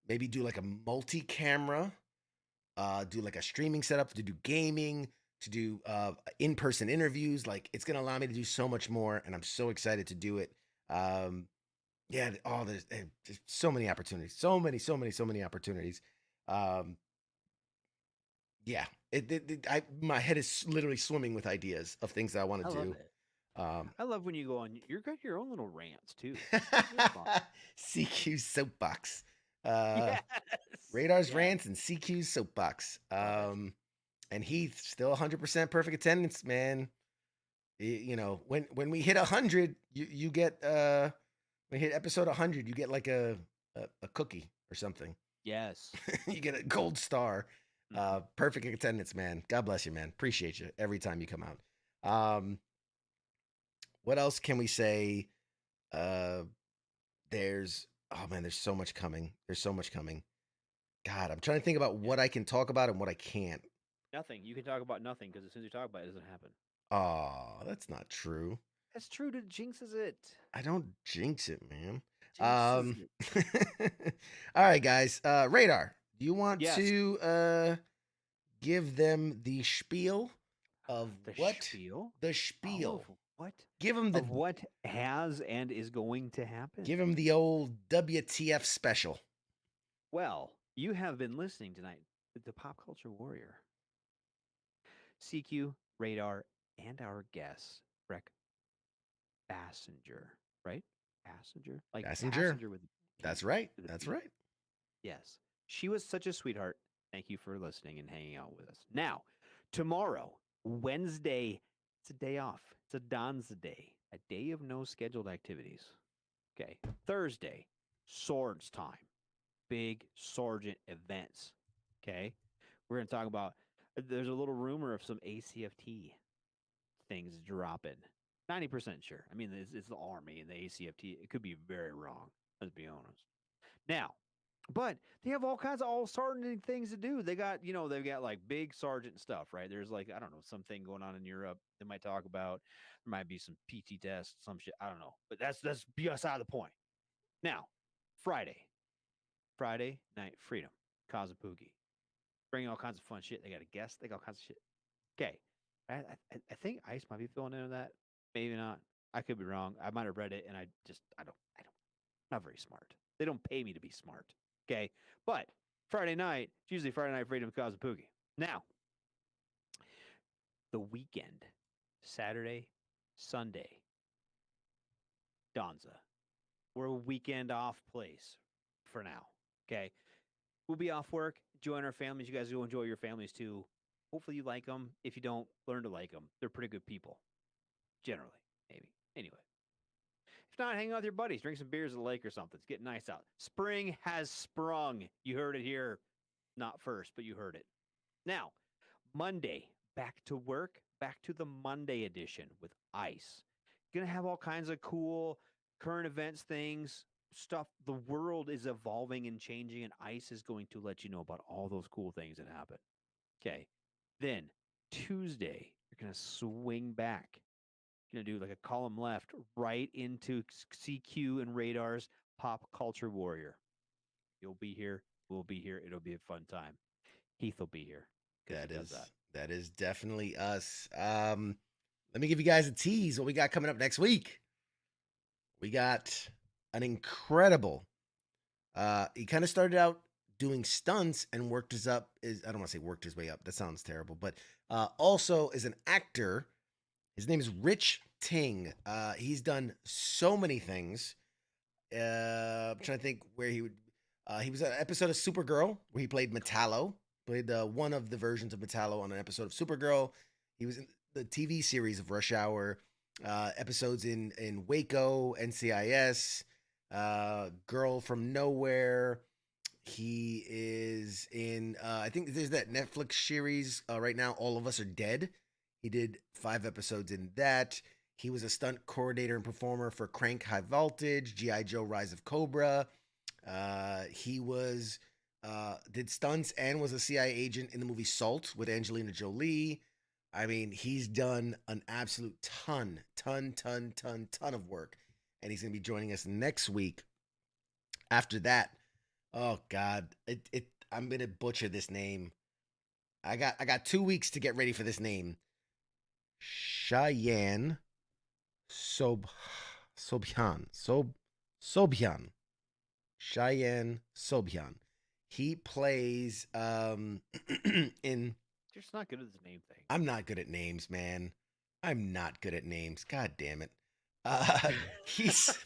Maybe do like a multi-camera, do like a streaming setup to do gaming, to do in-person interviews. Like it's gonna allow me to do so much more, and I'm so excited to do it. Yeah, there's so many opportunities, so many opportunities. Um, yeah, my head is literally swimming with ideas of things that I want I to love do. it. I love when you go on. You've got your own little rants too. CQ soapbox. Yes. Radar's Yes. rants and CQ's soapbox. And Heath still 100% perfect attendance, man. You know, when we hit 100, you get when we hit episode 100, you get like a cookie or something. Yes. You get a gold star. Perfect attendance, man. God bless you, man. Appreciate you every time you come out. What else can we say? There's there's so much coming. There's so much coming. God, I'm trying to think about what I can talk about and what I can't. Nothing. You can talk about nothing because as soon as you talk about it, it doesn't happen. Oh, that's not true. That's true. To jinxes it. I don't jinx it, man. Jinxes it. All right, guys. Radar, do you want Yes. to give them the spiel of The what? spiel? The spiel. Of what? Give them the Of what has and is going to happen. give them the old WTF special. Well, you have been listening tonight to the Pop Culture Warrior. CQ, Radar, and our guest, Brec Bassinger, right? Bassinger? Like Bassinger. with That's right. with a That's B. right. Yes. She was such a sweetheart. Thank you for listening and hanging out with us. Now, tomorrow, Wednesday, it's a day off. It's a Don's day, a day of no scheduled activities. Okay. Thursday, Swords Time. Big Sergeant events. Okay. We're going to talk about, there's a little rumor of some ACFT things dropping. 90% sure. I mean, it's the Army and the ACFT. It could be very wrong. Let's be honest. Now, but they have all kinds of all sergeant things to do. They got, they've got like big sergeant stuff, right? There's like, I don't know, something going on in Europe they might talk about. There might be some PT tests, some shit. I don't know. But that's beside the point. Now, Friday Night Freedom, Kazapugi. Bringing all kinds of fun shit. They got a guest. They got all kinds of shit. Okay. I think Ice might be filling in on that. Maybe not. I could be wrong. I might have read it and I don't. Not very smart. They don't pay me to be smart. Okay. But Friday night, it's usually Friday Night Freedom Kazapugi. Now, the weekend, Saturday, Sunday, Donza. We're a weekend off place for now. Okay. We'll be off work, join our families. You guys go enjoy your families too. Hopefully you like them. If you don't, learn to like them. They're pretty good people. Generally, maybe. Anyway. If not, hang out with your buddies. Drink some beers at the lake or something. It's getting nice out. Spring has sprung. You heard it here. Not first, but you heard it. Now, Monday, back to work. Back to the Monday edition with Ice. Going to have all kinds of cool current events things, stuff. The world is evolving and changing, and Ice is going to let you know about all those cool things that happen. Okay. Then Tuesday, you're going to swing back. You're going to do like a column left right into CQ and Radar's Pop Culture Warrior. You'll be here. We'll be here. It'll be a fun time. Heath will be here. That is definitely us. Let me give you guys a tease what we got coming up next week. We got an incredible. He kind of started out doing stunts and worked his up. I don't want to say worked his way up. That sounds terrible. But also is an actor. His name is Rich Ting. He's done so many things. I'm trying to think where he would. He was an episode of Supergirl where he played Metallo. Played one of the versions of Metallo on an episode of Supergirl. He was in the TV series of Rush Hour. Episodes in Waco, NCIS, Girl from Nowhere. He is in, I think there's that Netflix series right now, All of Us Are Dead. He did 5 episodes in that. He was a stunt coordinator and performer for Crank High Voltage, G.I. Joe Rise of Cobra. He was did stunts and was a CIA agent in the movie Salt with Angelina Jolie. I mean, he's done an absolute ton of work. And he's going to be joining us next week. After that, oh God, I'm going to butcher this name. I got 2 weeks to get ready for this name. Cheyenne Sobhyan. Cheyenne Sobhyan. He plays in You're just not good at the name thing. I'm not good at names, man. I'm not good at names. God damn it. He's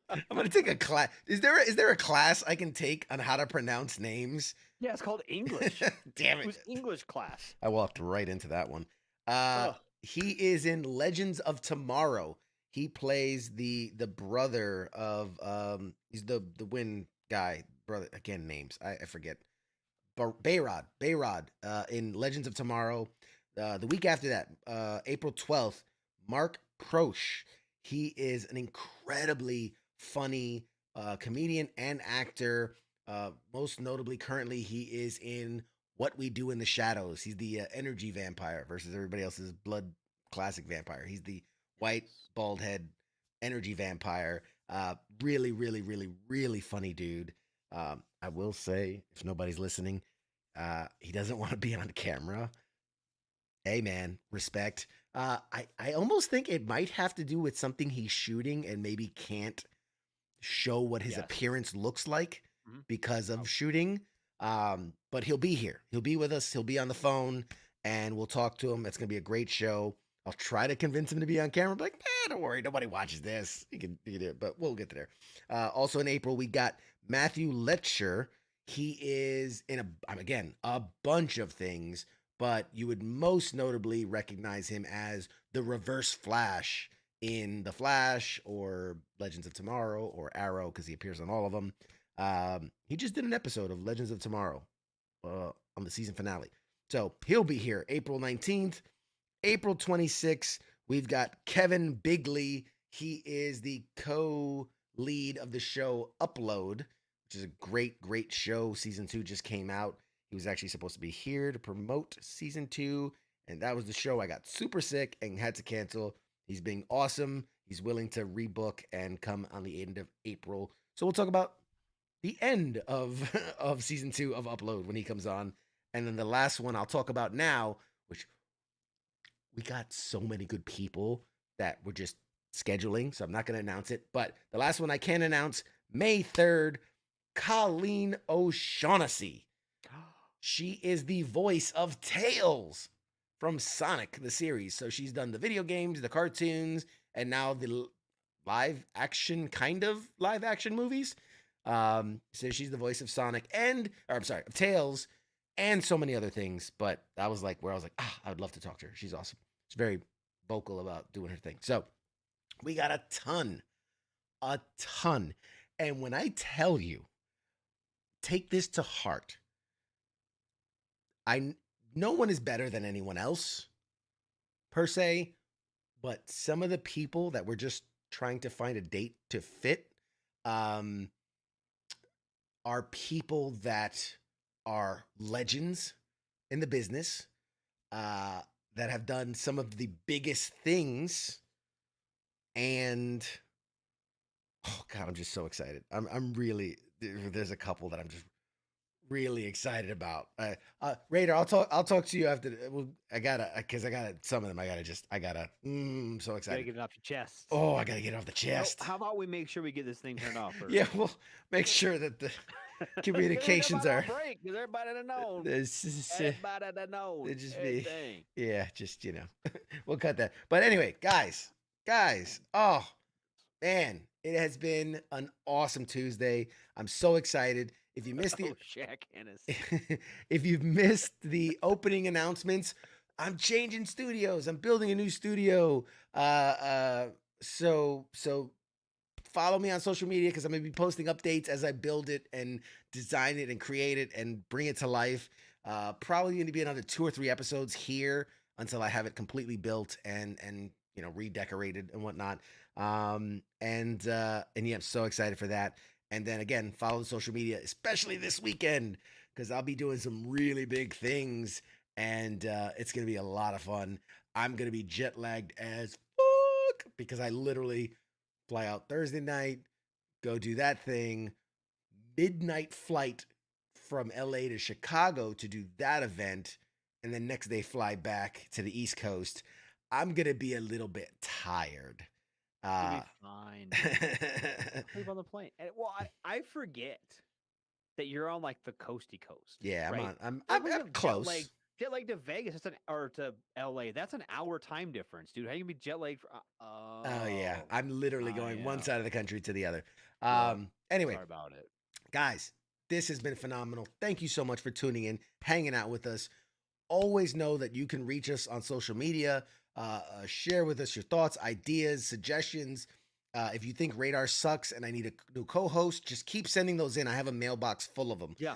I'm gonna take a class. Is there a class I can take on how to pronounce names? Yeah, it's called English. Damn It it. was English class. I walked right into that one. Ugh. He is in Legends of Tomorrow. He plays the brother of he's the wind guy, brother, again names. I forget. Bayrod in Legends of Tomorrow. The week after that, April 12th, Mark Prosh. He is an incredibly funny comedian and actor. Most notably, currently, he is in What We Do in the Shadows. He's the energy vampire versus everybody else's blood classic vampire. He's the white, bald head energy vampire. Really, really, really, really funny dude. I will say, if nobody's listening, he doesn't want to be on camera. Hey, man, respect. I almost think it might have to do with something he's shooting and maybe can't show what his appearance looks like because of shooting. But he'll be here. He'll be with us. He'll be on the phone, and we'll talk to him. It's going to be a great show. I'll try to convince him to be on camera. But like, don't worry, nobody watches this. You can do it, but we'll get to there. Also in April, we got Matthew Letcher. He is in a bunch of things, but you would most notably recognize him as the Reverse Flash in The Flash or Legends of Tomorrow or Arrow, because he appears on all of them. He just did an episode of Legends of Tomorrow on the season finale. So he'll be here April 19th. April 26th, we've got Kevin Bigley. He is the co-lead of the show Upload, which is a great, great show. Season 2 just came out. He was actually supposed to be here to promote season 2, and that was the show. I got super sick and had to cancel. He's being awesome. He's willing to rebook and come on the end of April. So we'll talk about the end of season 2 of Upload when he comes on. And then the last one I'll talk about now, which we got so many good people that we're just scheduling, so I'm not going to announce it. But the last one I can announce, May 3rd, Colleen O'Shaughnessy. She is the voice of Tails from Sonic, the series. So she's done the video games, the cartoons, and now the live action movies. So she's the voice of Sonic of Tails and so many other things. But that was like where I was like, I would love to talk to her. She's awesome. She's very vocal about doing her thing. So we got a ton. And when I tell you, take this to heart. No one is better than anyone else, per se, but some of the people that we're just trying to find a date to fit are people that are legends in the business, that have done some of the biggest things, and oh God, I'm just so excited. I'm really, there's a couple that I'm just really excited about. Raider, I'll talk to you after. Well, I gotta some of them. I'm so excited. Gotta get it off your chest. Oh, I gotta get it off the chest. Well, how about we make sure we get this thing turned off first? Yeah, we'll make sure that the communications are. Break, everybody to know. Everybody to know. It just be. Yeah, just we'll cut that. But anyway, guys. Oh man, it has been an awesome Tuesday. I'm so excited. If you missed if you've missed the opening announcements, I'm changing studios. I'm building a new studio. So follow me on social media because I'm gonna be posting updates as I build it and design it and create it and bring it to life. Probably going to be another 2 or 3 episodes here until I have it completely built and redecorated and whatnot. And yeah, I'm so excited for that. And then again, follow the social media, especially this weekend, because I'll be doing some really big things, and it's going to be a lot of fun. I'm going to be jet lagged as fuck because I literally fly out Thursday night, go do that thing, midnight flight from LA to Chicago to do that event, and then next day fly back to the East Coast. I'm going to be a little bit tired. You'll be fine. Sleep on the plane. And, well, I forget that you're on like the coasty coast. Yeah, right? I'm close. close. Jet lag to Vegas, or to LA. That's an hour time difference, dude. How you gonna be jet lagged? Oh yeah, I'm literally going one side of the country to the other. Anyway, sorry about it, guys. This has been phenomenal. Thank you so much for tuning in, hanging out with us. Always know that you can reach us on social media. Share with us your thoughts, ideas, suggestions. If you think Radar sucks and I need a new co-host, just keep sending those in. I have a mailbox full of them. Yeah,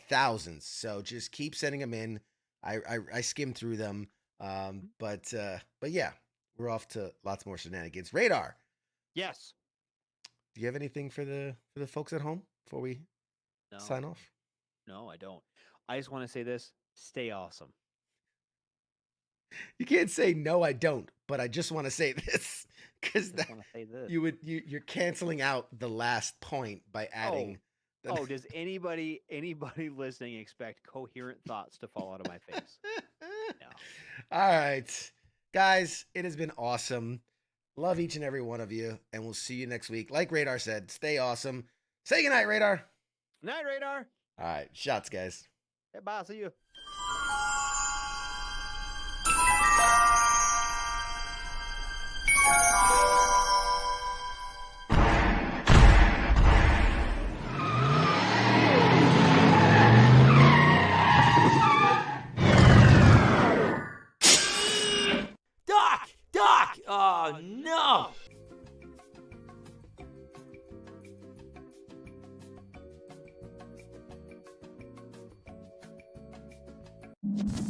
thousands. So just keep sending them in. I skim through them. But yeah, we're off to lots more shenanigans. Radar. Yes. Do you have anything for the folks at home before we sign off? No, I don't. I just want to say this: stay awesome. You can't say no, I don't, but I just want to say this because you're canceling out the last point by adding. Does anybody listening expect coherent thoughts to fall out of my face? No. All right, guys, it has been awesome. Love each and every one of you, and we'll see you next week. Like Radar said, stay awesome. Say goodnight, Radar. Night, Radar. All right, shots, guys. Hey, bye. See you. Doc! Oh, no! You